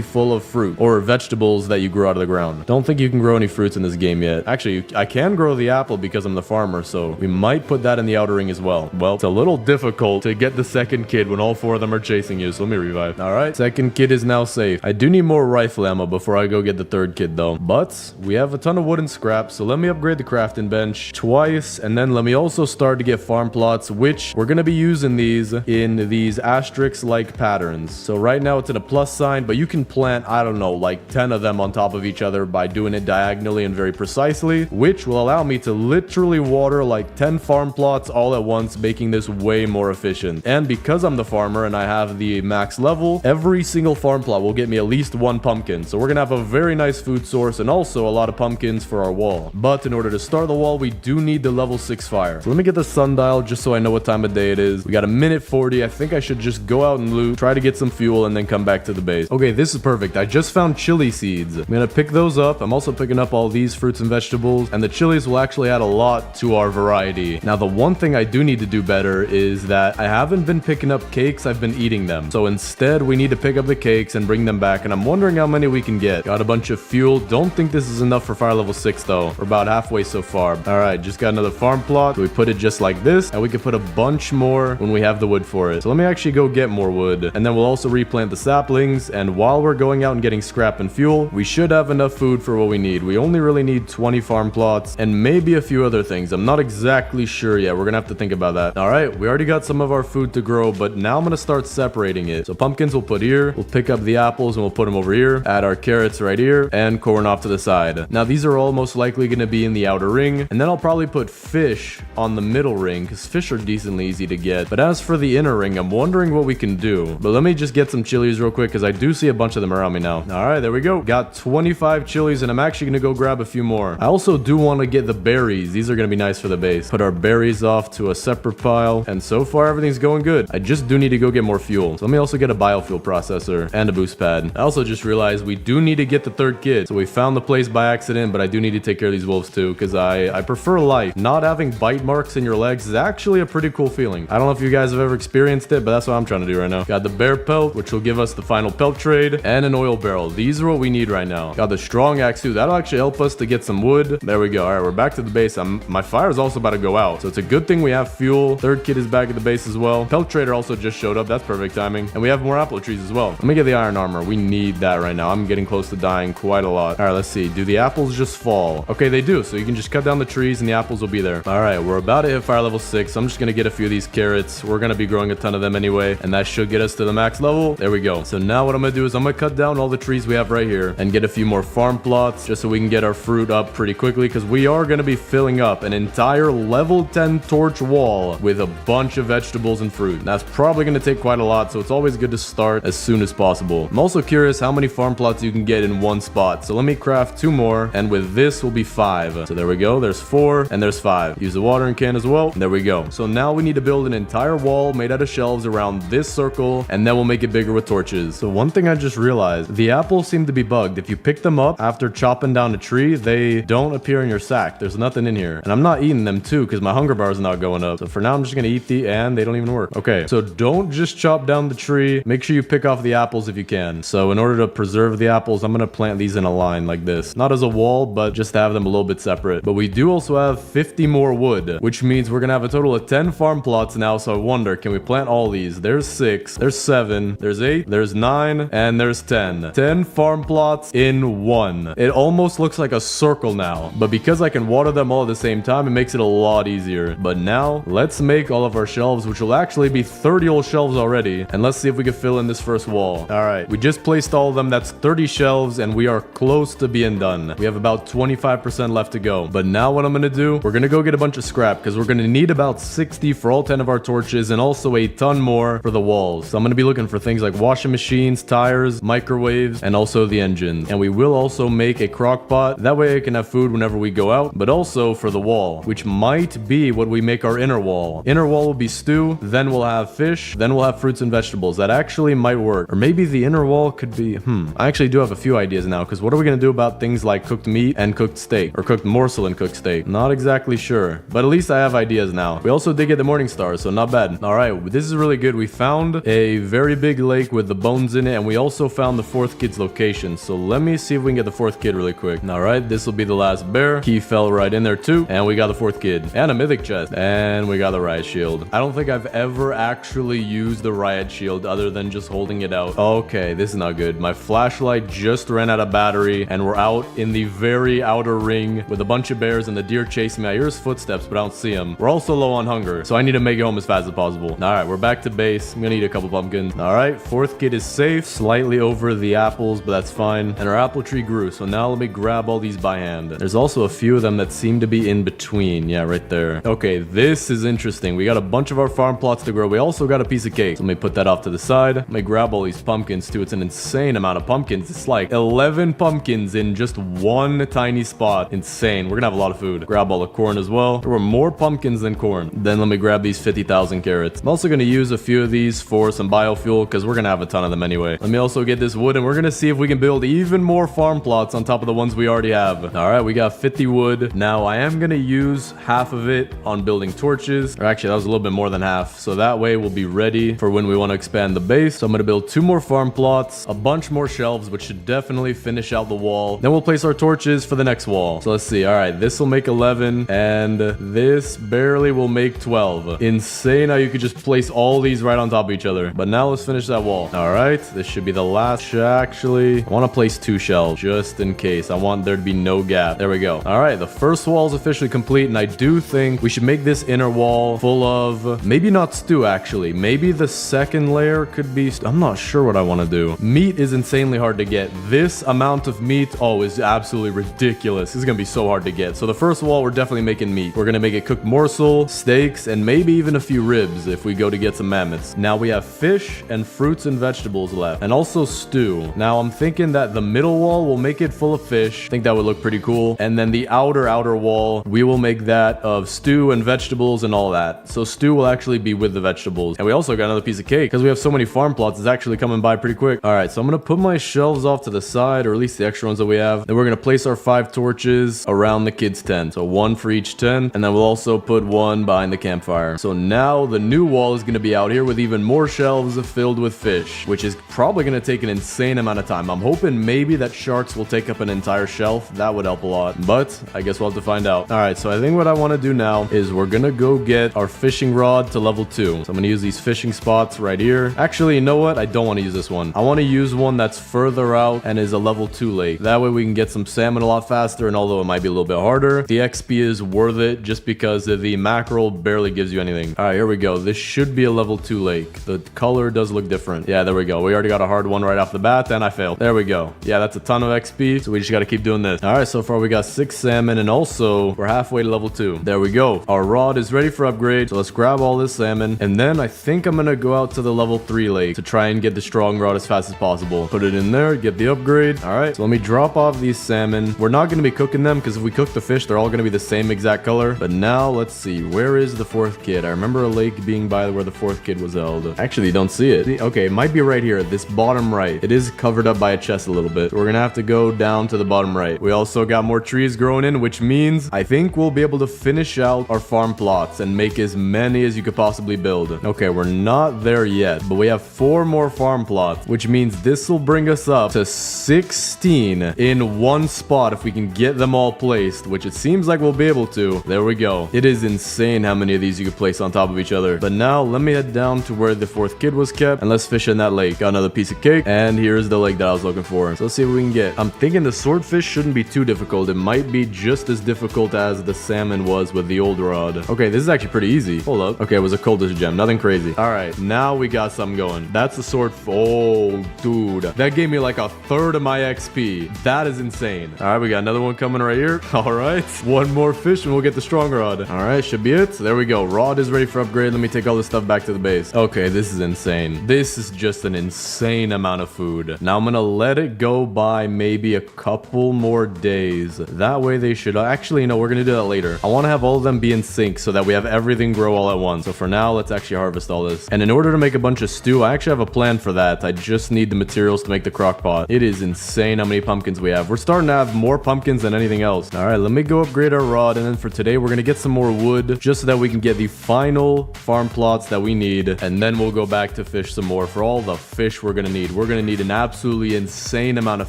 full of fruit or vegetables that you grow out of the ground. Don't think you can grow any fruits in this game yet. Actually, I can grow the apple because I'm the farmer, so we might put that in the outer ring as well. Well, it's a little difficult to get the second kid when all 4 of them are chasing you, so let me revive. All right, second kid is now safe. I do need more rifle ammo before I go get the third kid though. But we have a ton of wooden scrap, so let me upgrade the crafting bench twice, and then let me also start to get farm plots, which we're gonna be using these in these asterisk-like patterns. So right now it's in a plus sign, but you can plant, I don't know, like 10 of them on top of each other by doing it diagonally and very precisely, which will allow me to literally water like 10 farm plots all at once, making this way more efficient. And because I'm the farmer and I have the max level, every single farm plot will get me at least 1 pumpkin. So we're gonna have a very nice food source and also a lot of pumpkins for our wall. But in order to start the wall, we do need the level 6 fire. So let me get the sundial just so I know what time of day it is. We got a minute 40. I think I should just go out and loot, try to get some fuel, and then come back to the base. Okay, this is perfect. I just found chili seeds. I'm gonna pick those up. I'm also picking up all these fruits and vegetables, and the chilies will actually add a lot to our variety. Now, the one thing I do need to do better is that I haven't been picking up cakes. I've been eating them. So instead, we need to pick up the cakes and bring them back, and I'm wondering how many we can get. Got a bunch of fuel. Don't think this is enough for fire level 6 though. We're about halfway so far. All right, just got another farm plot. So we put it just like this, and we can put a bunch more when we have the wood for it. So let me actually go get more wood, and then we'll also replant the saplings. And while we're going out and getting scrap and fuel, we should have enough food for what we need. We only really need 20 farm plots and maybe a few other things. I'm not exactly sure yet. We're gonna have to think about that. All right, we already got some of our food to grow, but now I'm gonna start separating it. So pumpkins we'll put here. We'll pick up the apples and we'll put them over here. Add our carrots right here and corn off to the side. Now these are all most likely gonna be in the outer ring, and then I'll probably put fish on the middle ring because fish are decently easy to get. But as for the inner ring, I'm wondering what we can do. But let me just get some chilies real quick because I do see a bunch of them around me now. All right, there we go. Got 25 chilies, and I'm actually gonna go grab a few more. I also do want to get the berries. These are gonna be nice for the base. Put our berries off to a separate pile, and so far everything's going good. I just do need to go get more fuel. So let me also get a biofuel processor and a boost pad. I also just realized we do need to get the third kid. So we found the place by accident, but I do need to take care of these wolves too because I prefer life. Not having bite marks in your legs is actually a pretty cool feeling. I don't know if you guys have ever experienced it, but that's what I'm trying to do right now. Got the bear pelt, which will give us the final pelt trade, and an oil barrel. These are what we need right now. Got the strong axe too. That'll actually help us to get some wood. There we go. All right, we're back to the base. My fire is also about to go out, so it's a good thing we have fuel. Third kid is back at the base as well. Pelt trader also just showed up. That's perfect timing. And we have more apple trees as well. Let me get the iron armor. We need that right now. I'm getting close to dying quite a lot. All right, let's see. Do the apples just fall? Okay, they do. So you can just cut down the trees and the apples will be there. All right, we're about to hit fire level 6. I'm just gonna get a few of these carrots. We're gonna be growing a ton of them anyway, and that should get us to the max level. There we go. So now what I'm gonna do is I'm gonna cut down all the trees we have right here and get a few more farm plots just so we can get our fruit up pretty quickly because we are gonna be filling up an entire level 10 torch wall with a bunch of vegetables and fruit. That's probably gonna take quite a lot, so it's always good to start as soon as possible. I'm also curious how many farm plots you can get in one spot. So let me craft 2 more, and with this will be 5. So there we go. There's 4 and there's 5. Use the watering can as well. There we go. So now we need to build an entire wall made out of shelves around this circle, and then we'll make it bigger with torches. So one thing I just realized, the apples seem to be bugged. If you pick them up after chopping down a tree, they don't appear in your sack. There's nothing in here. And I'm not eating them too because my hunger bar is not going up. So for now, I'm just gonna eat and they don't even work. Okay, so don't just chop down the tree. Make sure you pick off the apples if you can. So in order to preserve the apples, I'm gonna plant these in a line like this. Not as a wall, but just to have them a little bit separate. But we do also have 50 more wood, which means we're gonna have a total of 10 farm plots now now, so I wonder, can we plant all these? There's 6, there's 7, there's 8, there's 9, and there's 10. 10 farm plots in 1. It almost looks like a circle now, but because I can water them all at the same time, it makes it a lot easier. But now, let's make all of our shelves, which will actually be 30 old shelves already, and let's see if we can fill in this first wall. All right, we just placed all of them. That's 30 shelves, and we are close to being done. We have about 25% left to go. But now what I'm gonna do, we're gonna go get a bunch of scrap, because we're gonna need about 60 for all 10 of our torches, and also a ton more for the walls. So I'm gonna be looking for things like washing machines, tires, microwaves, and also the engine. And we will also make a crock pot. That way I can have food whenever we go out, but also for the wall, which might be what we make our inner wall. Inner wall will be stew, then we'll have fish, then we'll have fruits and vegetables. That actually might work. Or maybe the inner wall could be, I actually do have a few ideas now, because what are we gonna do about things like cooked meat and cooked steak, or cooked morsel and cooked steak? Not exactly sure, but at least I have ideas now. We also did get the morning star, so not bad. All right, this is really good. We found a very big lake with the bones in it, and we also found the 4th kid's location. So let me see if we can get the 4th kid really quick. All right, this will be the last bear. Key fell right in there too, and we got the 4th kid and a mythic chest, and we got the riot shield. I don't think I've ever actually used the riot shield other than just holding it out. Okay, this is not good. My flashlight just ran out of battery, and we're out in the very outer ring with a bunch of bears, and the deer chasing me. I hear his footsteps, but I don't see him. We're also low on hunger, so I need to make it home as fast as possible. All right, we're back to base. I'm gonna eat a couple pumpkins. All right, 4th kid is safe, slightly over the apples, but that's fine. And our apple tree grew, so now let me grab all these by hand. There's also a few of them that seem to be in between. Yeah, right there. Okay, this is interesting. We got a bunch of our farm plots to grow. We also got a piece of cake. So let me put that off to the side. Let me grab all these pumpkins too. It's an insane amount of pumpkins. It's like 11 pumpkins in just one tiny spot. Insane. We're gonna have a lot of food. Grab all the corn as well. There were more pumpkins than corn. Then let me grab these 50,000 carrots. I'm also gonna use a few of these for some biofuel, because we're gonna have a ton of them anyway. Let me also get this wood, and we're gonna see if we can build even more farm plots on top of the ones we already have. All right, we got 50 wood. Now I am gonna use half of it on building torches, or actually that was a little bit more than half, so that way we'll be ready for when we want to expand the base. So I'm gonna build 2 more farm plots, a bunch more shelves, which should definitely finish out the wall. Then we'll place our torches for the next wall. So let's see. All right, this will make 11, and this barely will make 12. Insane how you could just place all these right on top of each other. But now let's finish that wall. All right, this should be the last. Actually, I want to place 2 shelves just in case. I want there to be no gap. There we go. All right, the first wall is officially complete, and I do think we should make this inner wall full of, maybe not stew actually. Maybe the second layer could be, I'm not sure what I want to do. Meat is insanely hard to get. This amount of meat, oh, is absolutely ridiculous. This is gonna be so hard to get. So the first wall, we're definitely making meat. We're gonna make it cooked morsel, steaks, and maybe even a few ribs if we go to get some mammoths. Now we have fish and fruits and vegetables left, and also stew. Now I'm thinking that the middle wall will make it full of fish. I think that would look pretty cool. And then the outer wall, we will make that of stew and vegetables and all that. So stew will actually be with the vegetables. And we also got another piece of cake, because we have so many farm plots. It's actually coming by pretty quick. All right, so I'm gonna put my shelves off to the side, or at least the extra ones that we have. Then we're gonna place our 5 torches around the kids' tent. So 1 for each tent, and then we'll also put 1 behind the campfire. So now the new wall is gonna be out here with even more shelves filled with fish, which is probably gonna take an insane amount of time. I'm hoping maybe that sharks will take up an entire shelf. That would help a lot, but I guess we'll have to find out. All right, so I think what I want to do now is we're gonna go get our fishing rod to level 2. So I'm gonna use these fishing spots right here. Actually, you know what? I don't want to use this one. I want to use one that's further out and is a level 2 lake. That way we can get some salmon a lot faster, and although it might be a little bit harder, the XP is worth it just because the mackerel barely gives you anything. All right, here we go. This should be a level 2 lake. The color does look different. Yeah, there we go. We already got a hard one right off the bat, and I failed. There we go. Yeah, that's a ton of XP, so we just got to keep doing this. All right, so far we got 6 salmon, and also we're halfway to level 2. There we go. Our rod is ready for upgrade, so let's grab all this salmon, and then I think I'm gonna go out to the level 3 lake to try and get the strong rod as fast as possible. Put it in there, get the upgrade. All right, so let me drop off these salmon. We're not gonna be cooking them, because if we cook the fish, they're all gonna be the same exact color. But now let's see, where is the 4th kid? I remember a lake being by where the 4th kid was held. Actually, you don't see it. Okay, it might be right here, this bottom right. It is covered up by a chest a little bit. So we're gonna have to go down to the bottom right. We also got more trees growing in, which means I think we'll be able to finish out our farm plots and make as many as you could possibly build. Okay, we're not there yet, but we have 4 more farm plots, which means this will bring us up to 16 in one spot if we can get them all placed, which it seems like we'll be able to. There we go. It is insane how many of these you could place on top top of each other. But now let me head down to where the fourth kid was kept, and let's fish in that lake. Got another piece of cake, and here's the lake that I was looking for. So let's see what we can get. I'm thinking the swordfish shouldn't be too difficult. It might be just as difficult as the salmon was with the old rod. Okay, this is actually pretty easy. Hold up. Okay, it was a cultist gem. Nothing crazy. All right, now we got something going. That's the sword. Oh, dude. That gave me like a third of my XP. That is insane. All right, we got another one coming right here. All right. One more fish and we'll get the strong rod. All right, should be it. There we go. Rod is ready for upgrade. Let me take all this stuff back to the base. Okay, this is insane. This is just an insane amount of food. Now I'm gonna let it go by maybe a couple more days. That way they should actually, no, we're gonna do that later. I want to have all of them be in sync so that we have everything grow all at once. So for now, let's actually harvest all this. And in order to make a bunch of stew, I actually have a plan for that. I just need the materials to make the crock pot. It is insane how many pumpkins we have. We're starting to have more pumpkins than anything else. All right, let me go upgrade our rod. And then for today, we're gonna get some more wood just so that we can get the final farm plots that we need. And then we'll go back to fish some more for all the fish we're gonna need. We're gonna need an absolutely insane amount of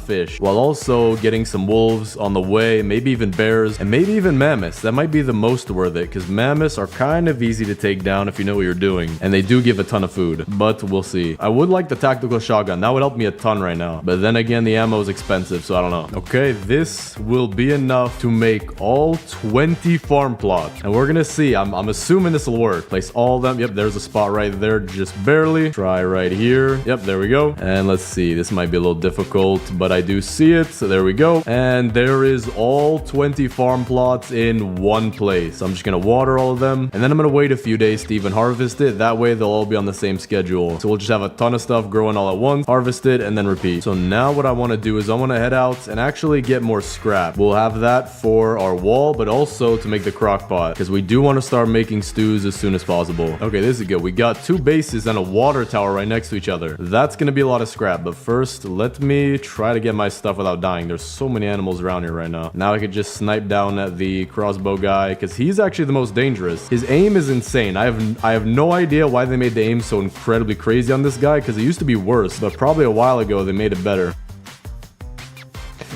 fish, while also getting some wolves on the way, maybe even bears, and maybe even mammoths. That might be the most worth it, because mammoths are kind of easy to take down if you know what you're doing, and they do give a ton of food, but we'll see. I would like the tactical shotgun. That would help me a ton right now, but then again, the ammo is expensive, so I don't know. Okay, this will be enough to make all 20 farm plots, and we're gonna see. I'm assuming this will work. Place all of them. Yep, there's a spot right there, just barely. Try right here. Yep, there we go. And let's see. This might be a little difficult, but I do see it, so there we go. And there is all 20 farm plots in one place. So I'm just gonna water all of them, and then I'm gonna wait a few days to even harvest it. That way they'll all be on the same schedule. So we'll just have a ton of stuff growing all at once, harvest it, and then repeat. So now what I want to do is I want to head out and actually get more scrap. We'll have that for our wall, but also to make the crock pot, because we do want to start making stews as soon as possible. Okay, this is good. We got 2 bases and a water tower right next to each other. That's gonna be a lot of scrap, but first let me try to get my stuff without dying. There's so many animals around here right now. Now I could just snipe down at the crossbow guy, because he's actually the most dangerous. His aim is insane. I have no idea why they made the aim so incredibly crazy on this guy, because it used to be worse, but probably a while ago they made it better.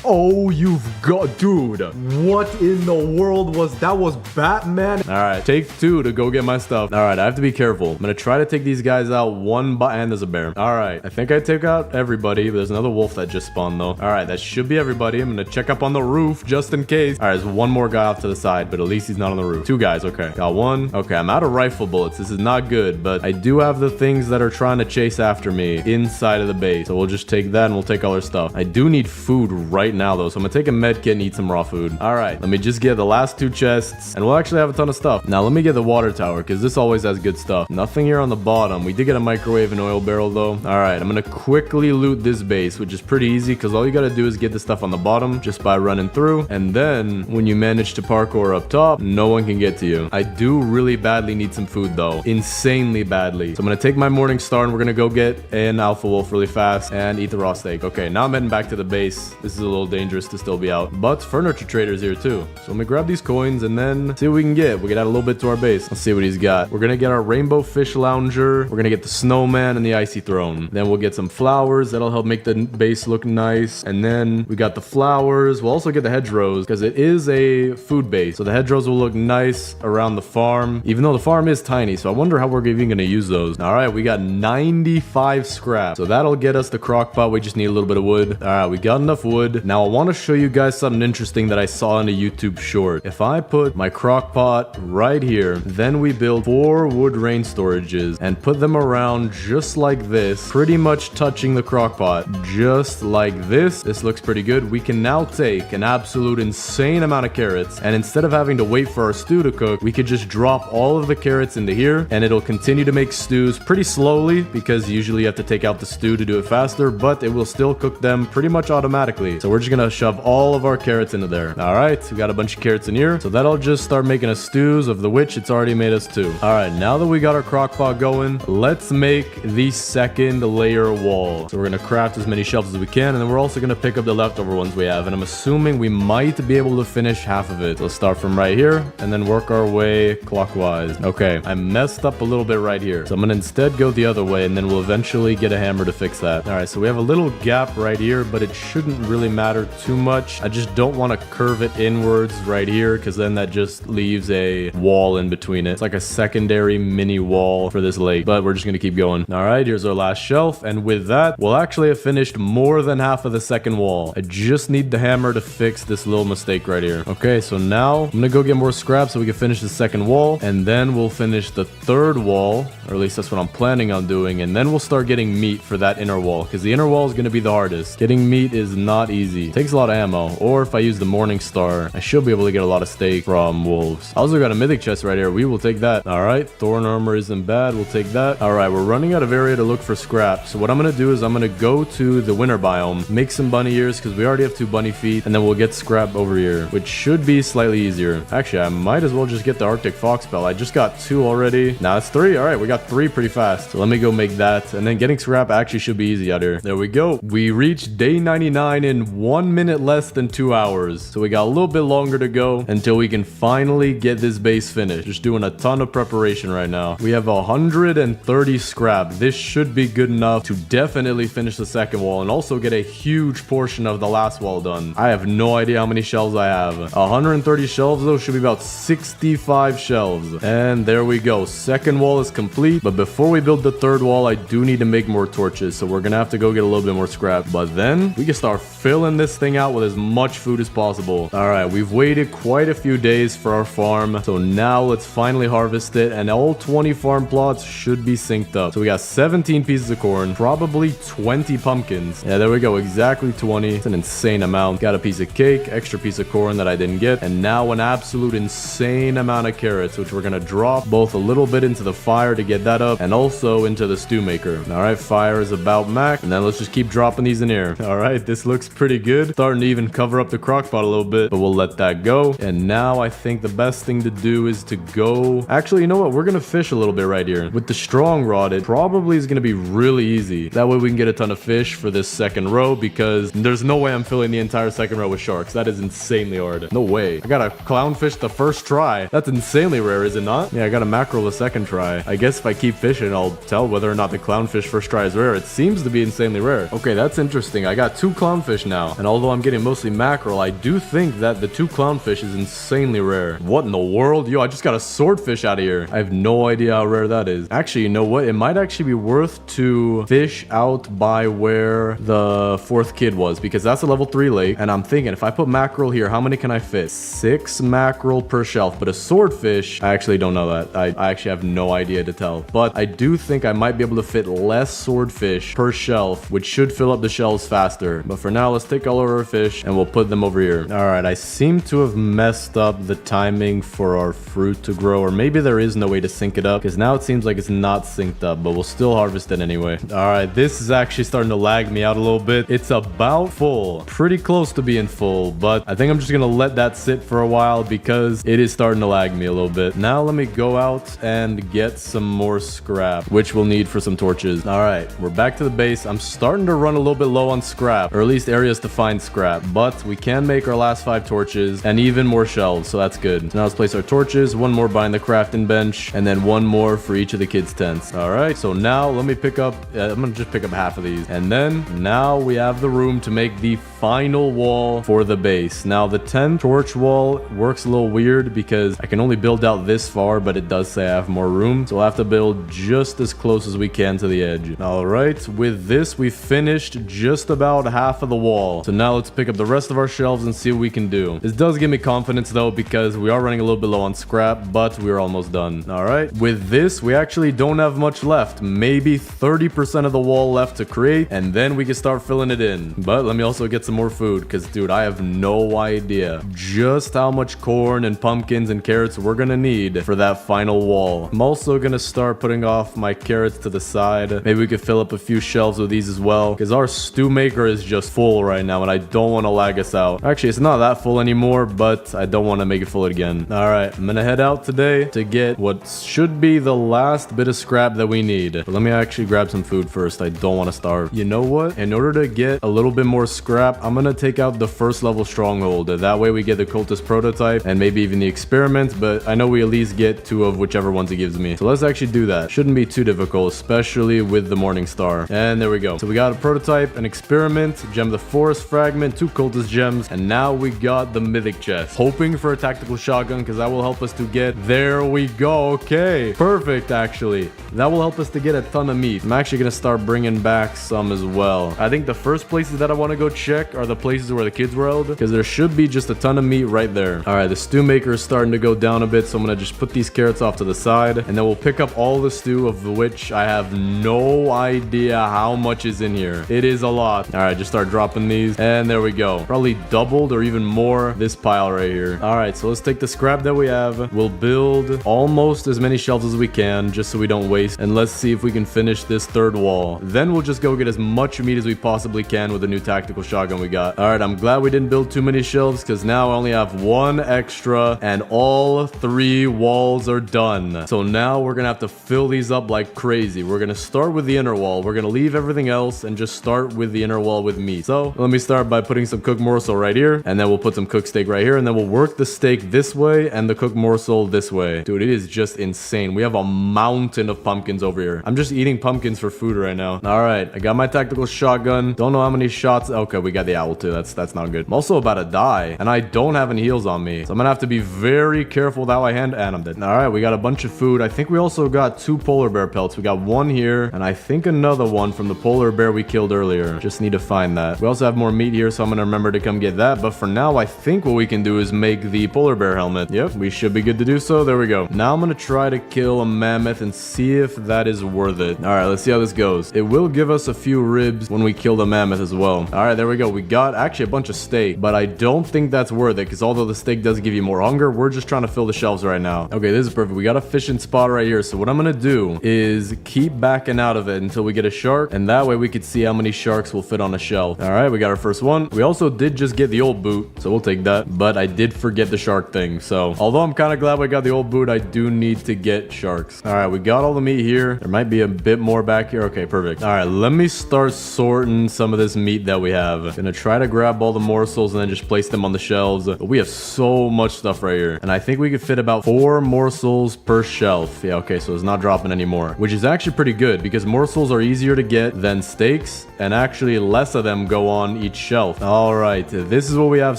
Oh, you've got... Dude, what in the world was... That was Batman? Alright, take 2 to go get my stuff. Alright, I have to be careful. I'm gonna try to take these guys out one by... And there's a bear. Alright, I think I took out everybody. There's another wolf that just spawned, though. Alright, that should be everybody. I'm gonna check up on the roof just in case. Alright, there's one more guy off to the side, but at least he's not on the roof. 2 guys, okay. Got 1. Okay, I'm out of rifle bullets. This is not good, but I do have the things that are trying to chase after me inside of the base. So we'll just take that and we'll take all our stuff. I do need food right now, though, so I'm gonna take a med kit and eat some raw food. All right, let me just get the last 2 chests, and we'll actually have a ton of stuff. Now let me get the water tower, because this always has good stuff. Nothing here on the bottom. We did get a microwave and oil barrel, though. All right, I'm gonna quickly loot this base, which is pretty easy, because all you gotta do is get the stuff on the bottom just by running through, and then when you manage to parkour up top, no one can get to you. I do really badly need some food, though. Insanely badly. So I'm gonna take my morning star, and we're gonna go get an alpha wolf really fast and eat the raw steak. Okay, now I'm heading back to the base. This is a little dangerous to still be out, but furniture trader's here too, so let me grab these coins and then see what we can get. We can add a little bit to our base. Let's see what he's got. We're gonna get our rainbow fish lounger, we're gonna get the snowman and the icy throne. Then we'll get some flowers that'll help make the base look nice, and then we got the flowers. We'll also get the hedgerows, because it is a food base, so the hedgerows will look nice around the farm, even though the farm is tiny. So I wonder how we're even gonna use those. All right, we got 95 scrap, so that'll get us the crock pot. We just need a little bit of wood. All right, we got enough wood. Now I want to show you guys something interesting that I saw in a YouTube short. If I put my crock pot right here, then we build 4 wood rain storages and put them around just like this, pretty much touching the crock pot, just like this. This looks pretty good. We can now take an absolute insane amount of carrots, and instead of having to wait for our stew to cook, we could just drop all of the carrots into here, and it'll continue to make stews pretty slowly, because usually you have to take out the stew to do it faster, but it will still cook them pretty much automatically. So we're just gonna shove all of our carrots into there. All right, we got a bunch of carrots in here, so that'll just start making us stews, of the which it's already made us 2. All right, now that we got our crock pot going, let's make the second layer wall. So we're gonna craft as many shelves as we can, and then we're also gonna pick up the leftover ones we have, and I'm assuming we might be able to finish half of it. So let's start from right here and then work our way clockwise. Okay, I messed up a little bit right here, so I'm gonna instead go the other way, and then we'll eventually get a hammer to fix that. All right, so we have a little gap right here, but it shouldn't really matter matter too much. I just don't want to curve it inwards right here because then that just leaves a wall in between it. It's like a secondary mini wall for this lake, but we're just going to keep going. All right, here's our last shelf. And with that, we'll actually have finished more than half of the second wall. I just need the hammer to fix this little mistake right here. Okay, so now I'm going to go get more scrap so we can finish the second wall. And then we'll finish the third wall, or at least that's what I'm planning on doing. And then we'll start getting meat for that inner wall because the inner wall is going to be the hardest. Getting meat is not easy. It takes a lot of ammo. Or if I use the Morning Star, I should be able to get a lot of steak from wolves. I also got a mythic chest right here. We will take that. All right, thorn armor isn't bad. We'll take that. All right, we're running out of area to look for scrap. So what I'm going to do is I'm going to go to the winter biome, make some bunny ears because we already have 2 bunny feet, and then we'll get scrap over here, which should be slightly easier. Actually, I might as well just get the Arctic Fox Bell. I just got 2 already. Now it's 3. All right, we got 3 pretty fast. So let me go make that, and then getting scrap actually should be easy out here. There we go. We reached day 99 in 1 minute less than 2 hours. So we got a little bit longer to go until we can finally get this base finished. Just doing a ton of preparation right now. We have 130 scrap. This should be good enough to definitely finish the second wall and also get a huge portion of the last wall done. I have no idea how many shelves I have. 130 shelves though should be about 65 shelves. And there we go. Second wall is complete. But before we build the third wall, I do need to make more torches. So we're gonna have to go get a little bit more scrap. But then we can start filling this thing out with as much food as possible. All right, we've waited quite a few days for our farm. So now let's finally harvest it. And all 20 farm plots should be synced up. So we got 17 pieces of corn, probably 20 pumpkins. Yeah, there we go. Exactly 20. It's an insane amount. Got a piece of cake, extra piece of corn that I didn't get. And now an absolute insane amount of carrots, which we're going to drop both a little bit into the fire to get that up and also into the stew maker. All right, fire is about max. And then let's just keep dropping these in here. All right, this looks pretty good. Starting to even cover up the crock pot a little bit, but we'll let that go. And now I think the best thing to do is to go... Actually, you know what? We're going to fish a little bit right here. With the strong rod, it probably is going to be really easy. That way we can get a ton of fish for this second row because there's no way I'm filling the entire second row with sharks. That is insanely hard. No way. I got a clownfish the first try. That's insanely rare, is it not? Yeah, I got a mackerel the second try. I guess if I keep fishing, I'll tell whether or not the clownfish first try is rare. It seems to be insanely rare. Okay, that's interesting. I got 2 clownfish now. And although I'm getting mostly mackerel, I do think that the 2 clownfish is insanely rare. What in the world? Yo, I just got a swordfish out of here. I have no idea how rare that is. Actually, you know what? It might actually be worth to fish out by where the 4th kid was because that's a level 3 lake. And I'm thinking if I put mackerel here, how many can I fit? 6 mackerel per shelf. But a swordfish, I actually don't know that. I actually have no idea to tell. But I do think I might be able to fit less swordfish per shelf, which should fill up the shelves faster. But for now, let's take all of our fish and we'll put them over here. All right, I seem to have messed up the timing for our fruit to grow, or maybe there is no way to sync it up because now it seems like it's not synced up, but we'll still harvest it anyway. All right, this is actually starting to lag me out a little bit. It's about full, pretty close to being full, but I think I'm just gonna let that sit for a while because it is starting to lag me a little bit. Now let me go out and get some more scrap, which we'll need for some torches. All right, we're back to the base. I'm starting to run a little bit low on scrap, or at least areas to find scrap, but we can make our last 5 torches and even more shelves, so that's good. So now let's place our torches, 1 more behind the crafting bench, and then 1 more for each of the kids' tents. All right, so now let me pick up, I'm gonna just pick up half of these, and then now we have the room to make the final wall for the base. Now the 10 torch wall works a little weird because I can only build out this far, but it does say I have more room, so I'll have to build just as close as we can to the edge. All right, with this we finished just about half of the wall. So now let's pick up the rest of our shelves and see what we can do. This does give me confidence though because we are running a little bit low on scrap, but we're almost done. All right, with this we actually don't have much left, maybe 30% of the wall left to create, and then we can start filling it in. But let me also get some more food because dude, I have no idea just how much corn and pumpkins and carrots we're gonna need for that final wall. I'm also gonna start putting off my carrots to the side. Maybe we could fill up a few shelves with these as well because our stew maker is just full right now and I don't want to lag us out. Actually, it's not that full anymore, but I don't want to make it full again. All right, I'm gonna head out today to get what should be the last bit of scrap that we need. But let me actually grab some food first. I don't want to starve. You know what? In order to get a little bit more scrap, scrap, I'm gonna take out the first level stronghold. That way we get the cultist prototype and maybe even the experiment, but I know we at least get 2 of whichever ones it gives me. So let's actually do that. Shouldn't be too difficult, especially with the Morning Star. And there we go. So we got a prototype, an experiment, gem of the forest fragment, 2 cultist gems, and now we got the mythic chest. Hoping for a tactical shotgun because that will help us to get... There we go. Okay. Perfect, actually. That will help us to get a ton of meat. I'm actually going to start bringing back some as well. I think the first places that I want to go check are the places where the kids were held because there should be just a ton of meat right there. All right, the stew maker is starting to go down a bit, so I'm going to just put these carrots off to the side, and then we'll pick up all the stew, of which I have no idea how much is in here. It is a lot. All right, just start dropping these, and there we go. Probably doubled or even more this pile right here. All right, so let's take the scrap that we have. We'll build almost as many shelves as we can just so we don't waste, and let's see if we can finish this 3rd wall. Then we'll just go get as much meat as we possibly can with the new tactical shotgun we got. All right, I'm glad we didn't build too many shelves because now I only have 1 extra and all 3 walls are done. So now we're gonna have to fill these up like crazy. We're gonna start with the inner wall. We're gonna leave everything else and just start with the inner wall with meat. So let me start by putting some cooked morsel right here, and then we'll put some cooked steak right here, and then we'll work the steak this way and the cooked morsel this way. Dude, it is just insane. We have a mountain of pumpkins over here. I'm just eating pumpkins for food right now. All right, I got my tactical shotgun. Don't know how many shots. Okay, we got the owl too. That's not good. I'm also about to die, and I don't have any heals on me, so I'm gonna have to be very careful with how I hand. And I'm dead. All right, we got a bunch of food. I think we also got 2 polar bear pelts. We got 1 here, and I think another one from the polar bear we killed earlier. Just need to find that. We also have more meat here, so I'm gonna remember to come get that. But for now, I think what we can do is make the polar bear helmet. Yep, we should be good to do so. There we go. Now I'm gonna try to kill a mammoth and see if that is worth it. All right, let's see how this goes. It will give us a few ribs when we kill the mammoth as well. All right, there we go. We got actually a bunch of steak, but I don't think that's worth it because although the steak does give you more hunger, we're just trying to fill the shelves right now. Okay, this is perfect. We got a fishing spot right here. So what I'm gonna do is keep backing out of it until we get a shark, and that way we could see how many sharks will fit on a shelf. All right, we got our first one. We also did just get the old boot, so we'll take that, but I did forget the shark thing. So although I'm kind of glad we got the old boot, I do need to get sharks. All right, we got all the meat here. There might be a bit more back here. Okay, perfect. All right, let me start sorting some of this meat that we have. Gonna try to grab all the morsels and then just place them on the shelves. But we have so much stuff right here, and I think we could fit about 4 morsels per shelf. Yeah, okay, so it's not dropping anymore, which is actually pretty good because morsels are easier to get than steaks, and actually less of them go on each shelf. All right, this is what we have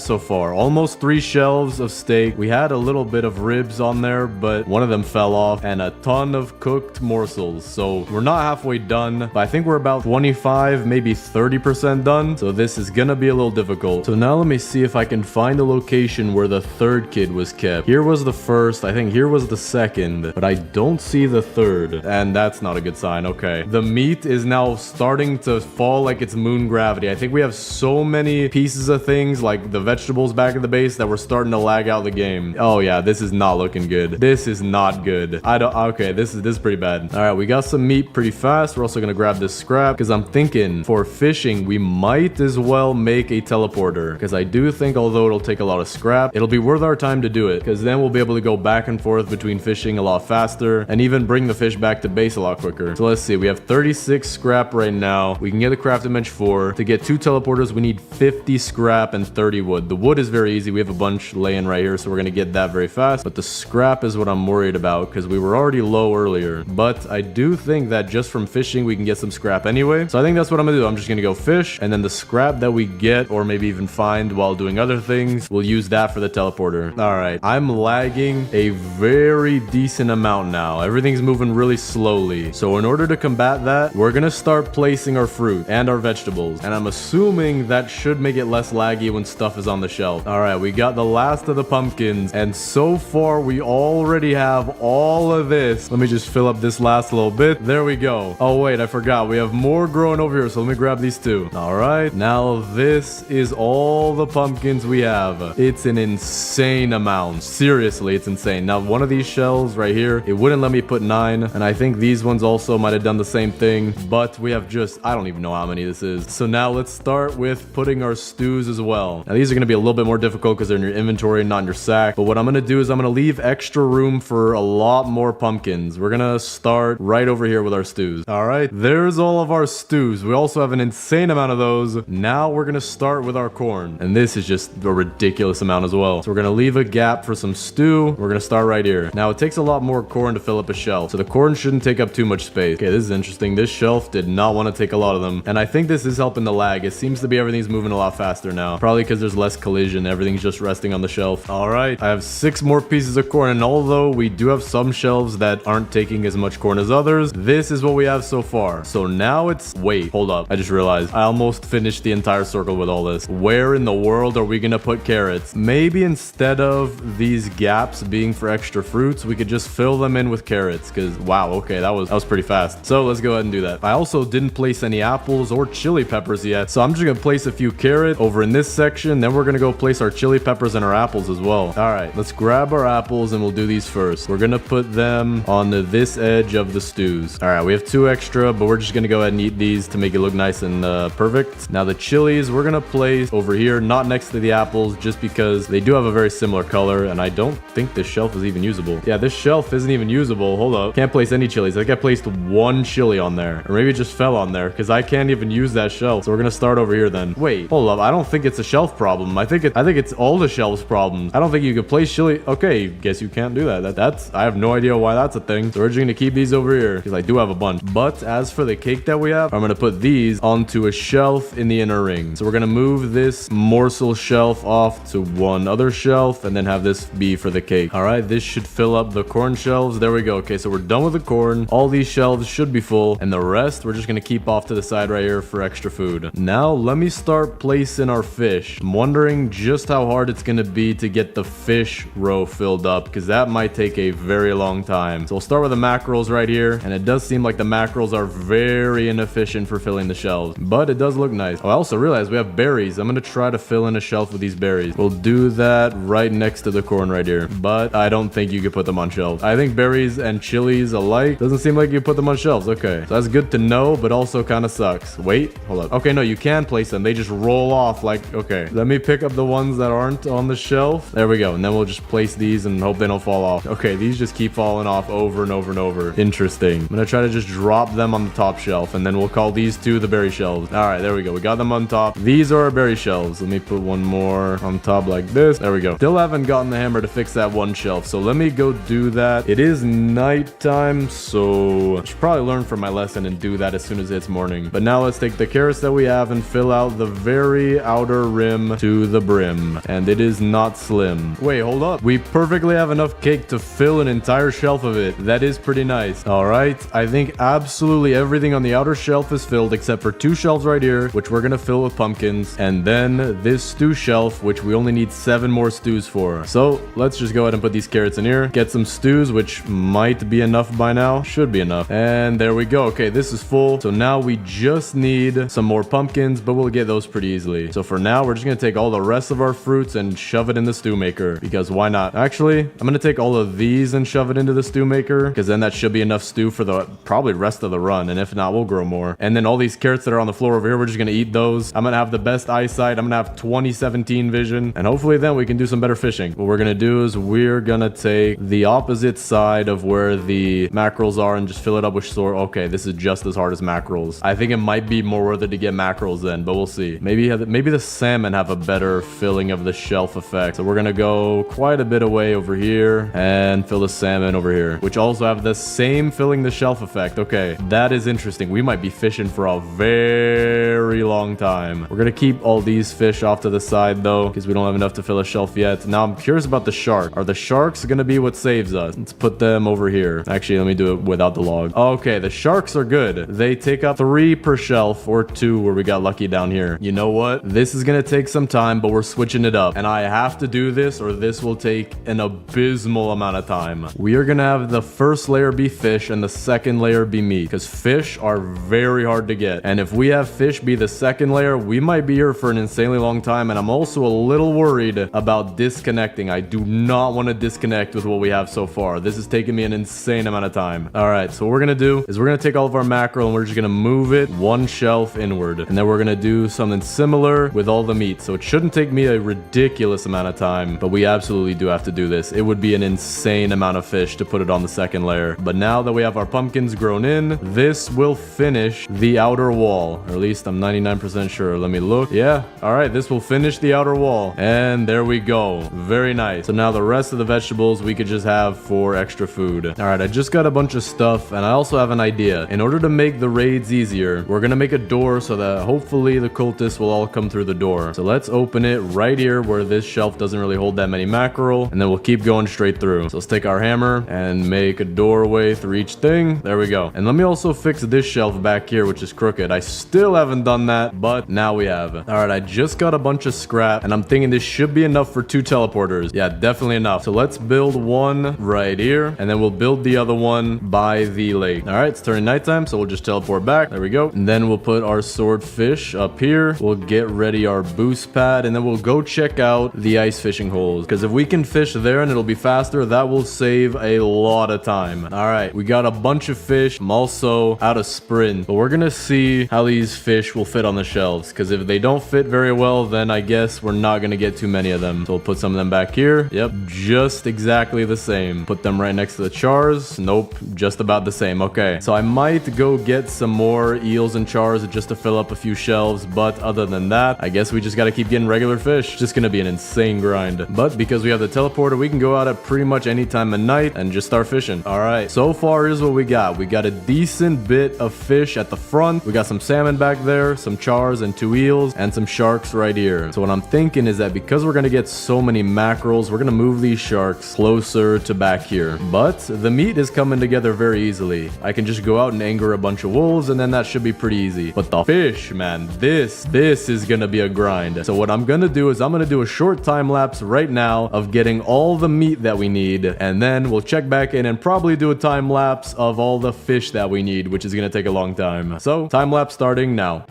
so far. Almost 3 shelves of steak. We had a little bit of ribs on there, but one of them fell off, and a ton of cooked morsels. So we're not halfway done, but I think we're about 25, maybe 30% done. So this is gonna be a little difficult. So now let me see if I can find the location where the 3rd kid was kept. Here was the 1st. I think here was the 2nd, but I don't see the 3rd, and that's not a good sign. Okay, the meat is now starting to fall like it's moon gravity. I think we have so many pieces of things like the vegetables back at the base that we're starting to lag out the game. Oh yeah, this is not looking good. This is not good. Okay, this is pretty bad. All right, we got some meat pretty fast. We're also gonna grab this scrap because I'm thinking for fishing we might as well make a teleporter, because I do think although it'll take a lot of scrap, it'll be worth our time to do it, because then we'll be able to go back and forth between fishing a lot faster and even bring the fish back to base a lot quicker. So let's see, we have 36 scrap right now. We can get the crafting bench 4. To get 2 teleporters we need 50 scrap and 30 wood. The wood is very easy. We have a bunch laying right here, so we're gonna get that very fast, but the scrap is what I'm worried about because we were already low earlier. But I do think that just from fishing we can get some scrap anyway, so I think that's what I'm gonna do. I'm just gonna go fish, and then the scrap that we get or maybe even find while doing other things, we'll use that for the teleporter. All right, I'm lagging a very decent amount now. Everything's moving really slowly, so in order to combat that, we're gonna start placing our fruit and our vegetables, and I'm assuming that should make it less laggy when stuff is on the shelf. All right, we got the last of the pumpkins, and so far we already have all of this. Let me just fill up this last little bit. There we go. Oh wait, I forgot, we have more growing over here, so let me grab these 2. All right, now this is all the pumpkins we have. It's an insane amount. Seriously, it's insane. Now one of these shells right here, it wouldn't let me put 9, and I think these ones also might have done the same thing, but we have just, I don't even know how many this is. So now let's start with putting our stews as well. Now these are going to be a little bit more difficult because they're in your inventory, not in your sack, but what I'm going to do is I'm going to leave extra room for a lot more pumpkins. We're going to start right over here with our stews. All right, there's all of our stews. We also have an insane amount of those. Now now we're gonna start with our corn. And this is just a ridiculous amount as well. So we're gonna leave a gap for some stew. We're gonna start right here. Now it takes a lot more corn to fill up a shelf, so the corn shouldn't take up too much space. Okay, this is interesting. This shelf did not want to take a lot of them, and I think this is helping the lag. It seems to be everything's moving a lot faster now, probably because there's less collision. Everything's just resting on the shelf. All right, I have 6 more pieces of corn, and although we do have some shelves that aren't taking as much corn as others, this is what we have so far. So now it's... Wait, hold up. I just realized I almost finished the entire circle with all this. Where in the world are we gonna put carrots? Maybe instead of these gaps being for extra fruits, we could just fill them in with carrots, because wow, okay, that was pretty fast. So let's go ahead and do that. I also didn't place any apples or chili peppers yet, so I'm just gonna place a few carrots over in this section. Then we're gonna go place our chili peppers and our apples as well. All right, let's grab our apples and we'll do these first. We're gonna put them on this edge of the stews. All right, we have 2 extra, but we're just gonna go ahead and eat these to make it look nice and perfect. Now the chilies we're gonna place over here, not next to the apples, just because they do have a very similar color, and I don't think this shelf is even usable. Yeah, this shelf isn't even usable. Hold up. Can't place any chilies. I think I placed 1 chili on there, or maybe it just fell on there because I can't even use that shelf. So we're gonna start over here then. Wait, hold up. I don't think it's a shelf problem. I think it's all the shelves problems. I don't think you could place chili. Okay, guess you can't do that. That's I have no idea why that's a thing. So we're just gonna keep these over here because I do have a bunch. But as for the cake that we have, I'm gonna put these onto a shelf in the inner ring. So we're gonna move this morsel shelf off to one other shelf and then have this be for the cake. All right, this should fill up the corn shelves. There we go. Okay, so we're done with the corn. All these shelves should be full, and the rest we're just gonna keep off to the side right here for extra food. Now let me start placing our fish. I'm wondering just how hard it's gonna be to get the fish row filled up, because that might take a very long time. So we'll start with the mackerels right here, and it does seem like the mackerels are very inefficient for filling the shelves, but it does look nice. Oh, I also realized we have berries. I'm gonna try to fill in a shelf with these berries. We'll do that right next to the corn right here, but I don't think you could put them on shelves. I think berries and chilies alike doesn't seem like you put them on shelves. Okay, so that's good to know, but also kind of sucks. Wait, hold up. Okay, no, you can place them. They just roll off like, okay. Let me pick up the ones that aren't on the shelf. There we go, and then we'll just place these and hope they don't fall off. Okay, these just keep falling off over and over and over. Interesting. I'm gonna try to just drop them on the top shelf, and then we'll call these 2 the berry shelves. All right, there we go. We got them on top. These are our berry shelves. Let me put one more on top like this. There we go. Still haven't gotten the hammer to fix that one shelf, so let me go do that. It is nighttime, so I should probably learn from my lesson and do that as soon as it's morning. But now let's take the carrots that we have and fill out the very outer rim to the brim, and it is not slim. Wait, hold up. We perfectly have enough cake to fill an entire shelf of it. That is pretty nice. All right, I think absolutely everything on the outer shelf is filled except for 2 shelves right here, which we're gonna fill with pumpkins, and then this stew shelf, which we only need 7 more stews for. So let's just go ahead and put these carrots in here, get some stews, which might be enough by now. Should be enough. And there we go. Okay, this is full. So now we just need some more pumpkins, but we'll get those pretty easily. So for now, we're just gonna take all the rest of our fruits and shove it in the stew maker, because why not? Actually, I'm gonna take all of these and shove it into the stew maker, because then that should be enough stew for the probably rest of the run, and if not, we'll grow more. And then all these carrots that are on the floor over here, we're just gonna eat those. I'm gonna have the best eyesight. I'm gonna have 2017 vision, and hopefully then we can do some better fishing. What we're gonna do is we're gonna take the opposite side of where the mackerels are and just fill it up with okay, this is just as hard as mackerels. I think it might be more worth it to get mackerels then, but we'll see. Maybe the salmon have a better filling of the shelf effect. So we're gonna go quite a bit away over here and fill the salmon over here, which also have the same filling the shelf effect. Okay, that is interesting. We might be fishing for a very long time. We're gonna keep all these fish off to the side though, because we don't have enough to fill a shelf yet. Now I'm curious about the shark. Are the sharks gonna be what saves us? Let's put them over here. Actually, let me do it without the log. Okay, the sharks are good. They take up 3 per shelf, or 2 where we got lucky down here. You know what? This is gonna take some time, but we're switching it up, and I have to do this or this will take an abysmal amount of time. We are gonna have the first layer be fish and the second layer be meat, because fish are very hard to get, and if we have fish be the second layer, we might be here for an insanely long time. And I'm also a little worried about disconnecting. I do not want to disconnect with what we have so far. This is taking me an insane amount of time. All right, so what we're gonna do is we're gonna take all of our mackerel and we're just gonna move it 1 shelf inward, and then we're gonna do something similar with all the meat. So it shouldn't take me a ridiculous amount of time, but we absolutely do have to do this. It would be an insane amount of fish to put it on the second layer. But now that we have our pumpkins grown in, this will finish the outer wall, or at least I'm 99% sure. Let me look. Yeah. All right. This will finish the outer wall. And there we go. Very nice. So now the rest of the vegetables we could just have for extra food. All right. I just got a bunch of stuff, and I also have an idea. In order to make the raids easier, we're going to make a door so that hopefully the cultists will all come through the door. So let's open it right here where this shelf doesn't really hold that many mackerel, and then we'll keep going straight through. So let's take our hammer and make a doorway through each thing. There we go. And let me also fix this shelf back here, which is crooked. I still haven't done that, but now we have. All right, I just got a bunch of scrap, and I'm thinking this should be enough for 2 teleporters. Yeah, definitely enough. So let's build one right here, and then we'll build the other one by the lake. All right, it's turning nighttime, so we'll just teleport back. There we go. And then we'll put our swordfish up here. We'll get ready our boost pad, and then we'll go check out the ice fishing holes, because if we can fish there and it'll be faster, that will save a lot of time. All right, we got a bunch of fish. I'm also out of sprint, but we're gonna see how these fish will fit on the shelves, because if they don't fit very well, then I guess we're not gonna get too many of them. So we'll put some of them back here. Yep, just exactly the same. Put them right next to the chars. Nope, just about the same. Okay, so I might go get some more eels and chars just to fill up a few shelves, but other than that, I guess we just gotta keep getting regular fish. It's just gonna be an insane grind. But because we have the teleporter, we can go out at pretty much any time of night and just start fishing. All right, so far here's what we got. We got a decent bit of fish at the front. We got some salmon back there, some chars and 2 eels, and some sharks right here. So what I'm thinking is that because we're gonna get so many mackerels, we're gonna move these sharks closer to back here. But the meat is coming together very easily. I can just go out and anger a bunch of wolves, and then that should be pretty easy. But the fish, man, this is gonna be a grind. So what I'm gonna do is I'm gonna do a short time lapse right now of getting all the meat that we need, and then we'll check back in and probably do a time lapse of all the fish that we need, which is gonna take a long time. So time lapse starting now.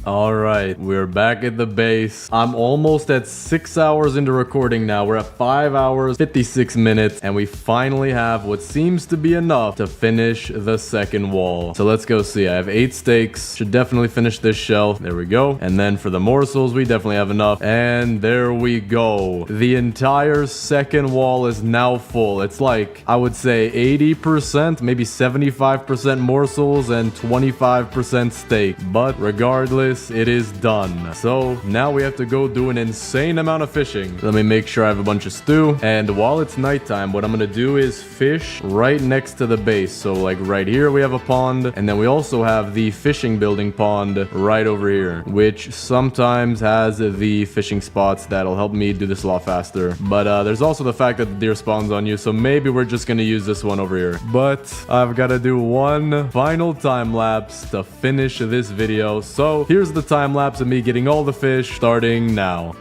Alright, we're back at the base. I'm almost at 6 hours into recording now. We're at 5 hours, 56 minutes, and we finally have what seems to be enough to finish the second wall. So let's go see. I have 8 steaks. Should definitely finish this shelf. There we go. And then for the morsels, we definitely have enough. And there we go. The entire second wall is now full. It's like, I would say 80%, maybe 75% morsels and 25% steak. But regardless, it is done. So now we have to go do an insane amount of fishing. Let me make sure I have a bunch of stew. And while it's nighttime, what I'm gonna do is fish right next to the base. So like right here we have a pond, and then we also have the fishing building pond right over here, which sometimes has the fishing spots that'll help me do this a lot faster. But there's also the fact that the deer spawns on you, so maybe we're just gonna use this one over here. But I've got to do one final time lapse to finish this video. So here's the time lapse of me getting all the fish starting now.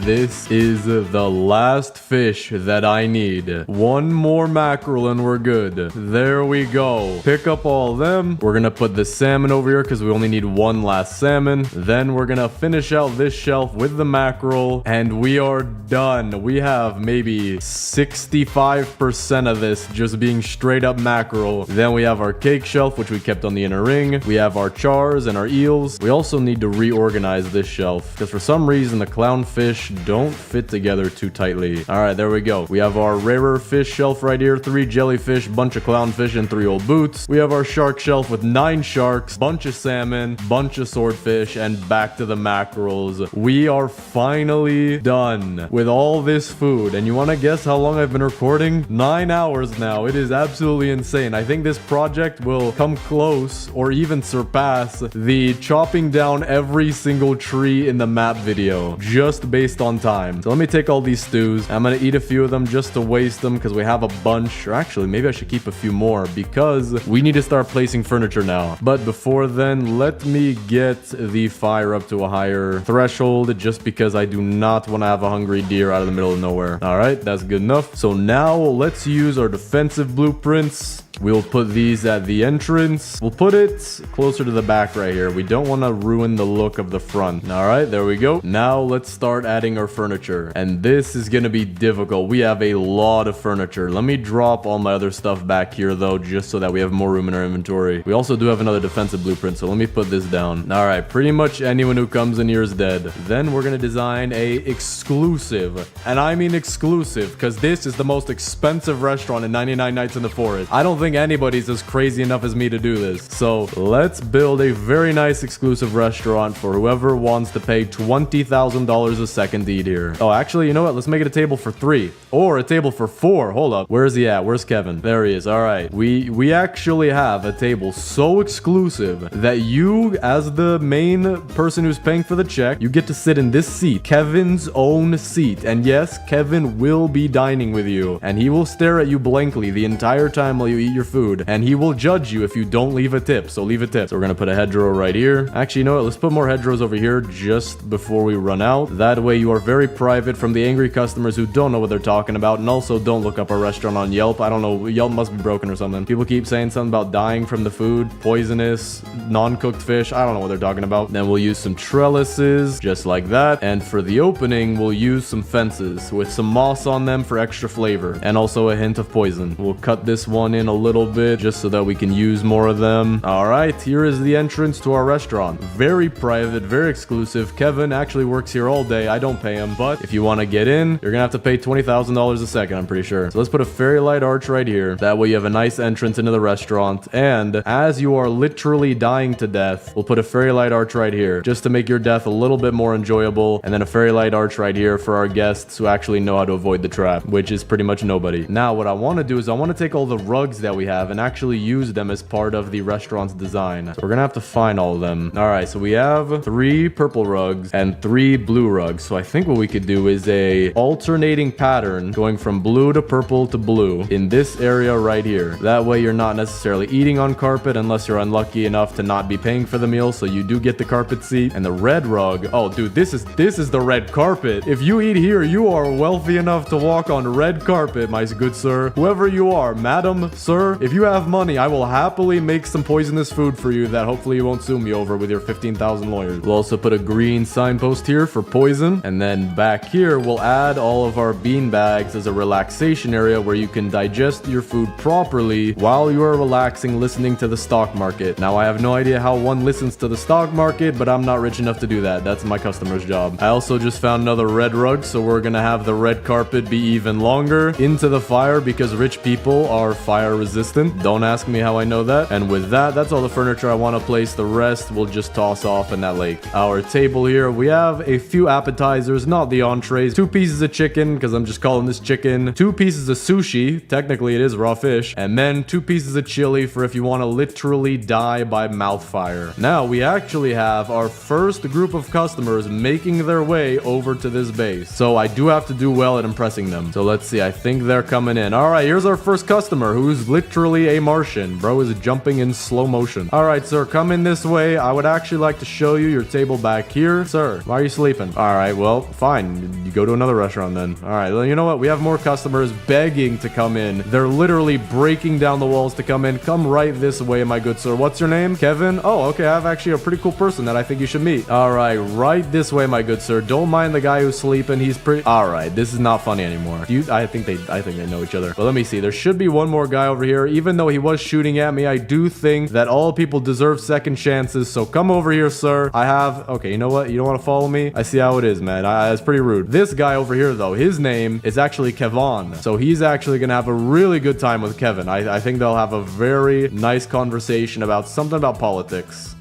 This is the last fish that I need. One more mackerel and we're good. There we go. Pick up all of them. We're gonna put the salmon over here because we only need one last salmon. Then we're gonna finish out this shelf with the mackerel, and we are done. We have maybe 65% of this just being straight up mackerel. Then we have our cake shelf, which we kept on the inner ring. We have our chars and our eels. We also need to reorganize this shelf because for some reason the clownfish don't fit together too tightly. All right, there we go. We have our rarer fish shelf right here, 3 jellyfish, bunch of clownfish, and 3 old boots. We have our shark shelf with 9 sharks, bunch of salmon, bunch of swordfish, and back to the mackerels. We are finally done with all this food. And you want to guess how long I've been recording? 9 hours now. It is absolutely insane. I think this project will come close or even surpass the chopping down every single tree in the map video, just based on time. So let me take all these stews. I'm gonna eat a few of them just to waste them because we have a bunch. Or actually, maybe I should keep a few more because we need to start placing furniture now. But before then, let me get the fire up to a higher threshold just because I do not want to have a hungry deer out of the middle of nowhere. All right, that's good enough. So now let's use our defensive blueprints. We'll put these at the entrance. We'll put it closer to the back right here. We don't want to ruin the look of the front. All right, there we go. Now let's start adding our furniture. And this is going to be difficult. We have a lot of furniture. Let me drop all my other stuff back here though, just so that we have more room in our inventory. We also do have another defensive blueprint, so let me put this down. All right, pretty much anyone who comes in here is dead. Then we're going to design a exclusive, and I mean exclusive, because this is the most expensive restaurant in 99 Nights in the Forest. I don't think anybody's as crazy enough as me to do this. So let's build a very nice exclusive restaurant for whoever wants to pay $20,000 a second to eat here. Oh, actually, you know what? Let's make it a table for 3 or a table for 4. Hold up. Where's he at? Where's Kevin? There he is. All right. We actually have a table so exclusive that you, as the main person who's paying for the check, you get to sit in this seat, Kevin's own seat. And yes, Kevin will be dining with you, and he will stare at you blankly the entire time while you eat your food, and he will judge you if you don't leave a tip. So leave a tip. So we're gonna put a hedgerow right here. Actually, you know what? Let's put more hedgerows over here just before we run out. That way you are very private from the angry customers who don't know what they're talking about, and also don't look up our restaurant on Yelp. I don't know, Yelp must be broken or something. People keep saying something about dying from the food, poisonous, non-cooked fish. I don't know what they're talking about. Then we'll use some trellises just like that, and for the opening we'll use some fences with some moss on them for extra flavor and also a hint of poison. We'll cut this one in a little bit just so that we can use more of them. All right, here is the entrance to our restaurant. Very private, very exclusive. Kevin actually works here all day. I don't pay him, but if you want to get in, you're gonna have to pay $20,000 a second, I'm pretty sure. So let's put a fairy light arch right here. That way you have a nice entrance into the restaurant, and as you are literally dying to death, we'll put a fairy light arch right here just to make your death a little bit more enjoyable, and then a fairy light arch right here for our guests who actually know how to avoid the trap, which is pretty much nobody. Now what I want to do is I want to take all the rugs that we have and actually use them as part of the restaurant's design. So we're gonna have to find all of them. All right, so we have 3 purple rugs and 3 blue rugs. So I think what we could do is a alternating pattern going from blue to purple to blue in this area right here. That way you're not necessarily eating on carpet unless you're unlucky enough to not be paying for the meal, so you do get the carpet seat. And the red rug, oh dude, this is the red carpet. If you eat here, you are wealthy enough to walk on red carpet, my good sir. Whoever you are, madam, sir, if you have money, I will happily make some poisonous food for you that hopefully you won't sue me over with your 15,000 lawyers. We'll also put a green signpost here for poison, and then back here we'll add all of our bean bags as a relaxation area where you can digest your food properly while you are relaxing listening to the stock market. Now I have no idea how one listens to the stock market, but I'm not rich enough to do that. That's my customer's job. I also just found another red rug, so we're gonna have the red carpet be even longer into the fire because rich people are fire resistant. Don't ask me how I know that. And with that, that's all the furniture I want to place. The rest we'll just toss off in that lake. Our table here, we have a few appetizers, not the entrees. 2 pieces of chicken, because I'm just calling this chicken. 2 pieces of sushi, technically it is raw fish. And then 2 pieces of chili for if you want to literally die by mouth fire. Now we actually have our first group of customers making their way over to this base. So I do have to do well at impressing them. So let's see, I think they're coming in. All right, here's our first customer who's literally a Martian. Bro is jumping in slow motion. All right, sir, come in this way. I would actually like to show you your table back here. Sir, why are you sleeping? All right, well, fine. You go to another restaurant then. All right, well, you know what? We have more customers begging to come in. They're literally breaking down the walls to come in. Come right this way, my good sir. What's your name? Kevin? Oh, okay. I have actually a pretty cool person that I think you should meet. All right, right this way, my good sir. Don't mind the guy who's sleeping. He's pretty... All right, this is not funny anymore. I think they know each other. But let me see. There should be one more guy over here. Even though he was shooting at me, I do think that all people deserve second chances. So come over here, sir. I have... Okay, you know what? You don't want to follow me? I see how it is, man. It's pretty rude. This guy over here, though, his name is actually Kevon. So he's actually going to have a really good time with Kevin. I think they'll have a very nice conversation about something about politics.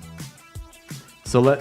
So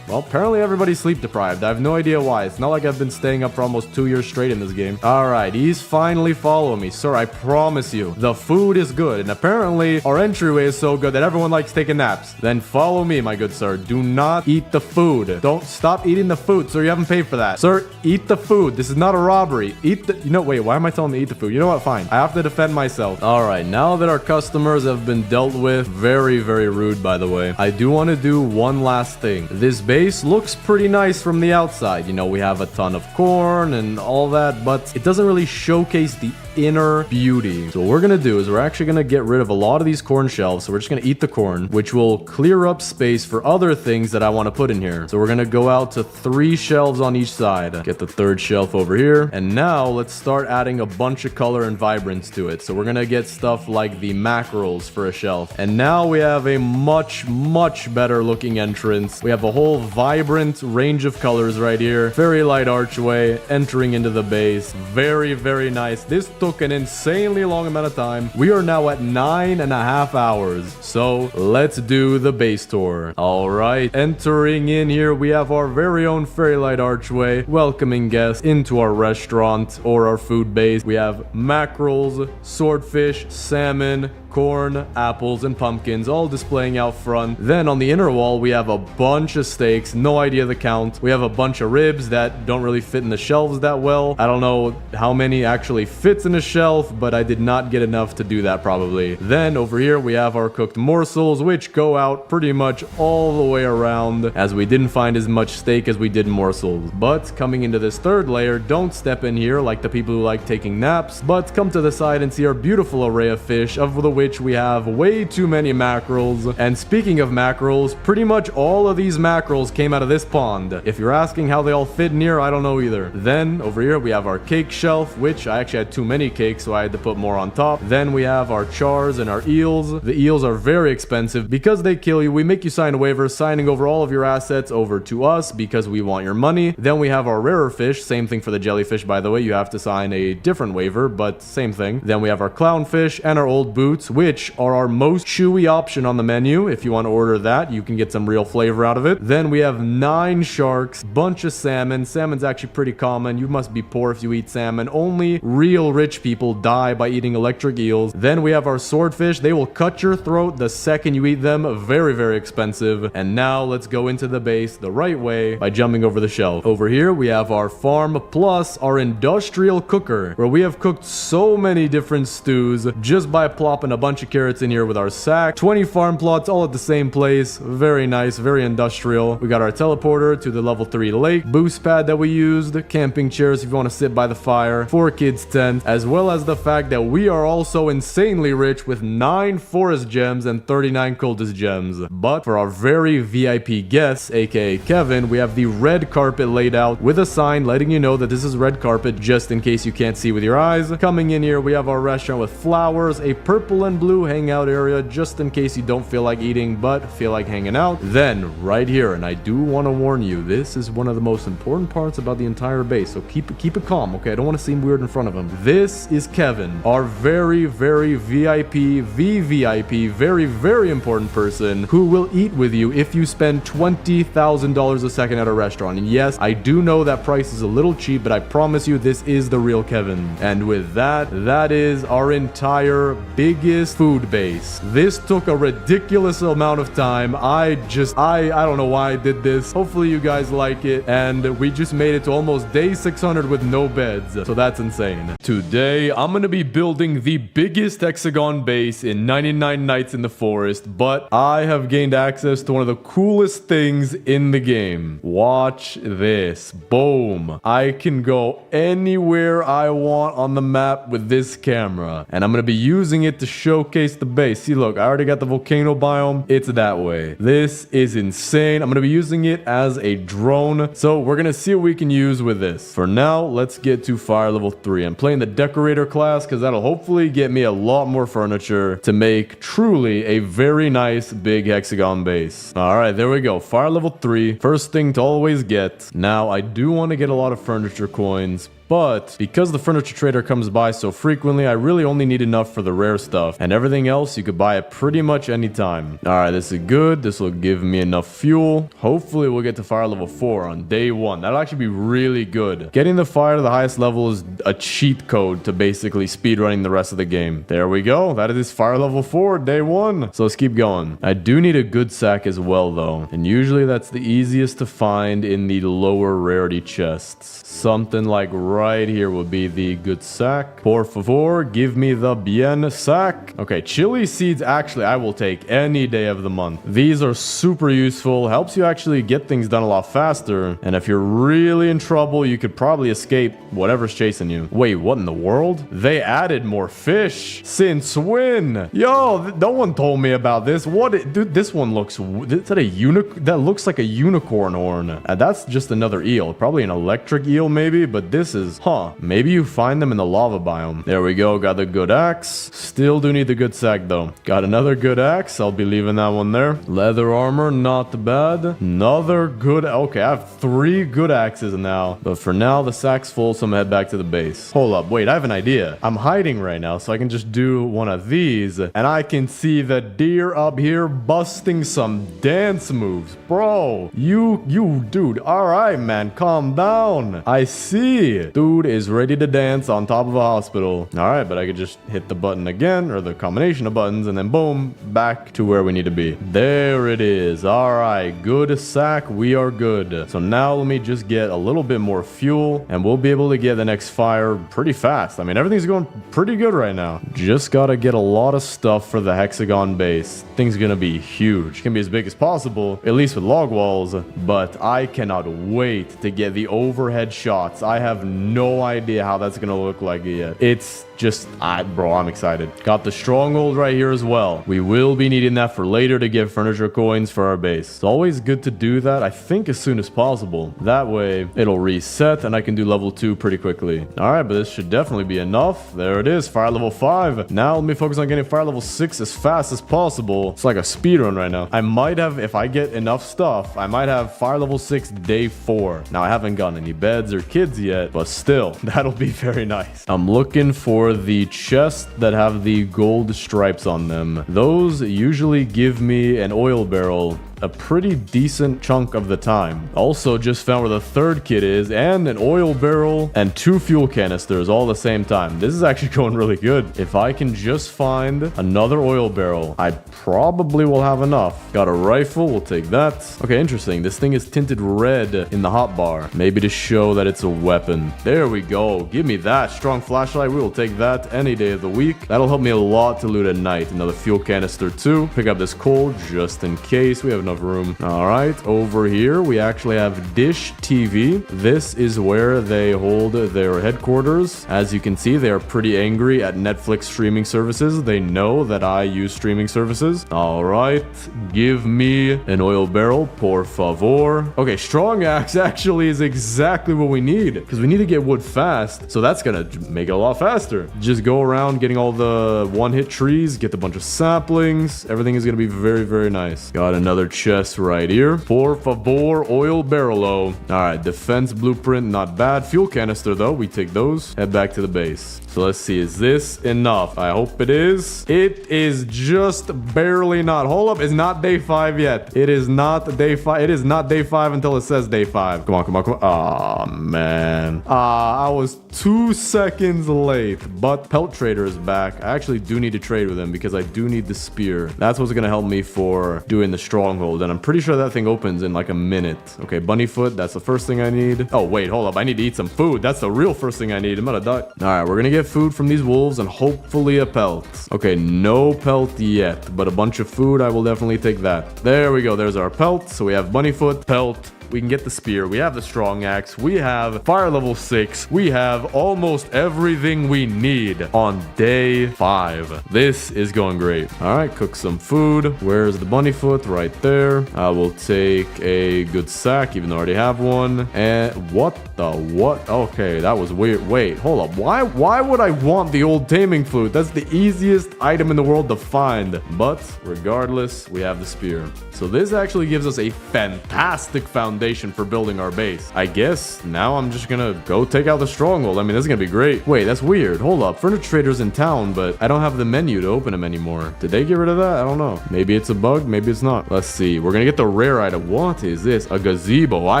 well, apparently everybody's sleep deprived. I have no idea why. It's not like I've been staying up for almost 2 years straight in this game. Alright, he's finally following me. Sir, I promise you, the food is good. And apparently, our entryway is so good that everyone likes taking naps. Then follow me, my good sir. Do not eat the food. Don't stop eating the food, sir. You haven't paid for that. Sir, eat the food. This is not a robbery. Eat the... You know, wait, why am I telling him to eat the food? You know what? Fine. I have to defend myself. Alright, now that our customers have been dealt with, very, very rude, by the way, I do want to do one last thing. This base looks pretty nice from the outside. You know, we have a ton of corn and all that, but it doesn't really showcase the inner beauty. So what we're gonna do is we're actually gonna get rid of a lot of these corn shelves. So we're just gonna eat the corn, which will clear up space for other things that I want to put in here. So we're gonna go out to 3 shelves on each side. Get the 3rd shelf over here. And now let's start adding a bunch of color and vibrance to it. So we're gonna get stuff like the mackerels for a shelf. And now we have a much, much better looking entrance. We have a whole vibrant range of colors right here. Very light archway entering into the base. Very, very nice. This took an insanely long amount of time. We are now at 9.5 hours. So let's do the base tour. All right, entering in here, we have our very own fairy light archway, welcoming guests into our restaurant or our food base. We have mackerels, swordfish, salmon, corn, apples, and pumpkins all displaying out front. Then on the inner wall, we have a bunch of steaks, no idea the count. We have a bunch of ribs that don't really fit in the shelves that well. I don't know how many actually fits in a shelf, but I did not get enough to do that probably. Then over here, we have our cooked morsels, which go out pretty much all the way around, as we didn't find as much steak as we did morsels. But coming into this 3rd layer, don't step in here like the people who like taking naps, but come to the side and see our beautiful array of fish, of which we have way too many mackerels. And speaking of mackerels, pretty much all of these mackerels came out of this pond. If you're asking how they all fit in here, I don't know either. Then over here we have our cake shelf, which I actually had too many cakes, so I had to put more on top. Then we have our chars and our eels. The eels are very expensive because they kill you. We make you sign a waiver signing over all of your assets over to us because we want your money. Then we have our rarer fish, same thing for the jellyfish, by the way. You have to sign a different waiver, but same thing. Then we have our clownfish and our old boots, which are our most chewy option on the menu. If you want to order that, you can get some real flavor out of it. Then we have 9 sharks, bunch of salmon. Salmon's actually pretty common. You must be poor if you eat salmon. Only real rich people die by eating electric eels. Then we have our swordfish. They will cut your throat the second you eat them. Very, very expensive. And now let's go into the base the right way by jumping over the shelf. Over here, we have our farm plus our industrial cooker, where we have cooked so many different stews just by plopping a bunch of carrots in here with our sack. 20 farm plots all at the same place. Very nice, very industrial. We got our teleporter to the level 3 lake, boost pad that we used, camping chairs if you want to sit by the fire, 4 kids tent, as well as the fact that we are also insanely rich with 9 forest gems and 39 cultist gems. But for our very VIP guests, aka Kevin, we have the red carpet laid out with a sign letting you know that this is red carpet just in case you can't see with your eyes. Coming in here, we have our restaurant with flowers, a purple and blue hangout area just in case you don't feel like eating but feel like hanging out. Then right here, and I do want to warn you, this is one of the most important parts about the entire base, so keep it calm, okay? I don't want to seem weird in front of him. This is Kevin, our very, very VIP, VVIP, very, very important person who will eat with you if you spend $20,000 a second at a restaurant. And yes, I do know that price is a little cheap, but I promise you this is the real Kevin. And with that, that is our entire biggest food base. This took a ridiculous amount of time. I don't know why I did this. Hopefully you guys like it. And we just made it to almost day 600 with no beds. So that's insane. Today, I'm gonna be building the biggest hexagon base in 99 Nights in the Forest, but I have gained access to one of the coolest things in the game. Watch this. Boom. I can go anywhere I want on the map with this camera. And I'm gonna be using it to showcase the base. See, look, I already got the volcano biome. It's that way. This is insane. I'm going to be using it as a drone. So we're going to see what we can use with this. For now, let's get to fire level 3. I'm playing the decorator class because that'll hopefully get me a lot more furniture to make truly a very nice big hexagon base. All right, there we go. Fire level 3. First thing to always get. Now, I do want to get a lot of furniture coins, but because the furniture trader comes by so frequently, I really only need enough for the rare stuff. And everything else, you could buy it pretty much anytime. Alright, this is good. This will give me enough fuel. Hopefully, we'll get to fire level 4 on day 1. That'll actually be really good. Getting the fire to the highest level is a cheat code to basically speedrunning the rest of the game. There we go. That is fire level 4, day 1. So let's keep going. I do need a good sack as well, though. And usually, that's the easiest to find in the lower rarity chests. Something like right here would be the good sack. Por favor, give me the bien sack. Okay, chili seeds, actually, I will take any day of the month. These are super useful. Helps you actually get things done a lot faster. And if you're really in trouble, you could probably escape whatever's chasing you. Wait, what in the world? They added more fish. Since when? Yo, no one told me about this. Dude, this one looks... Is that a unicorn? That looks like a unicorn horn. That's just another eel. Probably an electric eel, maybe, but this is, maybe you find them in the lava biome. There we go, got the good axe. Still do need the good sack though. Got another good axe, I'll be leaving that one there. Leather armor, not bad. Another good, okay, I have 3 good axes now, but for now the sack's full, so I'm gonna head back to the base. Hold up, wait, I have an idea. I'm hiding right now, so I can just do one of these, and I can see the deer up here busting some dance moves. Bro, you dude, all right, man, calm down. I see. Dude is ready to dance on top of a hospital. All right, but I could just hit the button again, or the combination of buttons, and then boom, back to where we need to be. There it is. All right, good sack. We are good. So now let me just get a little bit more fuel, and we'll be able to get the next fire pretty fast. I mean, everything's going pretty good right now. Just gotta get a lot of stuff for the hexagon base. Thing's gonna be huge. Can be as big as possible, at least with log walls, but I cannot wait to get the overhead shots. I have no idea how that's gonna look like yet. It's just, bro, I'm excited. Got the stronghold right here as well. We will be needing that for later to get furniture coins for our base. It's always good to do that, I think, as soon as possible. That way, it'll reset and I can do level 2 pretty quickly. All right, but this should definitely be enough. There it is, fire level 5. Now let me focus on getting fire level 6 as fast as possible. It's like a speed run right now. I might have, if I get enough stuff, I might have fire level 6 day 4. Now, I haven't gotten any beds or kids yet, but still, that'll be very nice. I'm looking for the chests that have the gold stripes on them. Those usually give me an oil barrel a pretty decent chunk of the time. Also just found where the third kit is, and an oil barrel and 2 fuel canisters all the same time. This is actually going really good. If I can just find another oil barrel, I probably will have enough. Got a rifle, we'll take that. Okay, interesting. This thing is tinted red in the hotbar. Maybe to show that it's a weapon. There we go. Give me that. Strong flashlight. We will take that any day of the week. That'll help me a lot to loot at night. Another fuel canister too. Pick up this coal just in case. We have enough room. All right, over here we actually have Dish TV. This is where they hold their headquarters. As you can see, they are pretty angry at Netflix streaming services. They know that I use streaming services. All right, give me an oil barrel, por favor. Okay, strong axe actually is exactly what we need, because we need to get wood fast, so that's gonna make it a lot faster. Just go around getting all the one-hit trees, get a bunch of saplings. Everything is gonna be very, very nice. Got another chest right here. Por favor, oil barrel. All right, defense blueprint, not bad. Fuel canister though, we take those. Head back to the base. So let's see, is this enough? I hope it is. It is just barely not. Hold up, it's not day 5 yet. It is not day 5. It is not day 5 until it says day 5. Come on, come on, come on. Oh, man. I was 2 seconds late, but Pelt Trader is back. I actually do need to trade with him because I do need the spear. That's what's going to help me for doing the stronghold, and I'm pretty sure that thing opens in like a minute. Okay, bunny foot, that's the first thing I need. Oh, wait, hold up. I need to eat some food. That's the real first thing I need. I'm gonna die. All right, we're going to get food from these wolves and hopefully a pelt. Okay, no pelt yet, but a bunch of food. I will definitely take that. There we go. There's our pelt. So we have bunny foot, pelt, We can get the spear. We have the strong axe. We have fire level 6. We have almost everything we need on day 5. This is going great. All right, cook some food. Where's the bunny foot? Right there. I will take a good sack, even though I already have one. And what? Okay, that was weird. Wait, hold up. Why would I want the old taming flute? That's the easiest item in the world to find. But regardless, we have the spear. So this actually gives us a fantastic foundation for building our base. I guess now I'm just gonna go take out the stronghold. I mean, this is gonna be great. Wait, that's weird. Hold up. Furniture Trader's in town, but I don't have the menu to open him anymore. Did they get rid of that? I don't know. Maybe it's a bug. Maybe it's not. Let's see. We're gonna get the rare item. What is this? A gazebo. I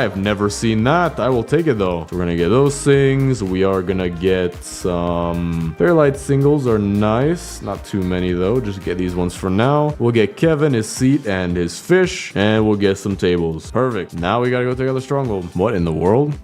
have never seen that. I will take it though. So we're gonna get those things. We are gonna get some Fairlight singles are nice. Not too many though. Just get these ones for now. We'll get Kevin his seat and his fish, and we'll get some tables. Perfect. Now we gotta go take out the stronghold. What in the world?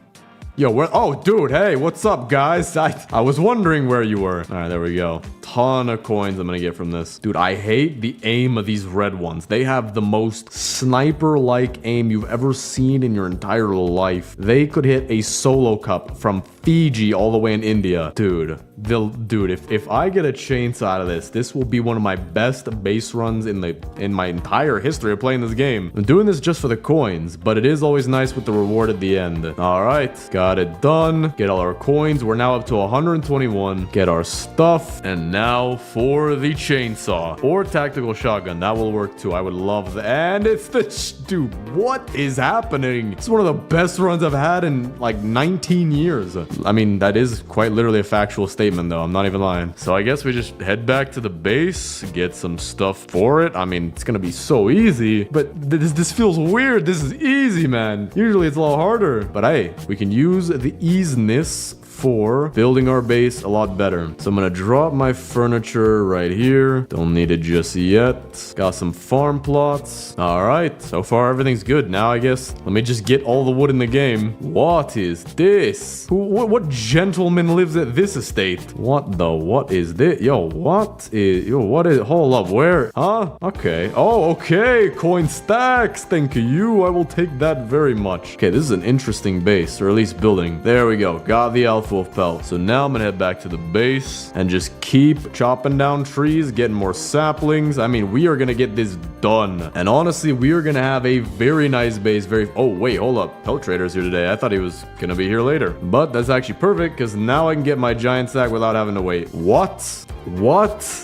Yo, where? Oh, dude, hey, what's up, guys? I was wondering where you were. All right, there we go. Ton of coins I'm gonna get from this. Dude, I hate the aim of these red ones. They have the most sniper-like aim you've ever seen in your entire life. They could hit a solo cup from Fiji all the way in India. Dude, if I get a chainsaw out of this will be one of my best base runs in my entire history of playing this game. I'm doing this just for the coins, but it is always nice with the reward at the end. All right, got it done. Get all our coins. We're now up to 121. Get our stuff. And now for the chainsaw or tactical shotgun. That will work too. I would love that. And it's the... Dude, what is happening? It's one of the best runs I've had in like 19 years. I mean, that is quite literally a factual statement though. I'm not even lying. So I guess we just head back to the base, get some stuff for it. I mean, it's gonna be so easy, but this feels weird. This is easy, man. Usually it's a lot harder, but hey, we can use the easiness for building our base a lot better. So I'm gonna drop my furniture right here. Don't need it just yet. Got some farm plots. All right, so far everything's good. Now I guess let me just get all the wood in the game. What is this? What gentleman lives at this estate? What is this? What is, hold up, where? Huh? Okay. Oh, okay, coin stacks. Thank you. I will take that very much. Okay, this is an interesting base, or at least building. There we go. Got the alpha wolf pelt. So now I'm gonna head back to the base and just keep chopping down trees, getting more saplings. I mean, we are gonna get this done. And honestly, we are gonna have a very nice base. Oh, wait, hold up. Pelt Trader's here today. I thought he was gonna be here later. But that's actually perfect because now I can get my giant sack without having to wait. What?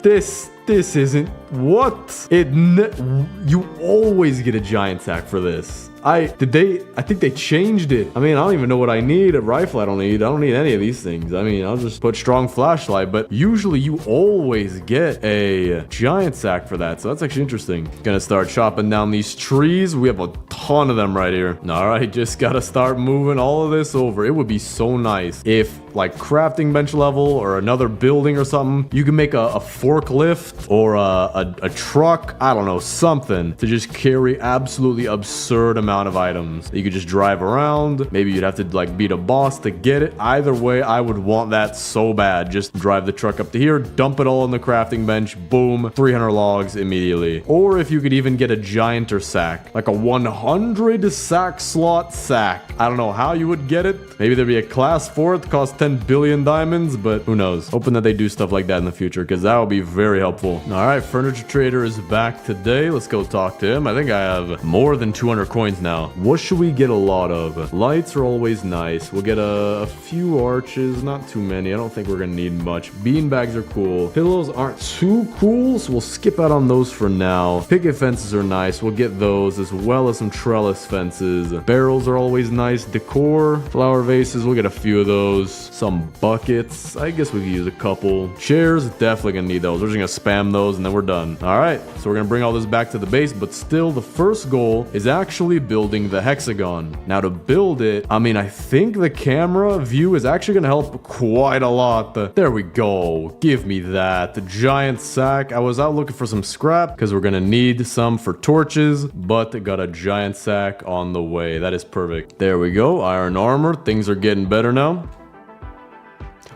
This isn't... What? You always get a giant sack for this. I think they changed it. I mean, I don't even know what I need. A rifle I don't need any of these things. I mean, I'll just put strong flashlight, but usually you always get a giant sack for that. So that's actually interesting. Gonna start chopping down these trees. We have a ton of them right here. All right, just gotta start moving all of this over. It would be so nice if like crafting bench level or another building or something, you can make a forklift or a truck, I don't know, something to just carry absolutely absurd amount of items. You could just drive around. Maybe you'd have to like beat a boss to get it. Either way, I would want that so bad. Just drive the truck up to here, dump it all on the crafting bench, boom, 300 logs immediately. Or if you could even get a gianter sack, like a 100 sack slot sack. I don't know how you would get it. Maybe there'd be a class for it, cost 10 billion diamonds, but who knows. Hoping that they do stuff like that in the future because that would be very helpful. All right, Furniture Trader is back today. Let's go talk to him. I think I have more than 200 coins now. What should we get a lot of? Lights are always nice. We'll get a few arches, not too many. I don't think we're gonna need much. Bean bags are cool. Pillows aren't too cool, so we'll skip out on those for now. Picket fences are nice. We'll get those as well as some trellis fences. Barrels are always nice. Decor, flower vases, we'll get a few of those. Some buckets. I guess we could use a couple. Chairs, definitely gonna need those. We're just gonna spam those and then we're done. All right, so we're gonna bring all this back to the base, but still the first goal is actually building the hexagon. Now to build it, I mean, I think the camera view is actually gonna help quite a lot. There we go. Give me that. The giant sack. I was out looking for some scrap because we're gonna need some for torches, but got a giant sack on the way. That is perfect. There we go. Iron armor. Things are getting better now.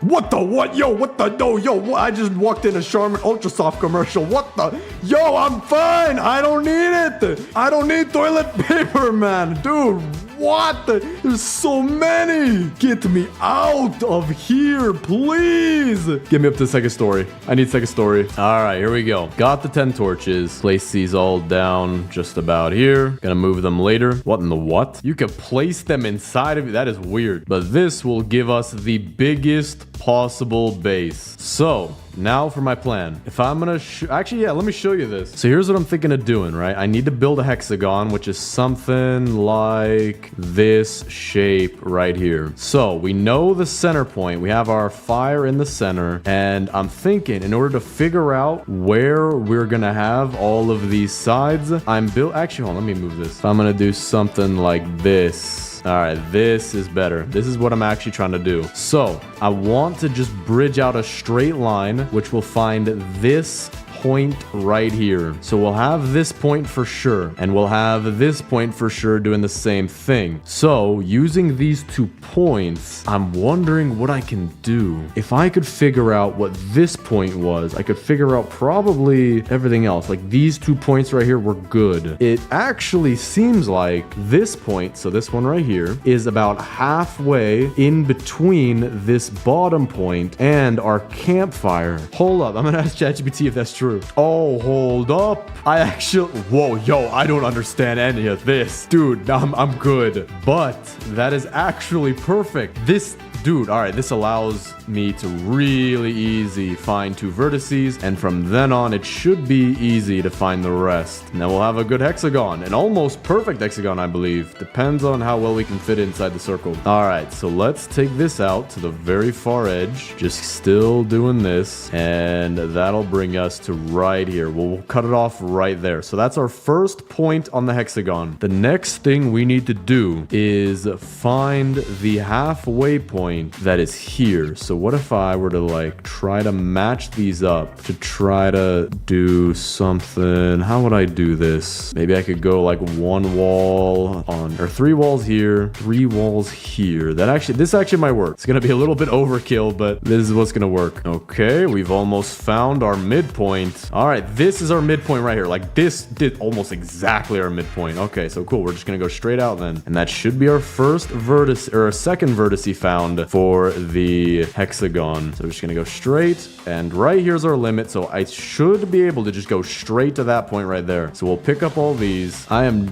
What the what? Yo, what the no, yo, what? I just walked in a Charmin Ultra Soft commercial. What the? Yo, I'm fine. I don't need it. I don't need toilet paper, man. Dude, what? There's so many. Get me out of here, please. Get me up to the second story. I need second story. All right, here we go. Got the 10 torches. Place these all down just about here. Gonna move them later. What in the what? You can place them inside of it. That is weird. But this will give us the biggest possible base. So now for my plan. If I'm gonna actually, yeah, let me show you this. So here's what I'm thinking of doing, right? I need to build a hexagon, which is something like this shape right here. So we know the center point. We have our fire in the center, and I'm thinking in order to figure out where we're gonna have all of these sides, actually, hold on, let me move this. If I'm gonna do something like this. All right, this is better. This is what I'm actually trying to do. So I want to just bridge out a straight line, which will find this point right here. So we'll have this point for sure, and we'll have this point for sure doing the same thing. So using these 2 points, I'm wondering what I can do. If I could figure out what this point was, I could figure out probably everything else. Like these 2 points right here were good. It actually seems like this point, so this one right here, is about halfway in between this bottom point and our campfire. Hold up, I'm gonna ask ChatGPT if that's true. Oh, hold up. Whoa, yo, I don't understand any of this. Dude, I'm good. But that is actually perfect. Dude, all right, this allows me to really easy find 2 vertices, and from then on, it should be easy to find the rest. And then we'll have a good hexagon, an almost perfect hexagon, I believe. Depends on how well we can fit inside the circle. All right, so let's take this out to the very far edge, just still doing this, and that'll bring us to right here. We'll cut it off right there. So that's our first point on the hexagon. The next thing we need to do is find the halfway point that is here. So what if I were to like try to match these up to try to do something? How would I do this? Maybe I could go like 1 wall on, or 3 walls here, 3 walls here. This actually might work. It's gonna be a little bit overkill, but this is what's gonna work. Okay, we've almost found our midpoint. All right, this is our midpoint right here. Like this did almost exactly our midpoint. Okay, so cool. We're just gonna go straight out then, and that should be our first vertex, or our second vertice found for the hexagon. So we're just gonna go straight, and right here's our limit. So I should be able to just go straight to that point right there. So we'll pick up all these. I am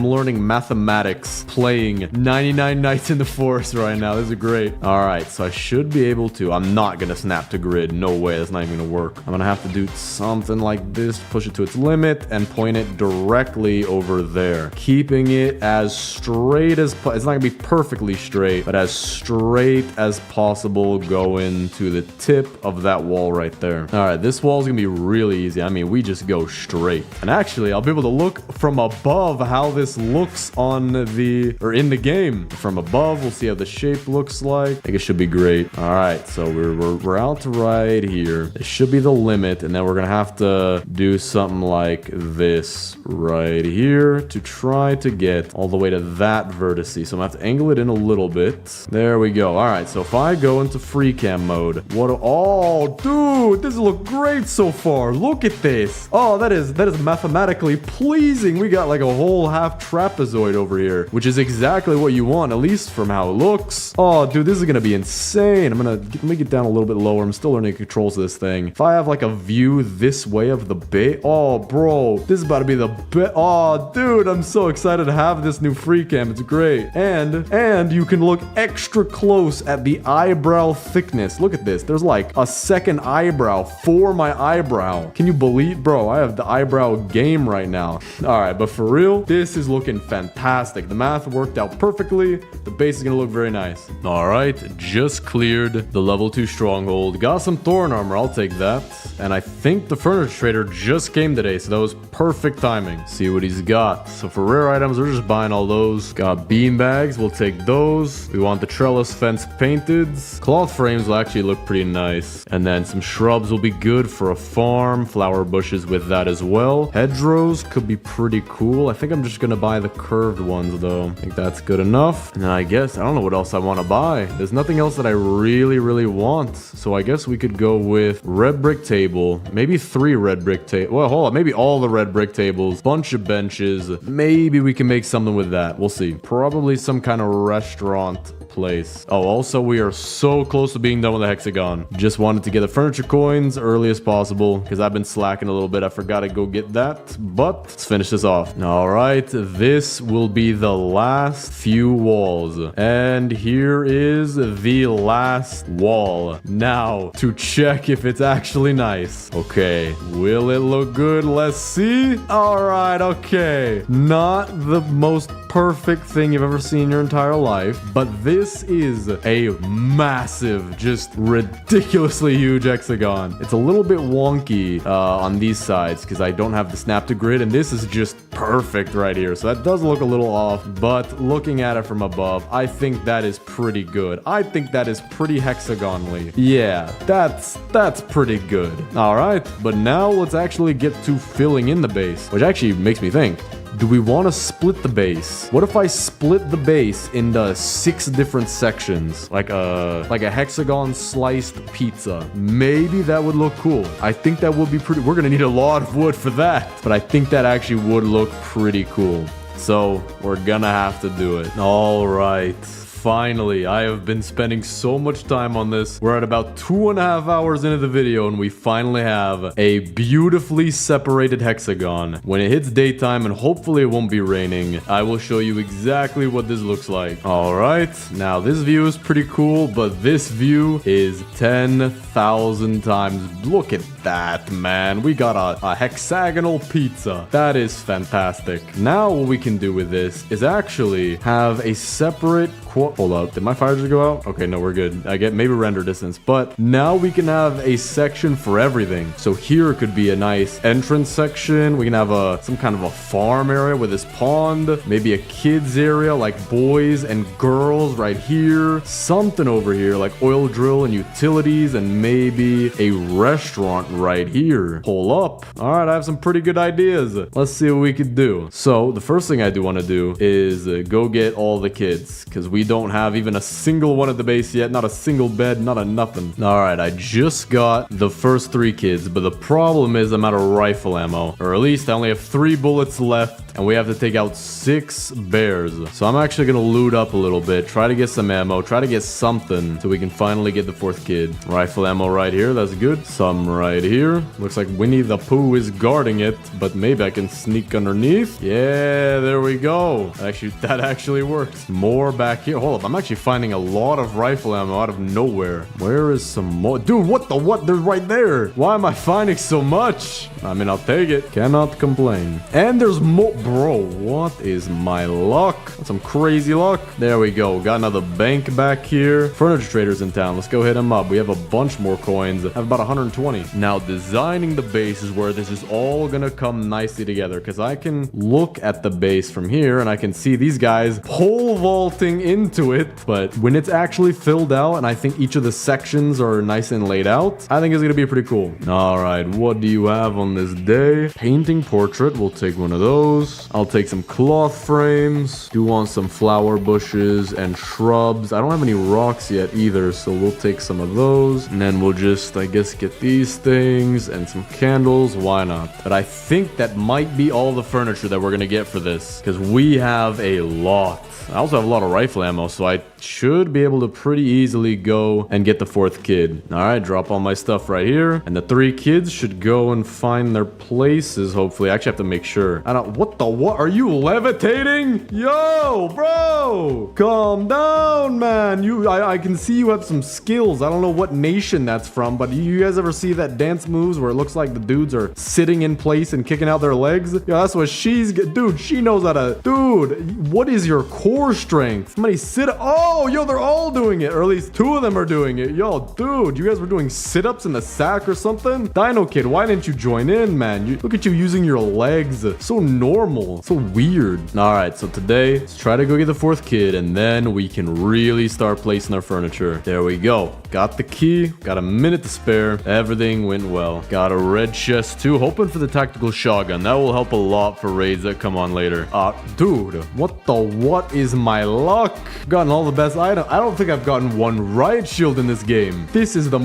learning mathematics playing 99 Nights in the Forest right now. This is great. All right, so I should be able to. I'm not gonna snap to grid. No way. That's not even gonna work. I'm gonna have to do something like this, push it to its limit, and point it directly over there, keeping it as straight as it's not gonna be perfectly straight, but as straight as possible going to the tip of that wall right there. All right, this wall is gonna be really easy. I mean, we just go straight, and actually I'll be able to look from above how this looks in the game. From above, we'll see how the shape looks like. I think it should be great. All right, so we're out to right here. This should be the limit, and then we're gonna have to do something like this right here to try to get all the way to that vertex. So I'm gonna have to angle it in a little bit. There we go. All right, so if I go into free cam mode, oh, dude, this looks great so far. Look at this. Oh, that is mathematically pleasing. We got like a whole half trapezoid over here, which is exactly what you want, at least from how it looks. Oh, dude, this is gonna be insane. Let me get down a little bit lower. I'm still learning controls of this thing. If I have like a view this way of the base, oh, bro, this is about to be the best. Oh, dude, I'm so excited to have this new free cam. It's great. And you can look extra close at the eyebrow thickness. Look at this. There's like a second eyebrow for my eyebrow. Can you believe, bro? I have the eyebrow game right now. All right, but for real, this is looking fantastic. The math worked out perfectly. The base is gonna look very nice. All right, just cleared the level 2 stronghold. Got some thorn armor. I'll take that. And I think the furniture trader just came today, so that was perfect timing. See what he's got. So for rare items, we're just buying all those. Got bean bags. We'll take those. We want the trellis fence painted. Cloth frames will actually look pretty nice. And then some shrubs will be good for a farm. Flower bushes with that as well. Hedgerows could be pretty cool. I think I'm just gonna buy the curved ones though. I think that's good enough. And I guess, I don't know what else I want to buy. There's nothing else that I really want. So I guess we could go with red brick table. Maybe 3 red brick table. Well, hold on. Maybe all the red brick tables. Bunch of benches. Maybe we can make something with that. We'll see. Probably some kind of restaurant place. Oh, also we are so close to being done with the hexagon. Just wanted to get the furniture coins early as possible because I've been slacking a little bit. I forgot to go get that, but let's finish this off. All right, this will be the last few walls, and here is the last wall. Now to check if it's actually nice. Okay, will it look good? Let's see. All right, okay, not the most perfect thing you've ever seen in your entire life, but this is a massive, just ridiculously huge hexagon. It's a little bit wonky on these sides because I don't have the snap to grid, and this is just perfect right here. So that does look a little off, but looking at it from above, I think that is pretty good. I think that is pretty hexagonally. Yeah, that's pretty good. All right, but now let's actually get to filling in the base, which actually makes me think. Do we want to split the base? What if I split the base into 6 different sections? Like a hexagon sliced pizza. Maybe that would look cool. I think that would be pretty... We're going to need a lot of wood for that. But I think that actually would look pretty cool. So we're going to have to do it. All right. Finally, I have been spending so much time on this. We're at about 2.5 hours into the video, and we finally have a beautifully separated hexagon. When it hits daytime, and hopefully it won't be raining, I will show you exactly what this looks like. All right, now this view is pretty cool, but this view is 10,000 times. Look at that, man. We got a hexagonal pizza. That is fantastic. Now what we can do with this is actually have a separate... Hold up, did my fire just go out? Okay, no, we're good. I get maybe render distance, but now we can have a section for everything. So here could be a nice entrance section. We can have some kind of a farm area with this pond, maybe a kids area like boys and girls right here, something over here like oil drill and utilities, and maybe a restaurant right here. Hold up. All right, I have some pretty good ideas. Let's see what we could do. So the first thing I do want to do is go get all the kids, because we don't have even a single one at the base yet. Not a single bed, not a nothing. All right, I just got the first 3 kids, but the problem is I'm out of rifle ammo, or at least I only have 3 bullets left, and we have to take out 6 bears. So I'm actually gonna loot up a little bit, try to get some ammo, try to get something so we can finally get the 4th kid. Rifle ammo right here, that's good. Some right here. Looks like Winnie the Pooh is guarding it, but maybe I can sneak underneath. Yeah, there we go. Actually, that actually works. More back here. Hold up, I'm actually finding a lot of rifle ammo out of nowhere. Where is some more? Dude, what? They're right there. Why am I finding so much? I mean, I'll take it. Cannot complain. And there's more. Bro, what is my luck? That's some crazy luck. There we go. Got another bank back here. Furniture traders in town. Let's go hit them up. We have a bunch more coins. I have about 120. Now, designing the base is where this is all gonna come nicely together, because I can look at the base from here and I can see these guys pole vaulting into it. But when it's actually filled out and I think each of the sections are nice and laid out, I think it's gonna be pretty cool. All right, what do you have on this day? Painting portrait. We'll take one of those. I'll take some cloth frames. Do want some flower bushes and shrubs. I don't have any rocks yet either, so we'll take some of those. And then we'll just, I guess, get these things and some candles. Why not? But I think that might be all the furniture that we're gonna get for this, because we have a lot. I also have a lot of rifle ammo, so I should be able to pretty easily go and get the 4th kid. All right, drop all my stuff right here. And the 3 kids should go and find their places, hopefully. I actually have to make sure. I don't... What? Are you levitating? Yo, bro! Calm down, man. I can see you have some skills. I don't know what nation that's from, but you guys ever see that dance moves where it looks like the dudes are sitting in place and kicking out their legs? Yeah, that's what she's... Dude, she knows how to... Dude, what is your core strength? Somebody sit... Oh! Yo, they're all doing it. Or at least 2 of them are doing it. Yo, dude, you guys were doing sit-ups in the sack or something? Dino Kid, why didn't you join in, man? Look at you using your legs. So normal. So weird. All right, so today, let's try to go get the 4th kid, and then we can really start placing our furniture. There we go. Got the key. Got a minute to spare. Everything went well. Got a red chest, too. Hoping for the tactical shotgun. That will help a lot for raids that come on later. Dude, what is my luck? Gotten all the best items. I don't think I've gotten one riot shield in this game. This is the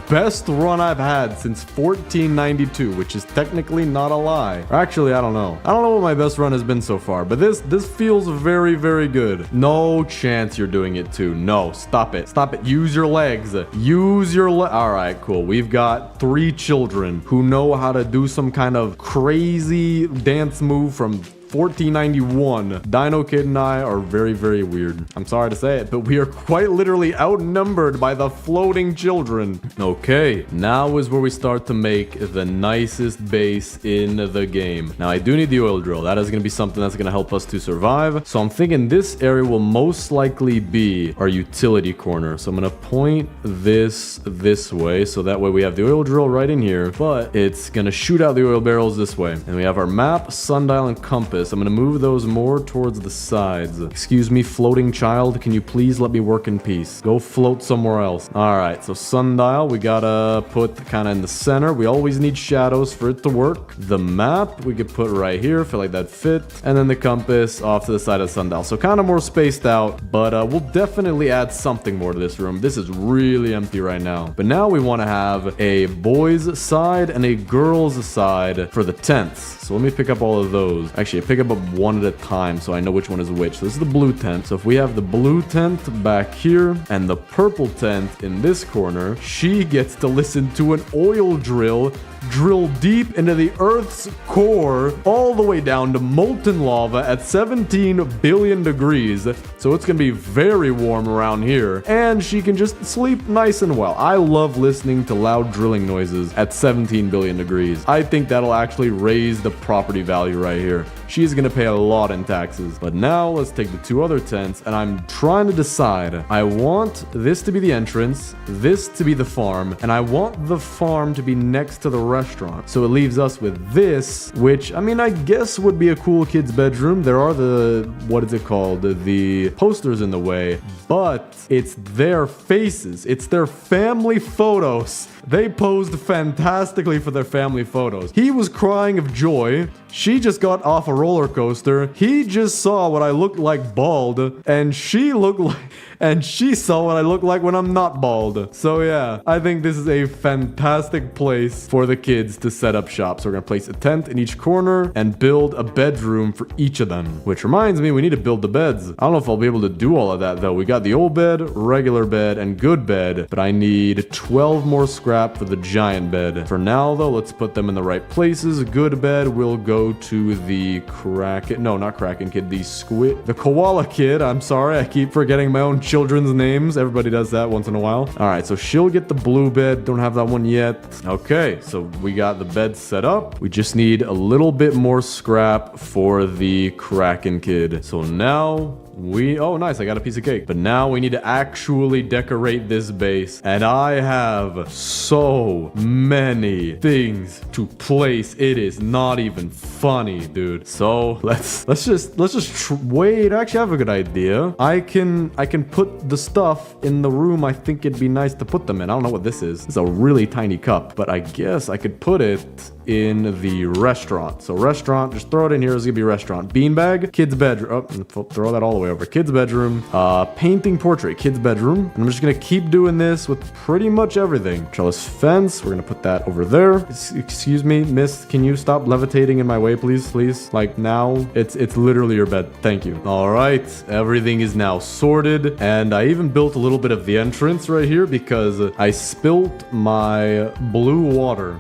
best run I've had since 1492, which is technically not a lie. Or actually, I don't know. I don't know what my best run has been so far, but this feels very, very good. No chance you're doing it too. No, stop it. Stop it. Use your legs. Use your All right, cool. We've got 3 children who know how to do some kind of crazy dance move from 1491. Dino Kid and I are very, very weird. I'm sorry to say it, but we are quite literally outnumbered by the floating children. Okay, now is where we start to make the nicest base in the game. Now, I do need the oil drill. That is going to be something that's going to help us to survive. So I'm thinking this area will most likely be our utility corner. So I'm going to point this way. So that way we have the oil drill right in here, but it's going to shoot out the oil barrels this way. And we have our map, sundial, and compass. I'm going to move those more towards the sides. Excuse me, floating child. Can you please let me work in peace? Go float somewhere else. All right, so sundial, we got to put kind of in the center. We always need shadows for it to work. The map, we could put right here. Feel like that fit. And then the compass off to the side of the sundial. So kind of more spaced out, but we'll definitely add something more to this room. This is really empty right now. But now we want to have a boys' side and a girls' side for the tents. So let me pick up all of those. Actually, I pick up one at a time so I know which one is which. So this is the blue tent. So if we have the blue tent back here and the purple tent in this corner, she gets to listen to an oil drill deep into the Earth's core, all the way down to molten lava at 17 billion degrees. So it's going to be very warm around here. And she can just sleep nice and well. I love listening to loud drilling noises at 17 billion degrees. I think that'll actually raise the property value right here. She's going to pay a lot in taxes. But now let's take the 2 other tents, and I'm trying to decide. I want this to be the entrance, this to be the farm, and I want the farm to be next to the restaurant. So it leaves us with this, which, I mean, I guess would be a cool kid's bedroom. There are what is it called? The posters in the way, but it's their faces. It's their family photos. They posed fantastically for their family photos. He was crying of joy. She just got off a roller coaster. He just saw what I looked like bald, and she saw what I look like when I'm not bald. So yeah, I think this is a fantastic place for the kids to set up shop. So we're gonna place a tent in each corner and build a bedroom for each of them. Which reminds me, we need to build the beds. I don't know if I'll be able to do all of that though. We got the old bed, regular bed, and good bed, but I need 12 more scrap for the giant bed. For now though, let's put them in the right places. Good bed will go to the Kraken. No, not Kraken kid. The Koala kid. I'm sorry. I keep forgetting my own children's names. Everybody does that once in a while. All right, so she'll get the blue bed. Don't have that one yet. Okay, so we got the bed set up. We just need a little bit more scrap for the Kraken kid. So now oh nice, I got a piece of cake. But now we need to actually decorate this base, and I have so many things to place. It is not even funny, dude. So let's just wait. Actually, I have a good idea. I can put the stuff in the room I think it'd be nice to put them in. I don't know what this is. It's a really tiny cup, but I guess I could put it in the restaurant. So restaurant, just throw it in here. It's gonna be restaurant. Beanbag, kids bedroom. Oh, throw that all the way over. Kids bedroom. Painting portrait, kids bedroom. And I'm just gonna keep doing this with pretty much everything. Trellis fence. We're gonna put that over there. Excuse me, miss. Can you stop levitating in my way, please? Please. Like now, it's literally your bed. Thank you. All right, everything is now sorted, and I even built a little bit of the entrance right here because I spilt my blue water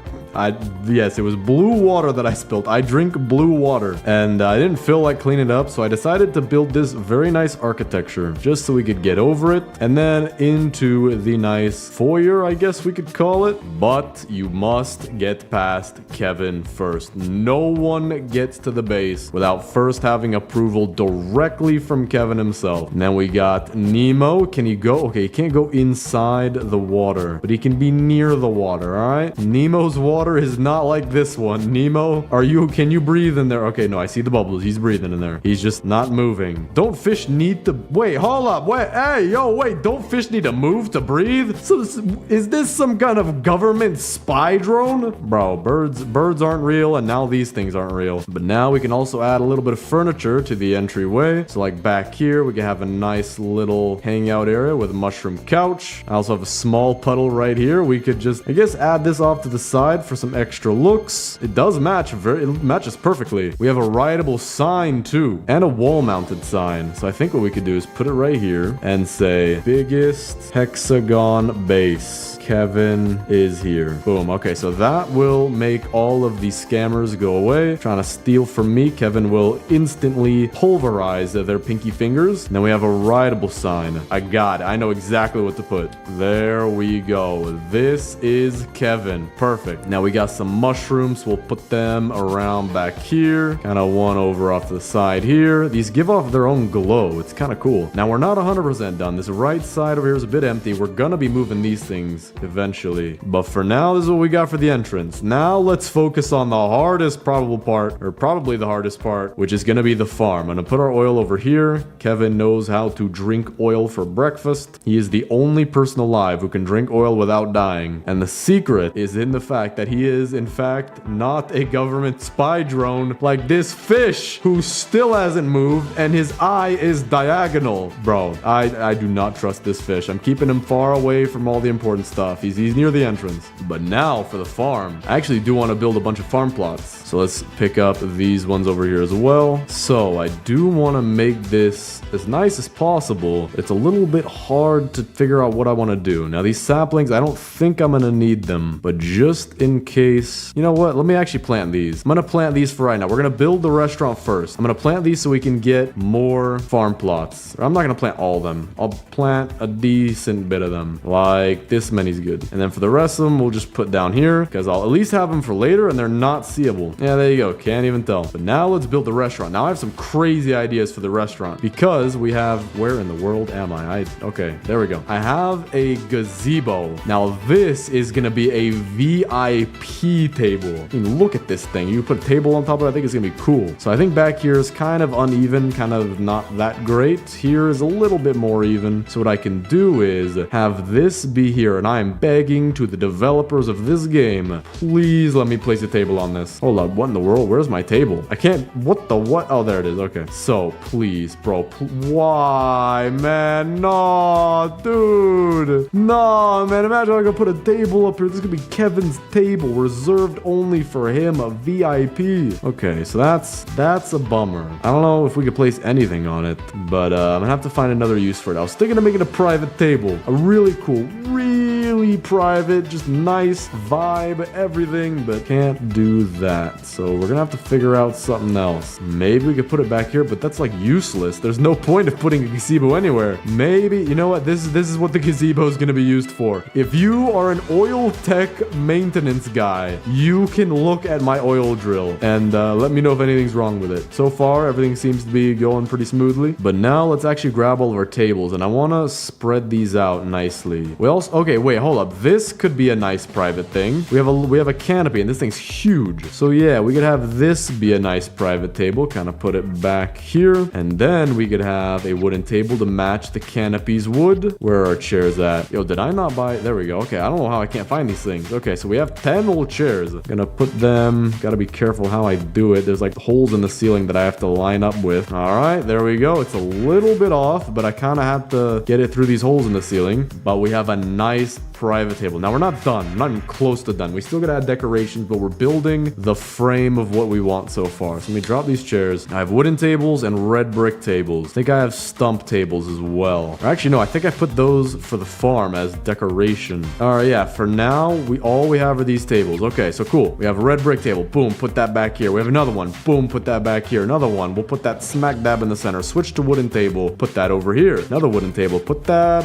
Yes, it was blue water that I spilled. I drink blue water. And I didn't feel like cleaning it up, so I decided to build this very nice architecture just so we could get over it. And then into the nice foyer, I guess we could call it. But you must get past Kevin first. No one gets to the base without first having approval directly from Kevin himself. And then we got Nemo. Can he go? Okay, he can't go inside the water, but he can be near the water, all right? Nemo's water is not like this one. Nemo, can you breathe in there? Okay, no, I see the bubbles. He's breathing in there. He's just not moving. Don't fish need to... Wait, hold up. Wait, hey, yo, wait. Don't fish need to move to breathe? So is this some kind of government spy drone? Bro, birds aren't real, and now these things aren't real. But now we can also add a little bit of furniture to the entryway. So like back here, we can have a nice little hangout area with a mushroom couch. I also have a small puddle right here. We could just, I guess, add this off to the side for some extra looks. It does match, it matches perfectly. We have a rideable sign too, and a wall-mounted sign. So I think what we could do is put it right here and say, biggest hexagon base. Kevin is here. Boom. Okay, so that will make all of these scammers go away. Trying to steal from me. Kevin will instantly pulverize their pinky fingers. And then we have a rideable sign. I got it. I know exactly what to put. There we go. This is Kevin. Perfect. Now we got some mushrooms. We'll put them around back here. Kind of one over off to the side here. These give off their own glow. It's kind of cool. Now we're not 100% done. This right side over here is a bit empty. We're gonna be moving these things eventually. But for now, this is what we got for the entrance. Now let's focus on the hardest probable part, or probably the hardest part, which is gonna be the farm. I'm gonna put our oil over here. Kevin knows how to drink oil for breakfast. He is the only person alive who can drink oil without dying. And the secret is in the fact that he is, in fact, not a government spy drone like this fish who still hasn't moved and his eye is diagonal. Bro, I do not trust this fish. I'm keeping him far away from all the important stuff. He's near the entrance. But now for the farm. I actually do want to build a bunch of farm plots. So let's pick up these ones over here as well. So I do want to make this as nice as possible. It's a little bit hard to figure out what I want to do. Now these saplings, I don't think I'm going to need them. But just in case, you know what? Let me actually plant these. I'm going to plant these for right now. We're going to build the restaurant first. I'm going to plant these so we can get more farm plots. I'm not going to plant all of them. I'll plant a decent bit of them. Like this many's good. And then for the rest of them, we'll just put down here because I'll at least have them for later and they're not seeable. Yeah, there you go. Can't even tell. But now let's build the restaurant. Now I have some crazy ideas for the restaurant because we have, where in the world am I? Okay, there we go. I have a gazebo. Now this is going to be a VIP table. I mean, look at this thing. You put a table on top of it, I think it's going to be cool. So I think back here is kind of uneven, kind of not that great. Here is a little bit more even. So what I can do is have this be here, and I'm begging to the developers of this game, please let me place a table on this. Hold up, what in the world? Where's my table? I can't, what? Oh, there it is. Okay. So please, bro, why, man? No, dude. No, man, imagine I could put a table up here. This could be Kevin's table, reserved only for him, a VIP. Okay, so that's a bummer. I don't know if we could place anything on it, but I'm gonna have to find another use for it. I was thinking of making a private table, a really cool, really private, just nice vibe, everything, but can't do that. So we're gonna have to figure out something else. Maybe we could put it back here, but that's like useless. There's no point of putting a gazebo anywhere. Maybe, you know what? This is what the gazebo is gonna be used for. If you are an oil tech maintenance guy, you can look at my oil drill and let me know if anything's wrong with it. So far, everything seems to be going pretty smoothly. But now let's actually grab all of our tables, and I want to spread these out nicely. We also, okay, wait, hold up. This could be a nice private thing. We have a canopy, and this thing's huge. So yeah, we could have this be a nice private table. Kind of put it back here, and then we could have a wooden table to match the canopy's wood. Where are our chairs at? Yo, did I not buy? There we go. Okay, I don't know how I can't find these things. Okay, so we have 10 old chairs. Gonna put them. Gotta be careful how I do it. There's like holes in the ceiling that I have to line up with. All right, there we go. It's a little bit off, but I kind of have to get it through these holes in the ceiling. But we have a nice private table. Now we're not done. We're not even close to done. We still gotta add decorations, but we're building the frame of what we want so far. So let me drop these chairs. I have wooden tables and red brick tables. I think I have stump tables as well. Or actually, no, I think I put those for the farm as decoration. All right, yeah, for now, all we have are these tables. Okay, so cool. We have a red brick table. Boom, put that back here. We have another one. Boom, put that back here. Another one. We'll put that smack dab in the center. Switch to wooden table. Put that over here. Another wooden table. Put that,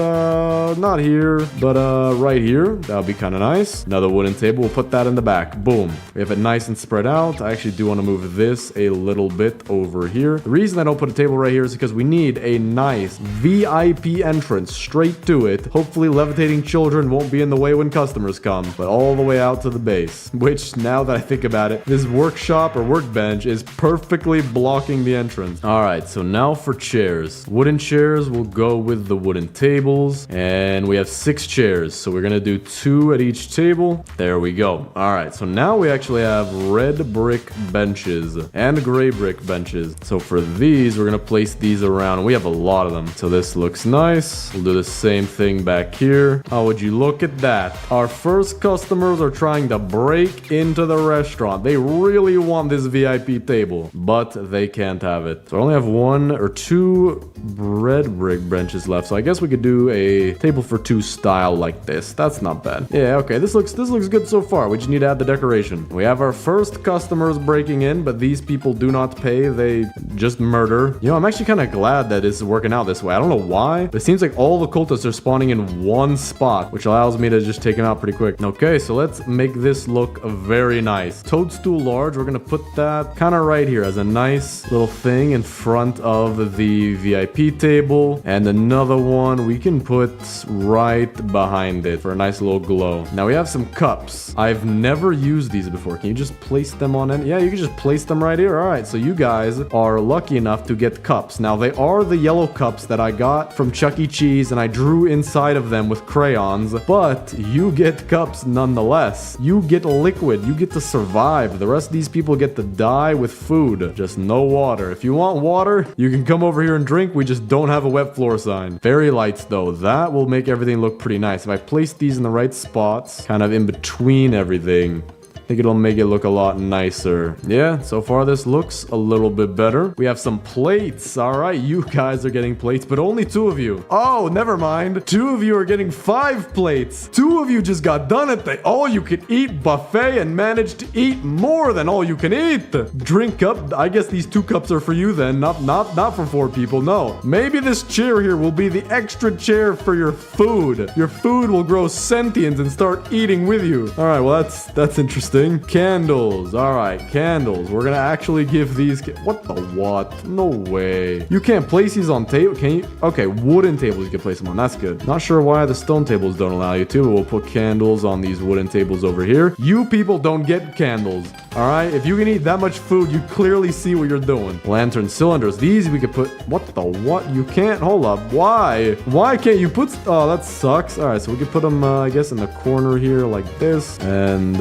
not here, but right here. That would be kind of nice. Another wooden table. We'll put that in the back. Boom. We have it nice and spread out. I actually do want to move this a little bit over here. The reason I don't put a table right here is because we need a nice VIP entrance straight to it. Hopefully levitating children won't be in the way when customers come, but all the way out to the base, which now that I think about it, this workshop or workbench is perfectly blocking the entrance. All right, so now for chairs. Wooden chairs will go with the wooden tables, and we have 6 chairs, so we're gonna do 2 at each table. There we go. All right, so now we actually have red brick benches and gray brick benches. So for these, we're gonna place these around, and we have a lot of them. So this looks nice. We'll do the same thing back here. Oh, would you look at that? Our first customers are trying to break into the restaurant. They really want this VIP table, but they can't have it. So I only have 1 or 2 red brick benches left. So I guess we could do a table for 2 style like this. That's not bad. Yeah, okay. This looks good so far. We just need to add the decoration. We have our first customers breaking in, but these people do not pay. They just murder. You know, I'm actually kind of glad that it's working out this way. I don't know why, but it seems like all the cultists are spawning in one spot, which allows me to just take them out pretty quick. Okay, so let's make this look very nice. Toadstool large, we're gonna put that kind of right here as a nice little thing in front of the VIP table, and another one we can put right behind it for a nice little glow. Now we have some cups. I've never used these before. Can you just place them on any? Yeah, you can just place them right here. All right, so you guys are lucky enough to get cups. Now they are the yellow cups that I got from Chuck E. Cheese, and I drew inside of them with crayons, but you get cups nonetheless. You get liquid. You get to survive. The rest of these people get to die with food. Just no water. If you want water, you can come over here and drink. We just don't have a wet floor sign. Fairy lights though, that will make everything look pretty nice. If I place these in the right spots, kind of in between everything, I think it'll make it look a lot nicer. Yeah, so far this looks a little bit better. We have some plates. All right, you guys are getting plates, but only 2 of you. Oh, never mind. 2 of you are getting 5 plates. 2 of you just got done at the all-you-can-eat buffet and managed to eat more than all you can eat. Drink up. I guess these 2 cups are for you then, not for 4 people. No, maybe this chair here will be the extra chair for your food. Your food will grow sentient and start eating with you. All right, well that's interesting. Candles. All right, candles. We're gonna actually give these. What the what? No way. You can't place these on table. Can you? Okay, wooden tables you can place them on. That's good. Not sure why the stone tables don't allow you to. But we'll put candles on these wooden tables over here. You people don't get candles. All right. If you can eat that much food, you clearly see what you're doing. Lantern cylinders. These we could put. What the what? You can't. Hold up. Why? Why can't you put? Oh, that sucks. All right. So we could put them. I guess in the corner here like this and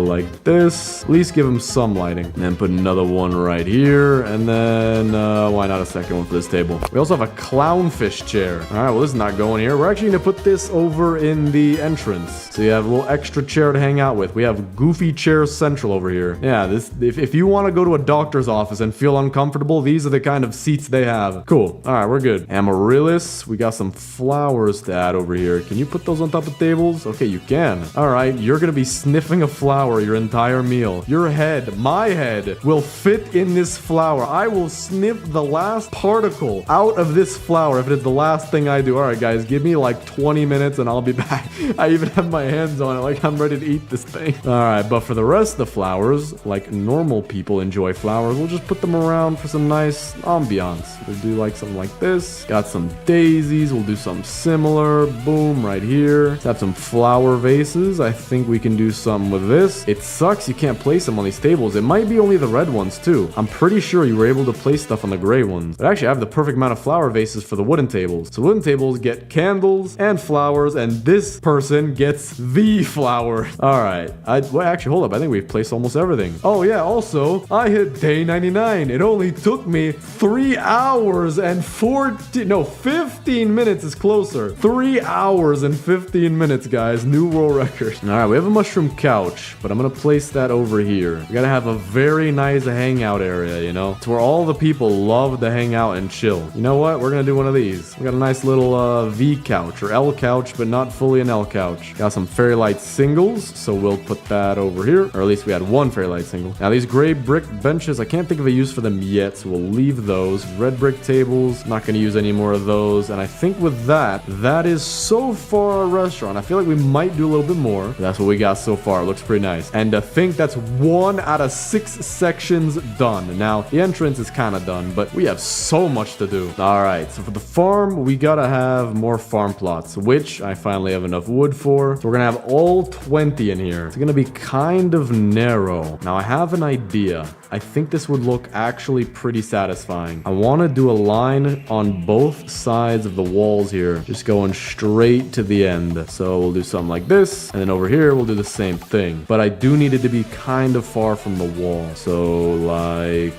like this. At least give them some lighting. And then put another one right here. And then why not a second one for this table? We also have a clownfish chair. All right, well, this is not going here. We're actually gonna put this over in the entrance, so you have a little extra chair to hang out with. We have goofy chair central over here. Yeah, this if you want to go to a doctor's office and feel uncomfortable, these are the kind of seats they have. Cool. All right, we're good. Amaryllis. We got some flowers to add over here. Can you put those on top of tables? Okay, you can. All right, you're gonna be sniffing a flower your entire meal. Your head, my head, will fit in this flower. I will sniff the last particle out of this flower if it is the last thing I do. All right, guys, give me like 20 minutes and I'll be back. I even have my hands on it like I'm ready to eat this thing. All right, but for the rest of the flowers, like normal people enjoy flowers, we'll just put them around for some nice ambiance. We'll do like something like this. Got some daisies. We'll do something similar. Boom, right here. Let's have some flower vases. I think we can do something with this. It It sucks you can't place them on these tables. It might be only the red ones too. I'm pretty sure you were able to place stuff on the gray ones. But actually I have the perfect amount of flower vases for the wooden tables. So wooden tables get candles and flowers, and this person gets the flower. All right. Well, actually, hold up. I think we've placed almost everything. Oh yeah, also, I hit day 99. It only took me 3 hours and 15 minutes is closer. 3 hours and 15 minutes, guys. New world record. All right, we have a mushroom couch, but I'm gonna place that over here. We gotta have a very nice hangout area, you know? It's where all the people love to hang out and chill. You know what? We're gonna do one of these. We got a nice little V couch, or L couch, but not fully an L couch. Got some fairy light singles, so we'll put that over here. Or at least we had one fairy light single. Now these gray brick benches, I can't think of a use for them yet, so we'll leave those. Red brick tables, not gonna use any more of those. And I think with that is so far our restaurant. I feel like we might do a little bit more. That's what we got so far. It looks pretty nice. And I think that's 1 out of 6 sections done. Now, the entrance is kind of done, but we have so much to do. All right, so for the farm, we gotta have more farm plots, which I finally have enough wood for. So we're gonna have all 20 in here. It's gonna be kind of narrow. Now, I have an idea. I think this would look actually pretty satisfying. I want to do a line on both sides of the walls here, just going straight to the end. So we'll do something like this, and then over here we'll do the same thing. But I do need it to be kind of far from the wall. So like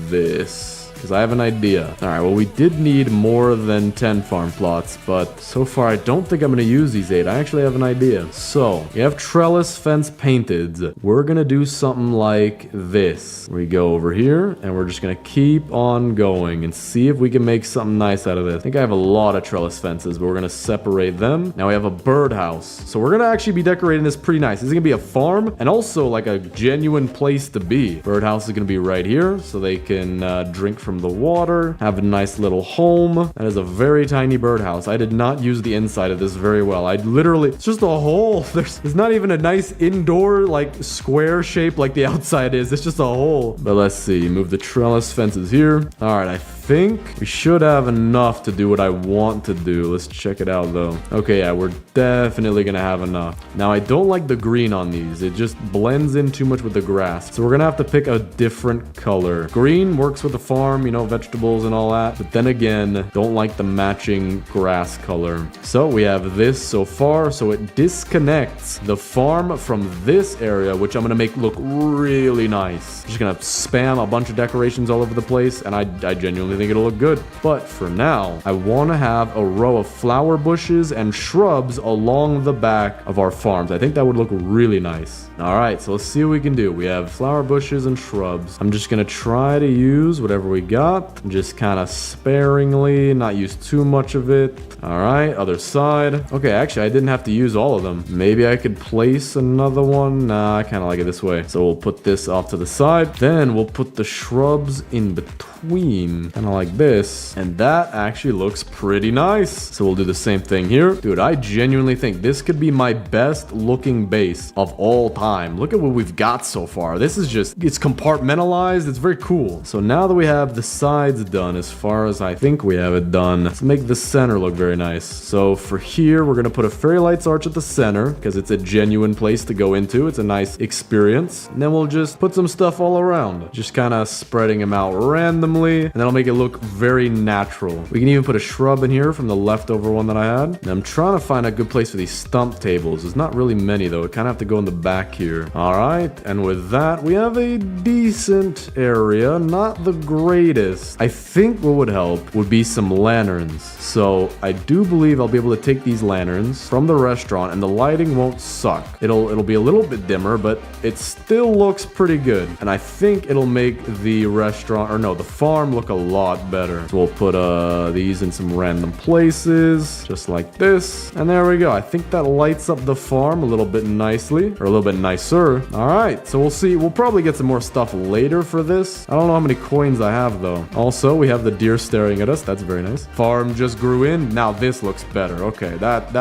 this. Because I have an idea. All right, well, we did need more than 10 farm plots, but so far I don't think I'm going to use these 8. I actually have an idea. So we have trellis fence painted. We're going to do something like this. We go over here, and we're just going to keep on going and see if we can make something nice out of this. I think I have a lot of trellis fences, but we're going to separate them. Now we have a birdhouse. So we're going to actually be decorating this pretty nice. This is going to be a farm and also like a genuine place to be. Birdhouse is going to be right here, so they can drink from the water, have a nice little home. That is a very tiny birdhouse. I did not use the inside of this very well. It's just a hole. There's not even a nice indoor like square shape like the outside is. It's just a hole. But let's see, move the trellis fences here. All right, I think we should have enough to do what I want to do. Let's check it out though. Okay, yeah, we're definitely gonna have enough. Now I don't like the green on these. It just blends in too much with the grass. So we're gonna have to pick a different color. Green works with the farm, you know, vegetables and all that. But then again, don't like the matching grass color. So we have this so far. So it disconnects the farm from this area, which I'm gonna make look really nice. Just gonna spam a bunch of decorations all over the place, and I genuinely think it'll look good. But for now, I want to have a row of flower bushes and shrubs along the back of our farms. I think that would look really nice. All right, so let's see what we can do. We have flower bushes and shrubs. I'm just gonna try to use whatever we got, just kind of sparingly, not use too much of it. All right, other side. Okay, actually, I didn't have to use all of them. Maybe I could place another one. Nah, I kind of like it this way. So we'll put this off to the side. Then we'll put the shrubs in between, kind of like this. And that actually looks pretty nice. So we'll do the same thing here. Dude, I genuinely think this could be my best looking base of all time. Look at what we've got so far. This is just, it's compartmentalized. It's very cool. So now that we have the sides done, as far as I think we have it done, let's make the center look very nice. So for here, we're going to put a fairy lights arch at the center because it's a genuine place to go into. It's a nice experience. And then we'll just put some stuff all around, just kind of spreading them out randomly, and that'll make it look very natural. We can even put a shrub in here from the leftover one that I had. And I'm trying to find a good place for these stump tables. There's not really many though. It kind of have to go in the back here. All right. And with that, we have a decent area, not the greatest. I think what would help would be some lanterns. So I do believe I'll be able to take these lanterns from the restaurant and the lighting won't suck. It'll be a little bit dimmer, but it still looks pretty good. And I think it'll make the restaurant, or no, the farm look a lot better. So we'll put these in some random places, just like this. And there we go. I think that lights up the farm a little bit nicely, or a little bit nicer. All right, so we'll see. We'll probably get some more stuff later for this. I don't know how many coins I have though. Also, we have the deer staring at us. That's very nice. Farm just grew in. Now this looks better. Okay, that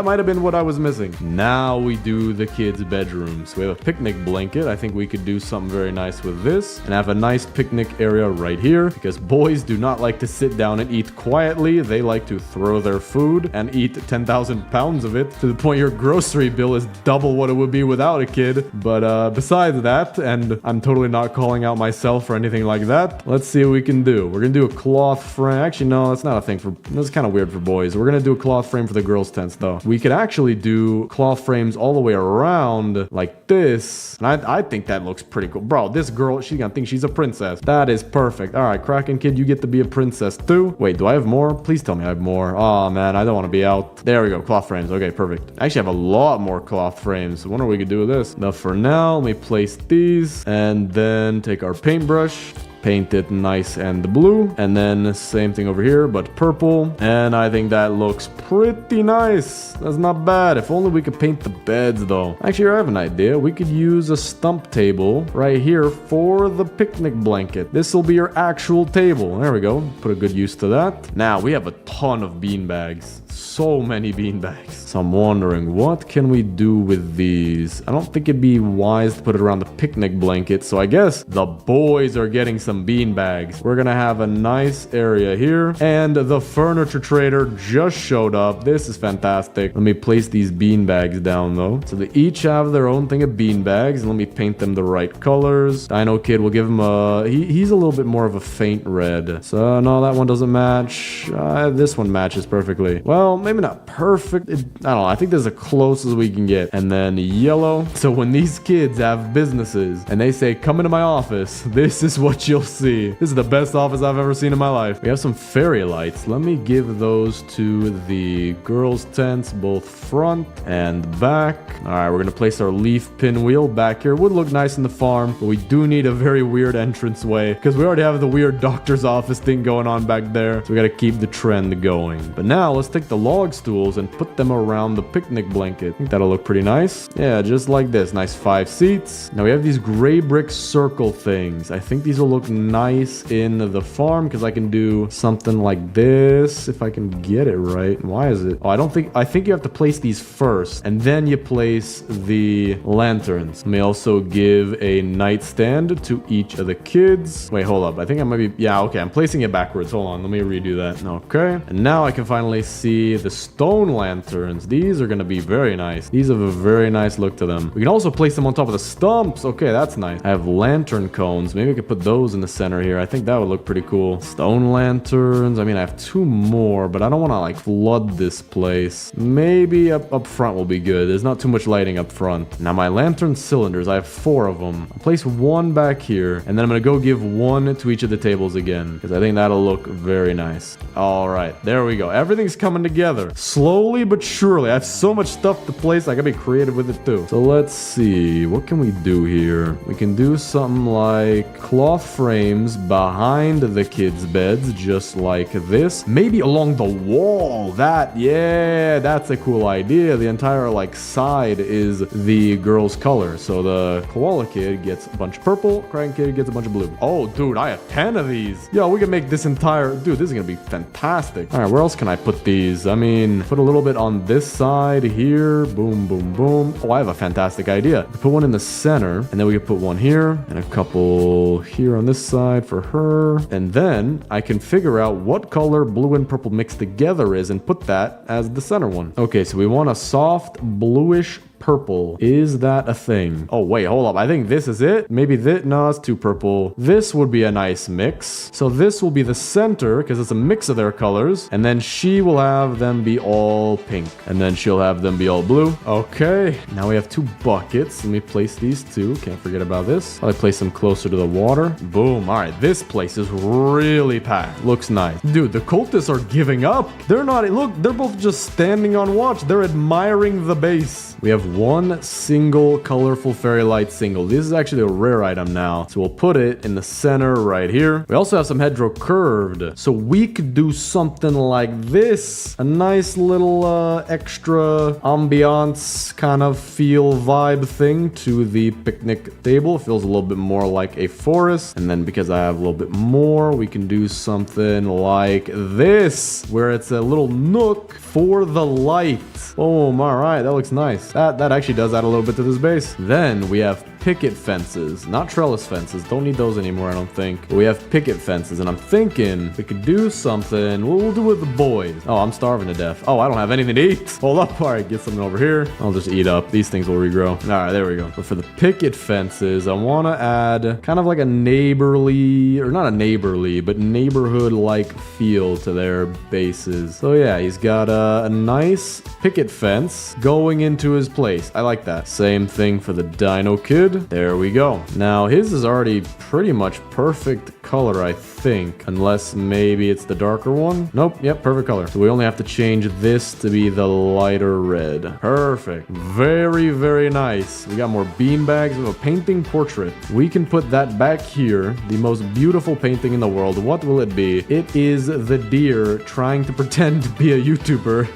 might have been what I was missing. Now we do the kids' bedroom. So we have a picnic blanket. I think we could do something very nice with this and have a nice picnic area right here. here because boys do not like to sit down and eat quietly. They like to throw their food and eat 10,000 pounds of it to the point your grocery bill is double what it would be without a kid. But besides that, and I'm totally not calling out myself or anything like that, let's see what we can do. We're gonna do a cloth frame. Actually, no, that's not a thing for, that's kind of weird for boys. We're gonna do a cloth frame for the girls' tents though. We could actually do cloth frames all the way around like this. And I think that looks pretty cool. Bro, this girl, she's gonna think she's a princess. That is perfect. All right, Kraken Kid, you get to be a princess too. Wait, do I have more? Please tell me I have more. Oh man, I don't want to be out. There we go, cloth frames. Okay, perfect. I actually have a lot more cloth frames. I wonder what we could do with this. Now for now, let me place these and then take our paintbrush. Paint it nice and blue, and then same thing over here but purple, and I think that looks pretty nice. That's not bad. If only we could paint the beds though. Actually, I have an idea. We could use a stump table right here for the picnic blanket. This will be your actual table. There we go. Put a good use to that. Now we have a ton of bean bags. So many bean bags. So I'm wondering, what can we do with these? I don't think it'd be wise to put it around the picnic blanket, so I guess the boys are getting some bean bags. We're gonna have a nice area here, and the furniture trader just showed up. This is fantastic. Let me place these bean bags down though. So they each have their own thing of bean bags, and let me paint them the right colors. Dino Kid will give him a, he's a little bit more of a faint red. So no, that one doesn't match. This one matches perfectly. Well, maybe not perfect. I don't know. I think this is the closest we can get. And then yellow. So when these kids have businesses and they say, come into my office, this is what you'll see. This is the best office I've ever seen in my life. We have some fairy lights. Let me give those to the girls' tents, both front and back. All right, we're going to place our leaf pinwheel back here. Would look nice in the farm, but we do need a very weird entranceway because we already have the weird doctor's office thing going on back there. So we got to keep the trend going. But now let's take the log stools and put them around the picnic blanket. I think that'll look pretty nice. Yeah, just like this. Nice 5 seats. Now we have these gray brick circle things. I think these will look nice in the farm because I can do something like this if I can get it right. Why is it? Oh, I think you have to place these first and then you place the lanterns. Let me also give a nightstand to each of the kids. Wait, hold up. I think I might be, yeah, okay. I'm placing it backwards. Hold on. Let me redo that. Okay. And now I can finally see the stone lanterns. These are going to be very nice. These have a very nice look to them. We can also place them on top of the stumps. Okay, that's nice. I have lantern cones. Maybe I could put those in the center here. I think that would look pretty cool. Stone lanterns. I mean, I have 2 more, but I don't want to like flood this place. Maybe up front will be good. There's not too much lighting up front. Now my lantern cylinders, I have 4 of them. I'll place 1 back here, and then I'm going to go give 1 to each of the tables again, because I think that'll look very nice. All right, there we go. Everything's coming together. Slowly but surely. I have so much stuff to place. I gotta be creative with it too. So let's see. What can we do here? We can do something like cloth frames behind the kids' beds, just like this. Maybe along the wall. Yeah, that's a cool idea. The entire like side is the girl's color. So the koala kid gets a bunch of purple, Kraken Kid gets a bunch of blue. Oh, dude, I have 10 of these. Yo, we can make this entire... Dude, this is gonna be fantastic. All right, where else can I put these? I mean, put a little bit on this side here. Boom, boom, boom. Oh, I have a fantastic idea. We put one in the center, and then we can put one here, and a couple here on this side for her. And then I can figure out what color blue and purple mixed together is and put that as the center one. Okay, so we want a soft bluish purple. Is that a thing? Oh, wait, hold up. I think this is it. Maybe this. No, it's too purple. This would be a nice mix. So this will be the center because it's a mix of their colors. And then she will have them be all pink. And then she'll have them be all blue. Okay. Now we have 2 buckets. Let me place these 2. Can't forget about this. I'll place them closer to the water. Boom. All right. This place is really packed. Looks nice. Dude, the cultists are giving up. They're not. Look, they're both just standing on watch. They're admiring the base. We have 1 single colorful fairy light single. This is actually a rare item now. So we'll put it in the center right here. We also have some hedgerow curved. So we could do something like this. A nice little extra ambiance kind of feel vibe thing to the picnic table. It feels a little bit more like a forest. And then because I have a little bit more, we can do something like this, where it's a little nook for the light. Boom. All right. That looks nice. That that actually does add a little bit to this base. Then we have picket fences, not trellis fences. Don't need those anymore, I don't think. But we have picket fences, and I'm thinking we could do something. What we'll do with the boys. Oh, I'm starving to death. Oh, I don't have anything to eat. Hold up. All right, get something over here. I'll just eat up. These things will regrow. All right, there we go. But for the picket fences, I want to add kind of like a neighborly, or not a neighborly, but neighborhood-like feel to their bases. So yeah, he's got a nice picket fence going into his place. I like that. Same thing for the Dino Kid. There we go. Now his is already pretty much perfect color, I think, unless maybe it's the darker one. Nope. Yep, perfect color. So we only have to change this to be the lighter red. Perfect. Very, very nice. We got more bean bags. We have a painting portrait. We can put that back here. The most beautiful painting in the world. What will it be? It is the deer trying to pretend to be a YouTuber,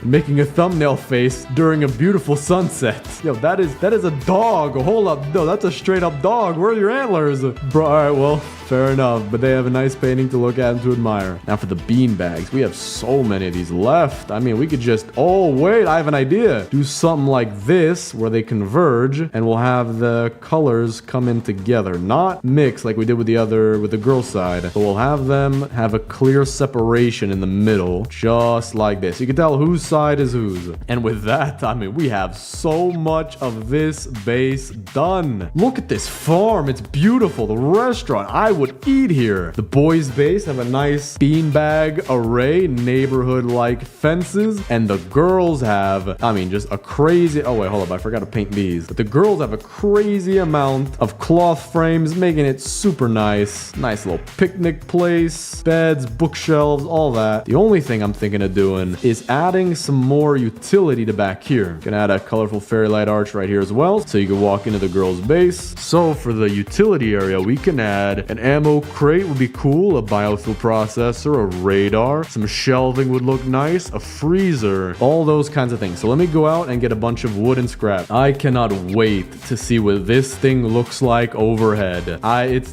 making a thumbnail face during a beautiful sunset. Yo, that is a dog. Hold up. No, that's a straight up dog. Where are your antlers? Bro, all right, well, fair enough. But they have a nice painting to look at and to admire. Now for the bean bags. We have so many of these left. I mean, we could just... Oh, wait, I have an idea. Do something like this where they converge and we'll have the colors come in together. Not mix like we did with the girl side. But we'll have them have a clear separation in the middle. Just like this. You can tell whose side is whose. And with that, I mean, we have so much of this base done. Look at this farm. It's beautiful. The restaurant. I would eat here. The boys' base have a nice beanbag array, neighborhood-like fences. And the girls have, I mean, just a crazy... Oh, wait, hold up. I forgot to paint these. But the girls have a crazy amount of cloth frames, making it super nice. Nice little picnic place, beds, bookshelves, all that. The only thing I'm thinking of doing is adding some more utility to back here. Can add a colorful fairy light arch right here as well, so you can walk into the girls' base. So for the utility area, we can add an ammo crate would be cool, a biofuel processor, a radar, some shelving would look nice, a freezer, all those kinds of things. So let me go out and get a bunch of wood and scrap. I cannot wait to see what this thing looks like overhead.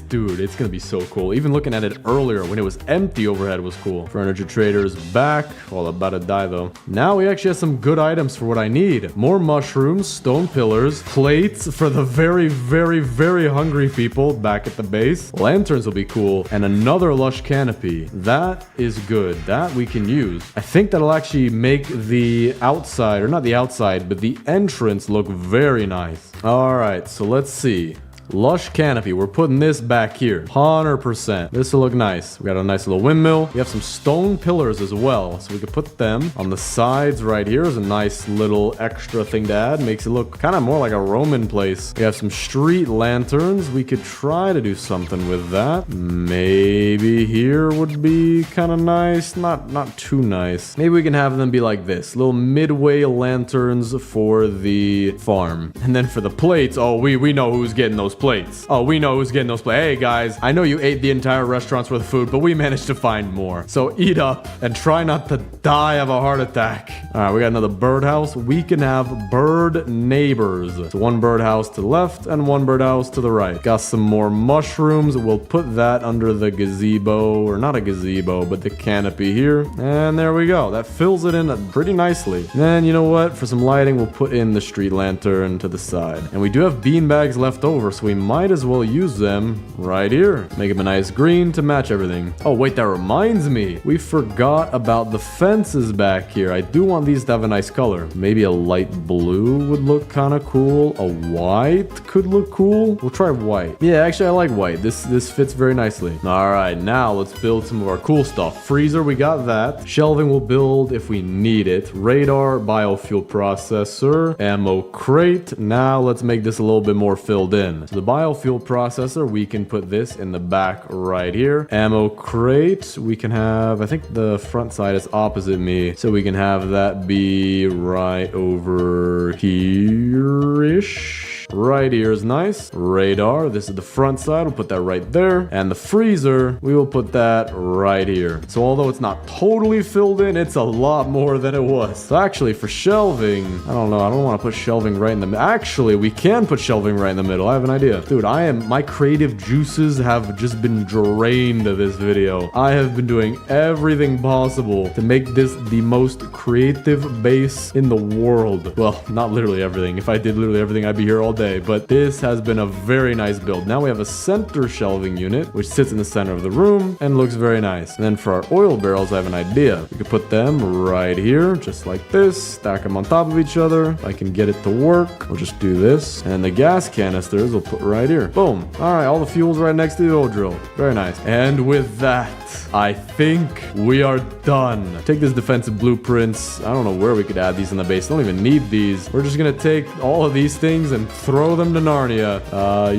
Dude, it's gonna be so cool. Even looking at it earlier when it was empty overhead was cool. Furniture trader's back. Well, about to die though. Now we actually have some good items for what I need. More mushrooms, stone pillars, plates for the very, very, very hungry people back at the base. Lanterns will be cool. And another lush canopy. That is good. That we can use. I think that'll actually make the outside, or not the outside, but the entrance look very nice. All right, so let's see. Lush canopy. We're putting this back here. 100%. This will look nice. We got a nice little windmill. We have some stone pillars as well. So we could put them on the sides right here as a nice little extra thing to add. Makes it look kind of more like a Roman place. We have some street lanterns. We could try to do something with that. Maybe here would be kind of nice. Not too nice. Maybe we can have them be like this. Little midway lanterns for the farm. And then for the plates, oh, we know who's getting those plates. Oh, we know who's getting those plates. Hey, guys, I know you ate the entire restaurant's worth of food, but we managed to find more. So eat up and try not to die of a heart attack. All right, we got another birdhouse. We can have bird neighbors. So one birdhouse to the left and one birdhouse to the right. Got some more mushrooms. We'll put that under the gazebo, or not a gazebo, but the canopy here. And there we go. That fills it in pretty nicely. Then, you know what? For some lighting, we'll put in the street lantern to the side. And we do have bean bags left over, so we might as well use them right here. Make them a nice green to match everything. Oh, wait, that reminds me. We forgot about the fences back here. I do want these to have a nice color. Maybe a light blue would look kind of cool. A white could look cool. We'll try white. Yeah, actually, I like white. This fits very nicely. All right, now let's build some of our cool stuff. Freezer, we got that. Shelving we'll build if we need it. Radar, biofuel processor, ammo crate. Now let's make this a little bit more filled in. So the biofuel processor, we can put this in the back right here. Ammo crate, we can have, I think the front side is opposite me, so we can have that be right over here-ish. right here is nice. Radar, this is the front side. We'll put that right there. And the freezer, we will put that right here. So although it's not totally filled in, it's a lot more than it was. So actually for shelving, I don't know. I don't want to put shelving right in the middle. Actually, we can put shelving right in the middle. I have an idea. Dude, my creative juices have just been drained this video. I have been doing everything possible to make this the most creative base in the world. Well, not literally everything. If I did literally everything, I'd be here all day. But this has been a very nice build. Now we have a center shelving unit, which sits in the center of the room and looks very nice. And then for our oil barrels, I have an idea. We could put them right here, just like this. Stack them on top of each other. If I can get it to work, we'll just do this. And the gas canisters we'll put right here. Boom. All right, all the fuel's right next to the oil drill. Very nice. And with that, I think we are done. Take this defensive blueprints. I don't know where we could add these in the base. I don't even need these. We're just gonna take all of these things and throw them to Narnia.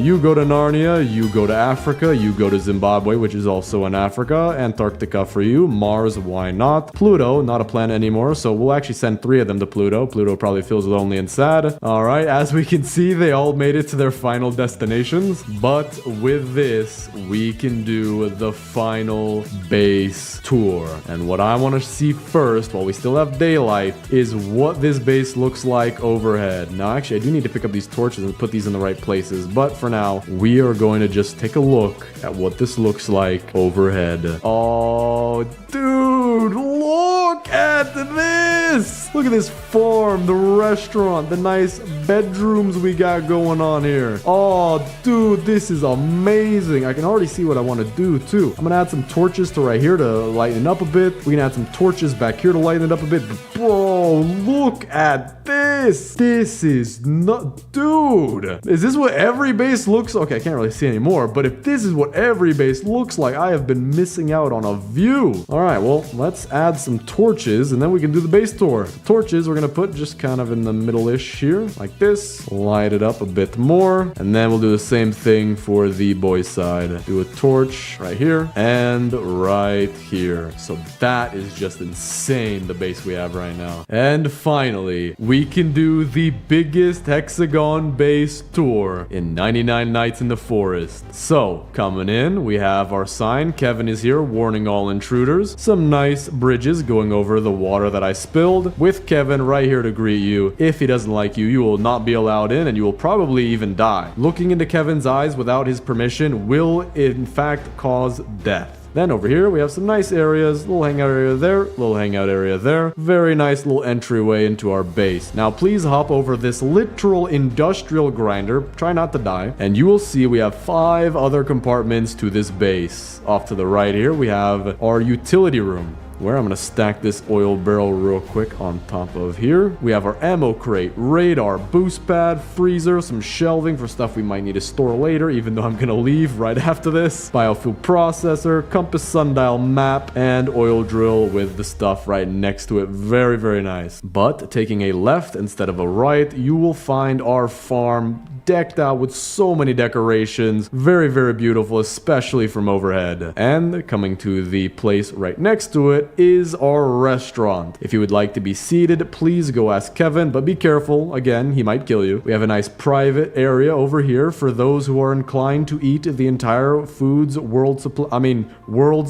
You go to Narnia, you go to Africa, you go to Zimbabwe, which is also in Africa. Antarctica for you. Mars, why not? Pluto, not a planet anymore, so we'll actually send 3 of them to Pluto. Pluto probably feels lonely and sad. All right, as we can see, they all made it to their final destinations. But with this, we can do the final base tour. And what I want to see first, while we still have daylight, is what this base looks like overhead. Now, actually, I do need to pick up these torches and put these in the right places. But for now, we are going to just take a look at what this looks like overhead. Oh, dude, look at this. Look at this farm, the restaurant, the nice bedrooms we got going on here. Oh, dude, this is amazing. I can already see what I want to do, too. I'm going to add some torches to right here to lighten it up a bit. We can add some torches back here to lighten it up a bit. But bro, look at this. This is not... Dude, is this what every base looks... Okay, I can't really see anymore. But if this is what every base looks like, I have been missing out on a view. All right, well, let's add some torches and then we can do the base tour. The torches we're going to put just kind of in the middle-ish here, like this. Light it up a bit more. And then we'll do the same thing for the boys' side. Do a torch right here and right here. So that is just insane, the base we have right now. And finally, we can do the biggest Hexagon base tour in 99 Nights in the Forest. So, coming in, we have our sign. Kevin is here, warning all intruders. Some nice bridges going over the water that I spilled, with Kevin right here to greet you. If he doesn't like you, you will not be allowed in, and you will probably even die. Looking into Kevin's eyes without his permission will, in fact, cause death. Then over here, we have some nice areas. Little hangout area there, little hangout area there. Very nice little entryway into our base. Now, please hop over this literal industrial grinder. Try not to die. And you will see we have 5 other compartments to this base. Off to the right here, we have our utility room, where I'm going to stack this oil barrel real quick on top of here. We have our ammo crate, radar, boost pad, freezer, some shelving for stuff we might need to store later, even though I'm going to leave right after this. Biofuel processor, compass sundial map, and oil drill with the stuff right next to it. Very, very nice. But taking a left instead of a right, you will find our farm decked out with so many decorations. Very, very beautiful, especially from overhead. And coming to the place right next to it is our restaurant. If you would like to be seated, please go ask Kevin, but be careful. Again, he might kill you. We have a nice private area over here for those who are inclined to eat the entire world's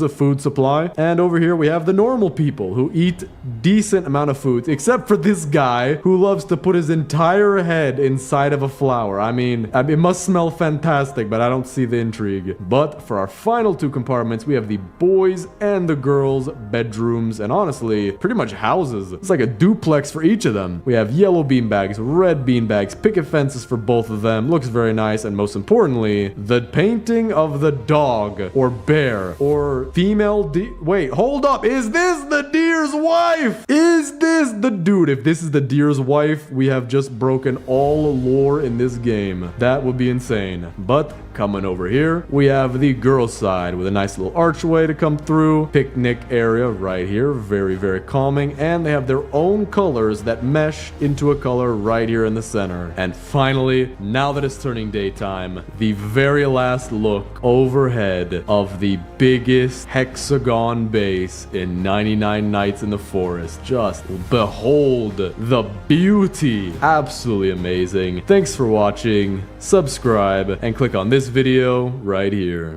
of food supply. And over here we have the normal people who eat decent amount of food, except for this guy who loves to put his entire head inside of a flower. I mean, it must smell fantastic, but I don't see the intrigue. But for our final 2 compartments, we have the boys and the girls bedrooms, and honestly, pretty much houses. It's like a duplex for each of them. We have yellow beanbags, red beanbags, picket fences for both of them. Looks very nice, and most importantly, the painting of the dog or bear or female wait, hold up. Is this the deer's wife? Is this the dude? If this is the deer's wife, we have just broken all lore in this game. That would be insane. But coming over here, we have the girl side with a nice little archway to come through. Picnic area right here. Very, very calming. And they have their own colors that mesh into a color right here in the center. And finally, now that it's turning daytime, the very last look overhead of the biggest Hexagon base in 99 Nights in the Forest. Just behold the beauty. Absolutely amazing. Thanks for watching. watching, subscribe, and click on this video right here.